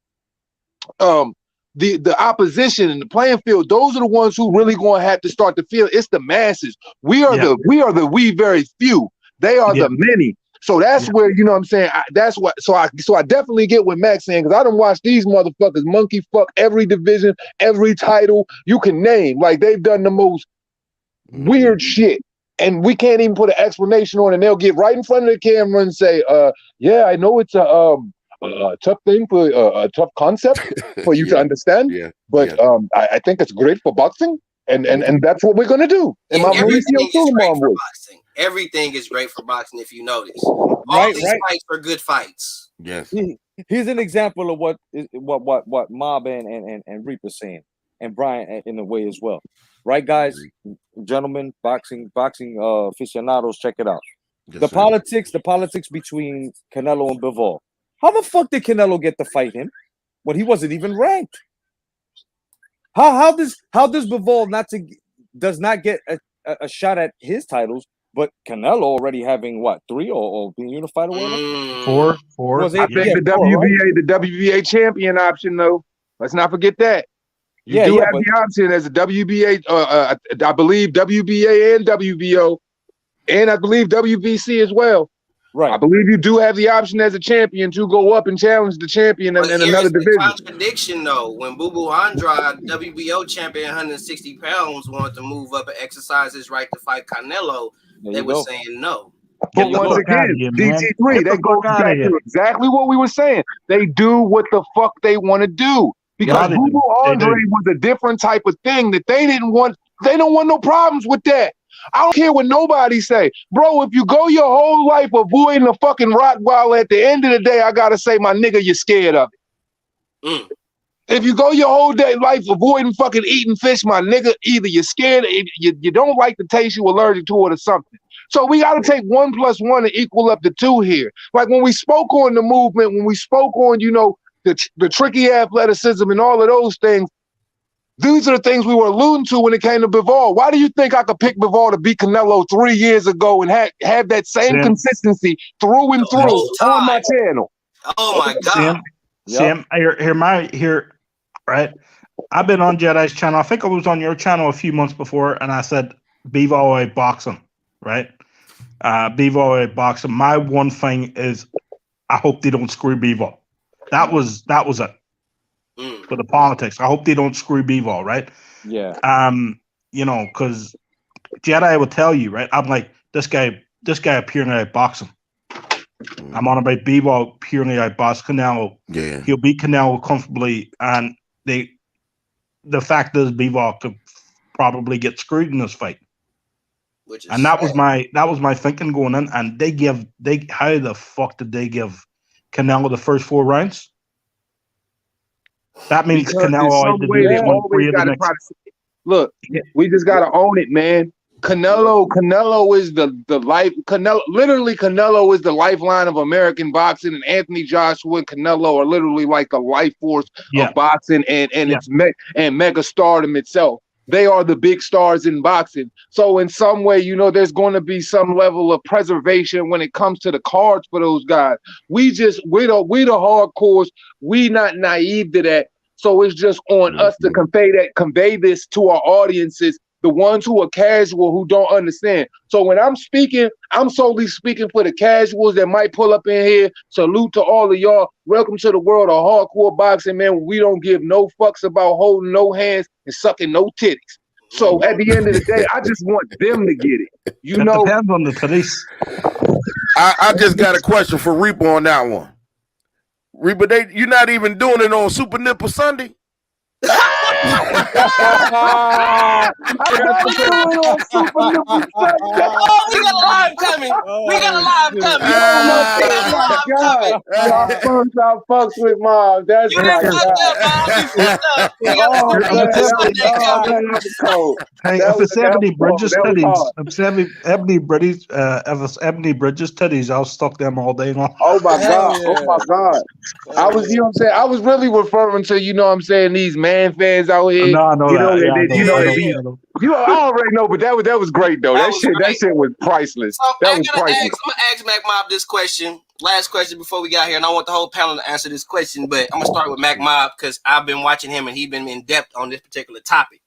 the opposition and the playing field, those are the ones who really going to have to start to feel. It's the masses. We are the very few. They are the many. So that's where, you know what I'm saying, that's what. So I definitely get what Mac's saying, because I done watched these motherfuckers monkey fuck every division, every title you can name. Like, they've done the most weird shit, and we can't even put an explanation on it. And they'll get right in front of the camera and say, yeah, I know it's a tough thing for a tough concept for you to understand, but I think it's great for boxing, and that's what we're gonna do. And everything is great for boxing, if you notice. All these fights are good fights. Yes. Here's an example of what Mob and Reaper saying, and Brian in a way as well. Right, guys, gentlemen, boxing aficionados, check it out. Yes, the politics between Canelo and Bivol. How the fuck did Canelo get to fight him when he wasn't even ranked? How does Bivol does not get a shot at his titles, but Canelo already having what, 3 or being unified or whatever? 4. I think the WBA champion option though. Let's not forget that. You have the option as a WBA. I believe WBA and WBO, and I believe WBC as well. Right. I believe you do have the option as a champion to go up and challenge the champion in another division. Contradiction though, when Bubu Andrade, WBO champion, 160 pounds, wanted to move up and exercise his right to fight Canelo, they were saying no. But once again, DT3, that goes back to exactly what we were saying. They do what the fuck they want to do. Because Bubu Andrade was a different type of thing that they didn't want. They don't want no problems with that. I don't care what nobody say. Bro, if you go your whole life avoiding a fucking Rottweiler, at the end of the day, I gotta say, my nigga, you're scared of it. If you go your whole day life avoiding fucking eating fish, my nigga, either you're scared, you don't like the taste, you're allergic to it or something. So we gotta take 1 + 1 and equal up to 2 here. Like when we spoke on the movement, when we spoke on, the tricky athleticism and all of those things, these are the things we were alluding to when it came to Bivol. Why do you think I could pick Bivol to beat Canelo 3 years ago and have that same consistency through and through on my channel? Oh my God. Sam, here, right? I've been on Jedi's channel. I think I was on your channel a few months before, and I said Bivol box him, right? Bivol box him. My one thing is I hope they don't screw Bivol. That was it. For the politics. I hope they don't screw Bivol, right? Yeah. Because Jedi will tell you, right? I'm like, this guy purely outbox him. I'm on about Bivol purely outbox Canelo. Yeah. He'll beat Canelo comfortably, and the fact is Bivol could probably get screwed in this fight. That was my thinking going in. And how the fuck did they give Canelo the first 4 rounds? That means Because in Canelo some had to way do they one always three of the got to next. try to look. We just got to own it, man. Canelo is the life. Canelo is the lifeline of American boxing, and Anthony Joshua and Canelo are literally like the life force of boxing and its mega stardom itself. They are the big stars in boxing. So in some way, there's going to be some level of preservation when it comes to the cards for those guys. We the hardcores. We not naive to that. So it's just on us to convey this to our audiences, the ones who are casual, who don't understand. So when I'm speaking, I'm solely speaking for the casuals that might pull up in here. Salute to all of y'all. Welcome to the world of hardcore boxing, man. We don't give no fucks about holding no hands and sucking no titties. So at the end of the day, I just want them to get it. It depends on the police. I just got a question for Reaper on that one. Reaper, you're not even doing it on Super Nipple Sunday? Oh, we got a live coming. We got a live coming. Y'all fucks with Mom. That's You my done fucked up, Mom. You fucked up. We got a Sunday coming. Hey, if it's Ebony Bridges titties, if it's Ebony Bridges titties, I'll suck them all day long. Oh my God. Oh my God. I was, what I'm saying? I was really referring to, these man fans out here. No, I know I already know, but that was great though. That shit was priceless. So That I'm was gonna priceless. ask Mac Mob this question. Last question before we got here, and I want the whole panel to answer this question, but I'm gonna start with Mac Mob because I've been watching him and he's been in depth on this particular topic.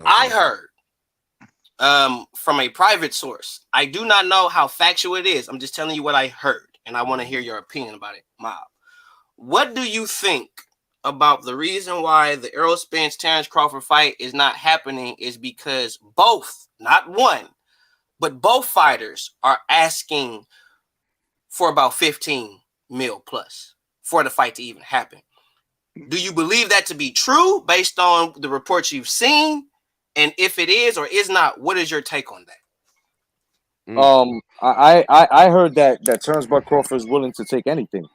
I heard from a private source. I do not know how factual it is. I'm just telling you what I heard, and I want to hear your opinion about it, Mob. What do you think about the reason why the Errol Spence Terrence Crawford fight is not happening is because both, not one, but both fighters are asking for about 15 mil plus for the fight to even happen. Do you believe that to be true based on the reports you've seen? And if it is or is not, what is your take on that? I heard that Terrence Bud Crawford is willing to take anything.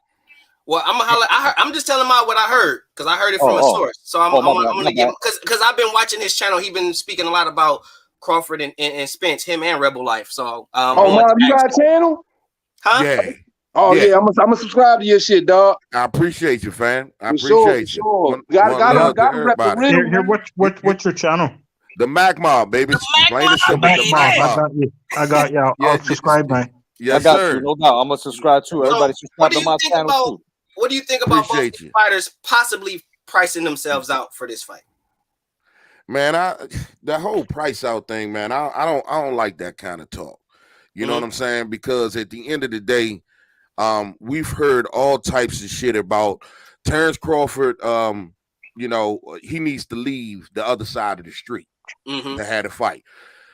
Well, I'm just telling Mob what I heard because I heard it from a source. So I'm gonna give because I've been watching his channel. He's been speaking a lot about Crawford and Spence, him and Rebel Life. So Mom, you got a channel? Huh? Yeah. Oh yeah, I'm gonna subscribe to your shit, dog. I appreciate you, fam. I For appreciate you. Sure. Gotta rep the real. Here, what's your channel? The Mac Mob, baby. Plain and simple. I got you. I'll subscribe, man. Yes, I got sir. you, no doubt. I'm gonna subscribe too. Everybody subscribe to my channel too. What do you think about both fighters possibly pricing themselves out for this fight? Man, that whole price out thing, man, I don't like that kind of talk. You know what I'm saying? Because at the end of the day, we've heard all types of shit about Terrence Crawford. He needs to leave the other side of the street to have a fight.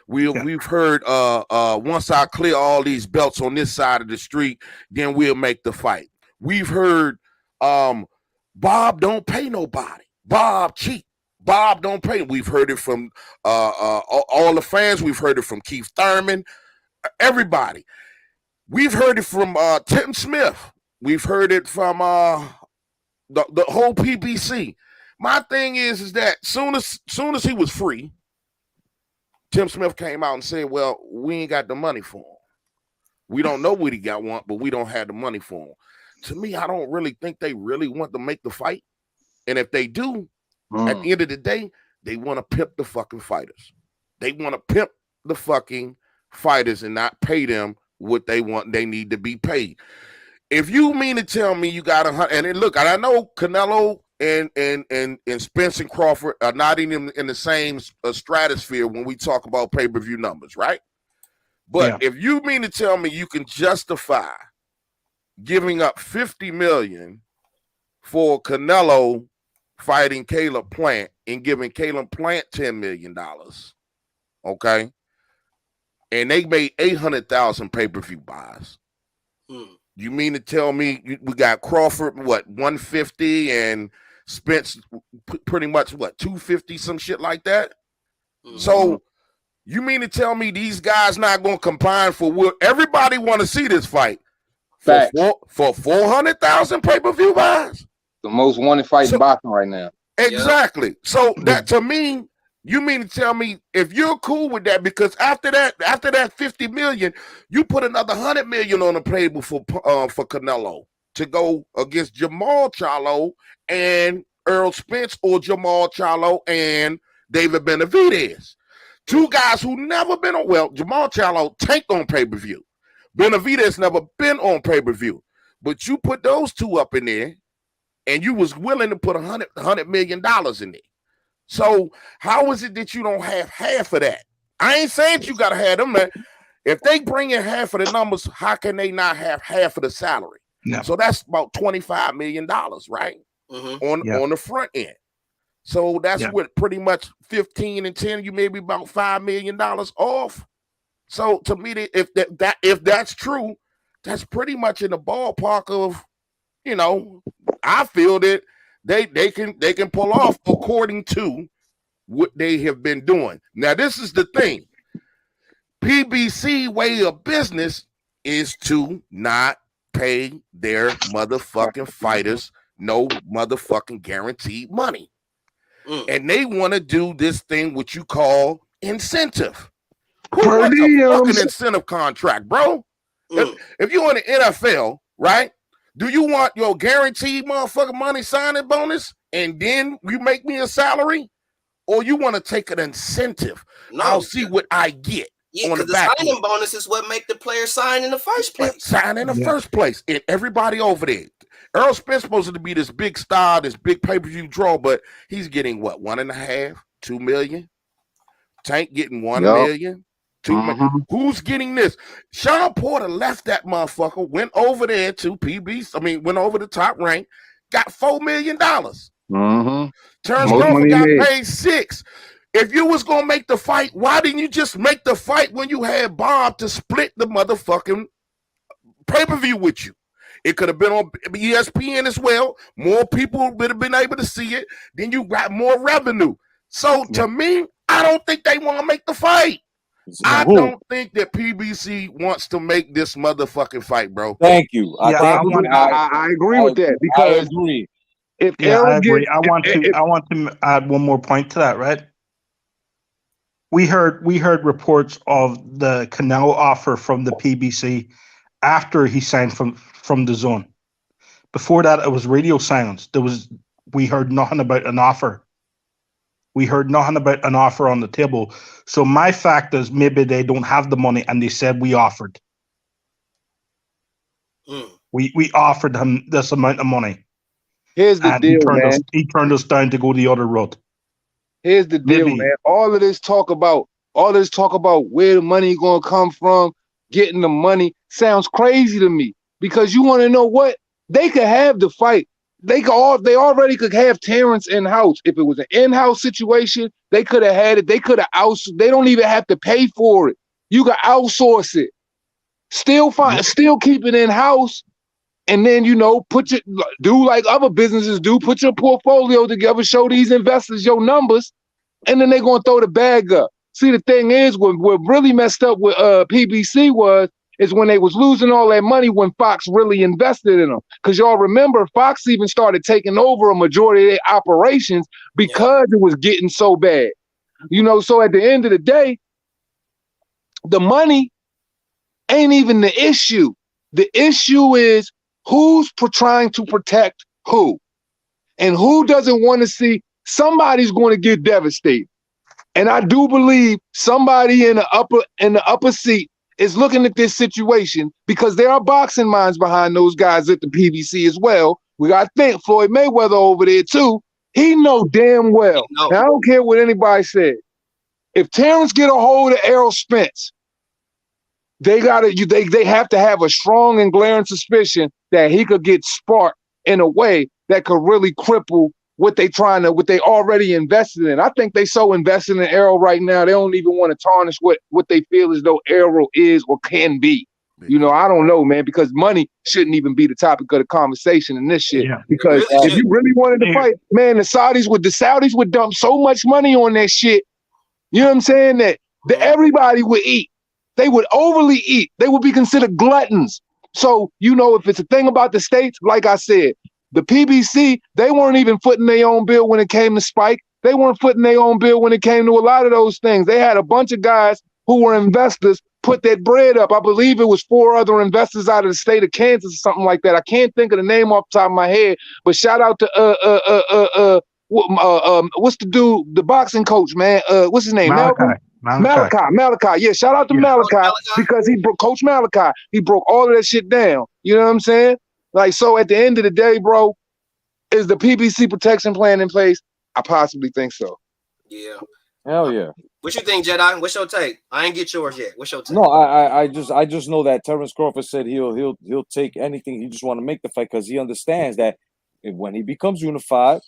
We've heard once I clear all these belts on this side of the street, then we'll make the fight. We've heard Bob don't pay nobody. Bob cheat. Bob don't pay. We've heard it from all the fans. We've heard it from Keith Thurman. Everybody. We've heard it from Tim Smith. We've heard it from the whole PBC. My thing is that soon as he was free, Tim Smith came out and said, well, we ain't got the money for him. We don't know what he got but we don't have the money for him. To me, I don't really think they really want to make the fight. And if they do, at the end of the day, they want to pimp the fucking fighters. They want to pimp the fucking fighters and not pay them what they want. They need to be paid. If you mean to tell me you got and look, I know Canelo and Spence and Crawford are not even in the same stratosphere when we talk about pay-per-view numbers, right? But if you mean to tell me you can justify giving up $50 million for Canelo fighting Caleb Plant and giving Caleb Plant $10 million, okay? And they made 800,000 pay-per-view buys. You mean to tell me we got Crawford, 150 and Spence pretty much 250, some shit like that? So you mean to tell me these guys not going to combine for what everybody want to see this fight for 400,000 pay-per-view buys? The most wanted fight in boxing right now. Exactly. So that to me, you mean to tell me if you're cool with that, because after that 50 million, you put another 100 million on the table for Canelo to go against Jamal Charlo and Earl Spence, or Jamal Charlo and David Benavidez. Two guys who never been on, well, Jamal Charlo tanked on pay-per-view. Benavidez never been on pay-per-view. But you put those two up in there, and you was willing to put $100 million in there. So how is it that you don't have half of that? I ain't saying you got to have them there. If they bring in half of the numbers, how can they not have half of the salary? No. So that's about $25 million, right? On the front end. So that's what pretty much 15 and 10, you may be about $5 million off. So to me, if that's true, that's pretty much in the ballpark of, you know, I feel that they can pull off according to what they have been doing. Now, this is the thing. PBC way of business is to not pay their motherfucking fighters no motherfucking guaranteed money. And they want to do this thing what you call incentive. Who wants a fucking incentive contract, bro? If you're in the NFL, right? Do you want your guaranteed motherfucking money signing bonus and then you make me a salary? Or you want to take an incentive? No. I'll see what I get. Yeah, because the signing bonus is what make the player sign in the first place. Sign in the first place. And everybody over there. Earl Spence supposed to be this big star, this big pay-per-view draw, but he's getting what, 1.5, 2 million? Tank getting 1 million, 2 million. Who's getting this? Sean Porter left that motherfucker, went over there to went over the top rank, got $4 million. Terrence Crawford got paid 6. If you was gonna make the fight, why didn't you just make the fight when you had Bob to split the motherfucking pay-per-view with you? It could have been on ESPN as well. More people would have been able to see it. Then you got more revenue. So to me, I don't think they want to make the fight. I don't think that PBC wants to make this motherfucking fight, bro. Thank you. I agree with that, because if I agree. I want to add one more point to that, right? We heard reports of the Canelo offer from the PBC after he signed from the Zone. Before that, it was radio silence. We heard nothing about an offer. We heard nothing about an offer on the table. So my fact is maybe they don't have the money and they said we offered. We offered him this amount of money. Here's the deal, man. He turned us down to go the other road. Here's the deal, man. All this talk about where the money gonna come from, getting the money, sounds crazy to me. Because you want to know what? They could have the fight. They already could have Terrence in-house. If it was an in-house situation, they could have had it. They could have outsourced. They don't even have to pay for it. You can outsource it. Still keep it in-house. And then, do like other businesses do, put your portfolio together, show these investors your numbers, and then they're going to throw the bag up. See, the thing is, what really messed up with PBC is when they was losing all that money when Fox really invested in them. Because y'all remember, Fox even started taking over a majority of their operations because it was getting so bad. So at the end of the day, the money ain't even the issue. The issue is who's trying to protect who, and who doesn't want to see somebody's going to get devastated. And I do believe somebody in the upper seat is looking at this situation, because there are boxing minds behind those guys at the PBC as well. We got to think Floyd Mayweather over there too. He know damn well. Now, I don't care what anybody said. If Terrence get a hold of Errol Spence, they have to have a strong and glaring suspicion that he could get sparked in a way that could really cripple what they already invested in. I think they so invested in Errol right now, they don't even want to tarnish what they feel as though Errol is or can be. I don't know, man, because money shouldn't even be the topic of the conversation in this shit. Yeah. Because if you really wanted to fight, man, the Saudis would dump so much money on that shit. You know what I'm saying? That everybody would eat. They would overly eat. They would be considered gluttons. So, if it's a thing about the states, like I said, The PBC, they weren't even footing their own bill when it came to Spike. They weren't footing their own bill when it came to a lot of those things. They had a bunch of guys who were investors put that bread up. I believe it was 4 other investors out of the state of Kansas or something like that. I can't think of the name off the top of my head, but shout out to what's the dude, the boxing coach, man? What's his name? Malachi. Yeah, shout out to Malachi because he broke Coach Malachi. He broke all of that shit down. You know what I'm saying? Like, so at the end of the day, bro, is the PBC protection plan in place? I possibly think so. Yeah. Hell yeah. What you think, Jedi? What's your take? I ain't get yours yet. What's your take? No, I just know that Terrence Crawford said he'll take anything. He just want to make the fight because he understands that when he becomes unified,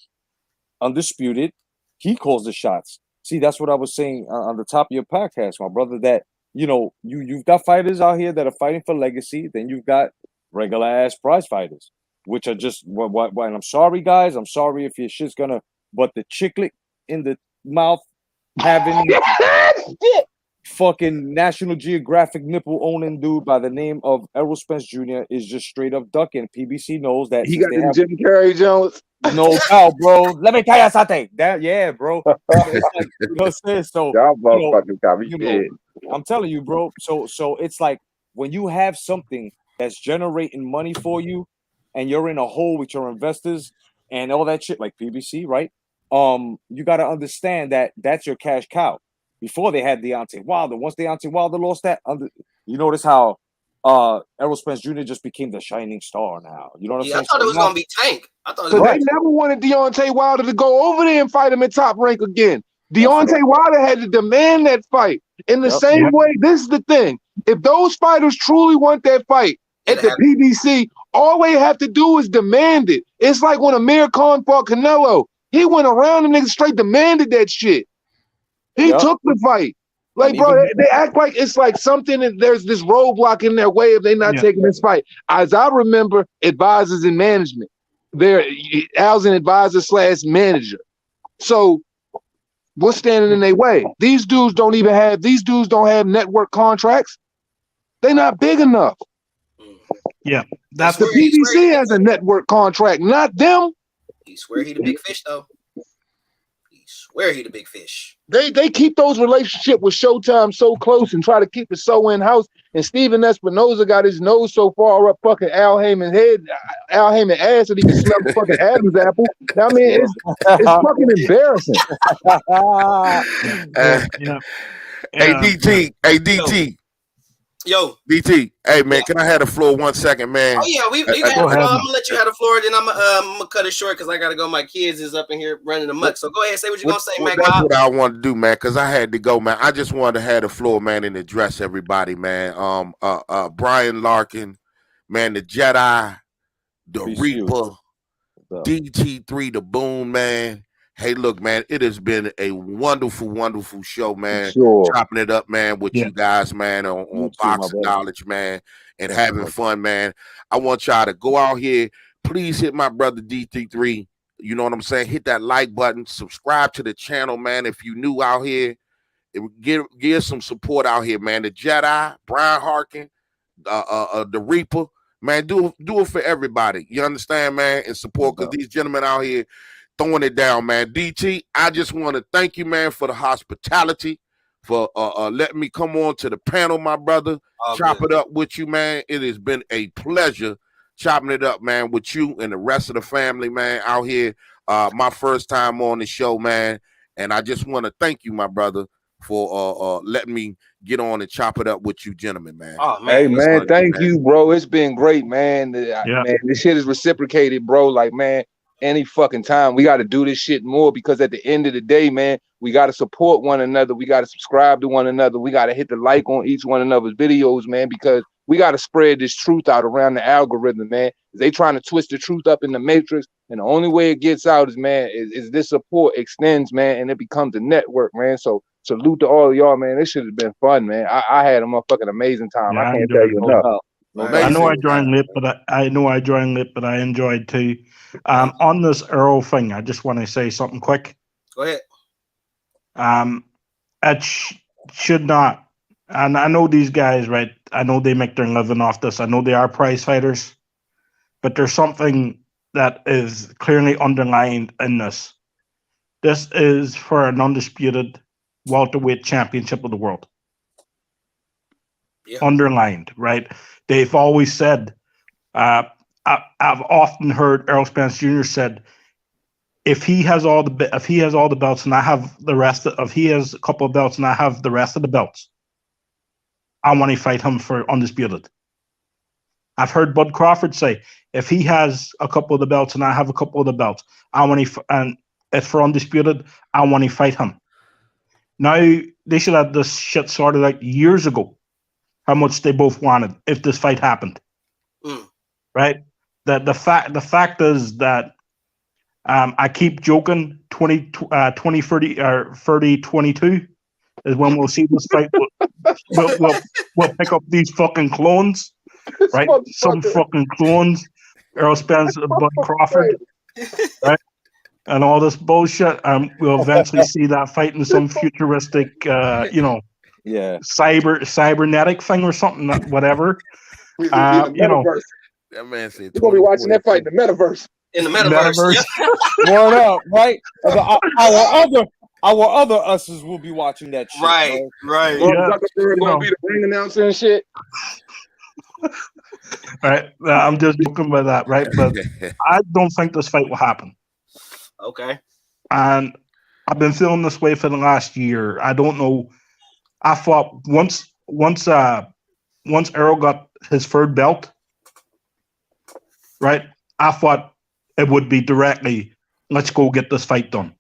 undisputed, he calls the shots. See, that's what I was saying on the top of your podcast, my brother, that, you know, you've got fighters out here that are fighting for legacy. Then you've got regular ass prize fighters, which are just what. And I'm sorry, guys. I'm sorry if your shit's gonna, but the chicklet in the mouth having fucking National Geographic nipple owning dude by the name of Errol Spence Jr. is just straight up ducking. PBC knows that he got the Jim Carrey Jones. No doubt, bro. Let me tell you something. That, yeah, bro. It's like, you know what I'm saying? So, I'm telling you, bro. So it's like when you have something that's generating money for you, and you're in a hole with your investors and all that shit, like PBC, right? You got to understand that that's your cash cow. Before they had Deontay Wilder, once Deontay Wilder lost that, you notice how Errol Spence Jr. just became the shining star now. You know what I'm saying? I thought it was gonna be Tank. I thought they never wanted Deontay Wilder to go over there and fight him at Top Rank again. Deontay Wilder had to demand that fight. In the same way, this is the thing. If those fighters truly want that fight at the PBC, all they have to do is demand it. It's like when Amir Khan fought Canelo. He went around and niggas straight demanded that shit. He took the fight. Like, bro, they act like it's like something, and there's this roadblock in their way if they're not taking this fight. As I remember, advisors in management. They're Al's an advisor / manager. So what's standing in their way? These dudes don't have network contracts. They're not big enough. Yeah. That's the PBC has a network contract, not them. He swear he the big fish, though. He swear he the big fish. They keep those relationships with Showtime so close and try to keep it so in-house. And Steven Espinoza got his nose so far up fucking Al Heyman's head, Al Heyman ass that he can smell the fucking Adam's apple. I mean, it's fucking embarrassing. Hey, DT. Yo, DT. Hey, man, can I have the floor 1 second, man? Oh yeah, I'm gonna let you have the floor, then I'm gonna cut it short because I gotta go. My kids is up in here running amok. So go ahead, say what you're gonna say, man. That's what I wanted to do, man, because I had to go, man. I just wanted to have the floor, man, and address everybody, man. Brian Larkin, man, the Jedi, the Reaper, DT3, the Boom, man. Hey, look, man, it has been a wonderful, wonderful show, man. Chopping it up, man, with you guys, man, on Boxing Knowledge, man, and having fun, man. I want y'all to go out here. Please hit my brother DT3. You know what I'm saying? Hit that like button. Subscribe to the channel, man. If you new out here, give some support out here, man. The Jedi, Brian Harkin, the Reaper, man, do it for everybody. You understand, man? And support, because these gentlemen out here throwing it down, man. DT, I just want to thank you, man, for the hospitality, for letting me come on to the panel, my brother. Chop it up with you, man. It has been a pleasure chopping it up, man, with you and the rest of the family, man, out here. My first time on the show, man. And I just want to thank you, my brother, for letting me get on and chop it up with you gentlemen, man. Oh, man. Hey, man, thank you, bro. It's been great, man. Man, this shit is reciprocated, bro. Like, man, any fucking time. We got to do this shit more, because at the end of the day, man, we got to support one another. We got to subscribe to one another. We got to hit the like on each one another's videos, man, because we got to spread this truth out around the algorithm, man. They trying to twist the truth up in the matrix, and the only way it gets out is, man, is this support extends, man, and it becomes a network, man. So salute to all of y'all, man. This shit has been fun, man. I had a motherfucking amazing time. I can't tell you enough. I know I joined late, but I enjoyed too. On this Earl thing, I just want to say something quick. Go ahead. It should not. And I know these guys, right? I know they make their living off this. I know they are prize fighters, but there's something that is clearly underlined in this. This is for an undisputed welterweight championship of the world. Yeah. Underlined, right? They've always said, I've often heard Errol Spence Jr. said, if he has all the belts and I have the rest if he has a couple of belts and I have the rest of the belts, I want to fight him for undisputed. I've heard Bud Crawford say, if he has a couple of the belts and I have a couple of the belts, and it's for undisputed, I want to fight him. Now they should have this shit sorted out years ago, how much they both wanted if this fight happened. Right? The fact is that I keep joking 2030 or 30-22 is when we'll see this fight. We'll pick up these fucking clones, right? Some fucking clones, Errol Spence, Bud Crawford, right? And all this bullshit. We'll eventually see that fight in some futuristic, cybernetic thing or something, whatever. That man said you're gonna be watching that fight in the metaverse. In the metaverse. Word up, right? Our other us's will be watching that shit. Right. Yeah. Gonna be the ring announcer and shit. Right. I'm just joking about that, right? But I don't think this fight will happen. Okay. And I've been feeling this way for the last year. I don't know. I thought once Errol got his third belt, right? I thought it would be directly, let's go get this fight done.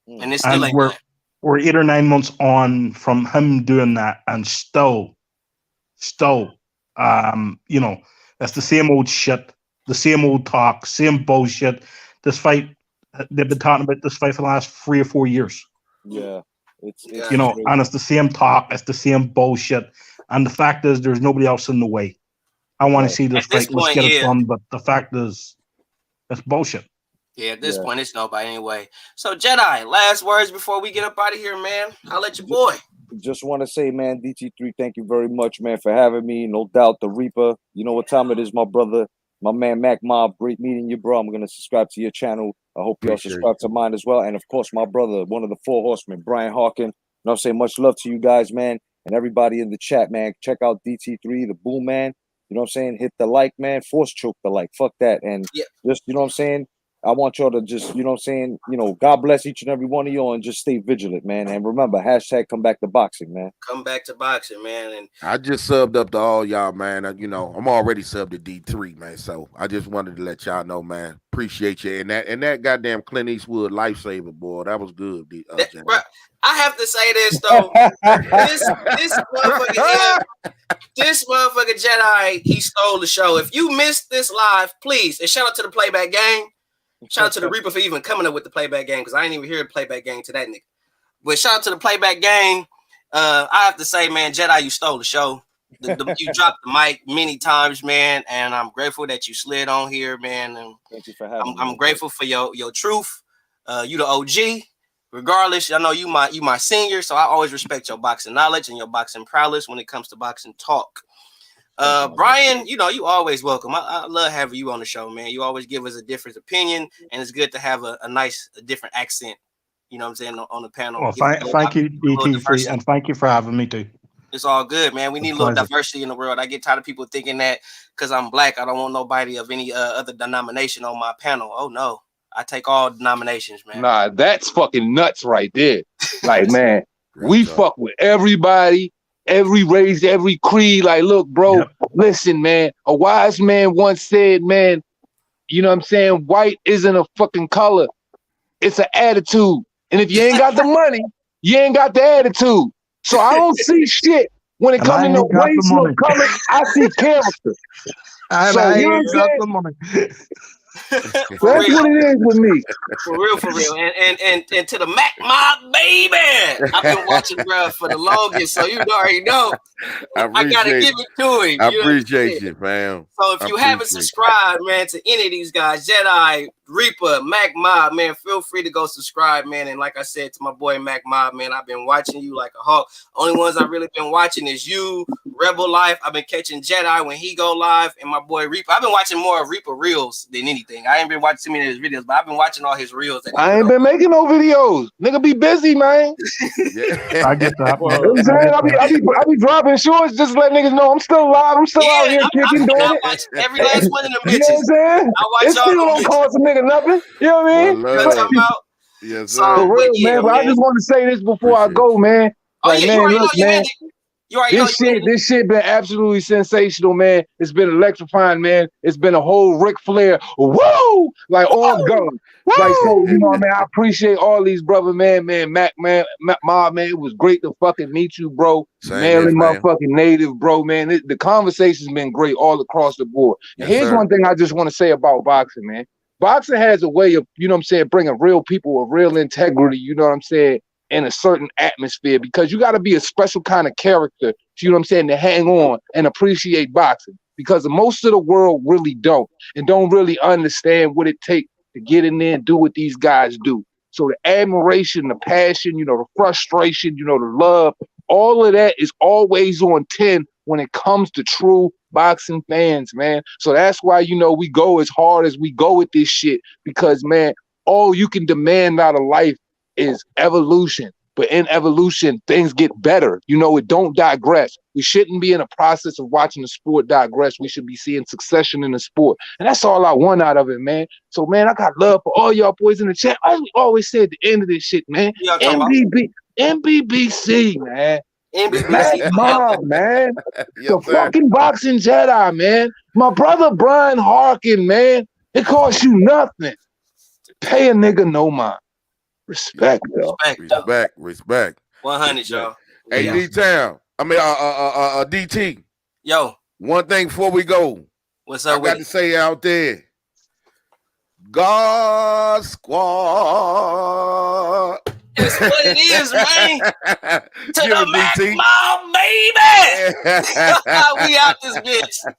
And it's still we're 8 or 9 months on from him doing that, and still, it's the same old shit, the same old talk, same bullshit. This fight, they've been talking about this fight for the last 3 or 4 years. Yeah. It's and it's the same talk, it's the same bullshit. And the fact is, there's nobody else in the way. I want to see this fight. Let's get it done. But the fact is, it's bullshit. Yeah, at this point, it's nobody anyway. So, Jedi, last words before we get up out of here, man. I'll let your boy. Just want to say, man, DT3, thank you very much, man, for having me. No doubt, the Reaper. You know what time it is, my brother. My man, Mac Mob. Great meeting you, bro. I'm going to subscribe to your channel. I hope y'all subscribe to mine as well. And, of course, my brother, one of the 4 horsemen, Brian Hawkin. You know what I'm saying? Much love to you guys, man. And everybody in the chat, man. Check out DT3, the Boom Man. You know what I'm saying? Hit the like, man. Force choke the like. Fuck that. And just, you know what I'm saying? I want y'all to just, you know what I'm saying? God bless each and every one of y'all and just stay vigilant, man. And remember, # come back to boxing, man. Come back to boxing, man. And I just subbed up to all y'all, man. I'm already subbed to D3, man. So I just wanted to let y'all know, man. Appreciate you. And that goddamn Clint Eastwood lifesaver, boy. That was good. Bro, I have to say this, though. this motherfucker Jedi, he stole the show. If you missed this live, please, and shout out to the Playback Gang. Shout out to the Reaper for even coming up with the Playback Gang, because I didn't even hear the Playback Gang to that nigga. But shout out to the Playback Gang. I have to say, man, Jedi, you stole the show. You dropped the mic many times, man, and I'm grateful that you slid on here, man. And thank you for having me. I'm grateful for your truth. You the OG. Regardless, I know you my senior, so I always respect your boxing knowledge and your boxing prowess when it comes to boxing talk. Brian, you always welcome. I love having you on the show, man. You always give us a different opinion, and it's good to have a nice, different accent. You know what I'm saying, on the panel. Well, thank you, DT3, and thank you for having me too. It's all good, man. We need a little diversity in the world. I get tired of people thinking that because I'm black, I don't want nobody of any other denomination on my panel. Oh no, I take all denominations, man. Nah, that's fucking nuts right there. Like, man, we fuck with everybody. Every race, every creed. Like, look, bro, listen, man. A wise man once said, man, you know what I'm saying? White isn't a fucking color. It's an attitude. And if you ain't got the money, you ain't got the attitude. So I don't see shit when it comes to no race, no color. I see character. I ain't got the money. That's what it is with me. For real. And to the Mac Mob, baby. I've been watching bro for the longest, so you already know. I gotta give it to him. I appreciate you, fam. So if you haven't subscribed, man, to any of these guys, Jedi, Reaper, Mac Mob, man, feel free to go subscribe, man. And like I said to my boy Mac Mob, man, I've been watching you like a hawk. Only ones I've really been watching is you, Rebel Life. I've been catching Jedi when he go live, and my boy Reaper. I've been watching more of Reaper reels than anything. I ain't been watching too many of his videos, but I've been watching all his reels. I ain't been making no videos. Nigga be busy, man. Yeah. I get that. You know what I'm saying? I be dropping shorts just to let niggas know I'm still alive. I'm still out here kicking, doing I it. watch every last one of them You know bitches. what I'm saying? I watch It all still them don't bitches. cost a nigga nothing. You know what I mean? You know what I'm talking about? Yes, So, sir. For real, but yeah, man. But I just want to say this before I go, man. Oh, Like, yeah, man, you already know look, you man. in it. You already know you in it. This shit been absolutely sensational, man. It's been electrifying, man. It's been a whole Ric Flair, whoa, like on gun. Like, so, you know what I mean? I appreciate all these brother, man, Mac, man, Mob, man. It was great to fucking meet you, bro. Maryland motherfucking native, bro, man. The conversation's been great all across the board. And Yes, here's sir. one thing I just want to say about boxing, man. Boxing has a way of, you know what I'm saying, bringing real people with real integrity, you know what I'm saying, in a certain atmosphere, because you got to be a special kind of character, you know what I'm saying, to hang on and appreciate boxing, because most of the world really don't and don't really understand what it takes to get in there and do what these guys do. So the admiration, the passion, you know, the frustration, you know, the love, all of that is always on 10 when it comes to true boxing fans, man. So that's why, you know, we go as hard as we go with this shit, because, man, all you can demand out of life is evolution. But in evolution, things get better. You know, it don't digress. We shouldn't be in a process of watching the sport digress. We should be seeing succession in the sport. And that's all I want out of it, man. So, man, I got love for all y'all boys in the chat. I always say at the end of this shit, man, NBBC, man. Mac Mob, man. The fucking boxing Jedi, man. My brother Brian Harkin, man. It costs you nothing. Pay a nigga no mind. Respect, yo. Respect. 100, y'all. Hey, Yeah. D-Town. I mean, DT. Yo. One thing before we go. What's up I got to say out there. God Squad. That's what it is, man. To Give the it, Mac DT. Mob, baby. We out this bitch.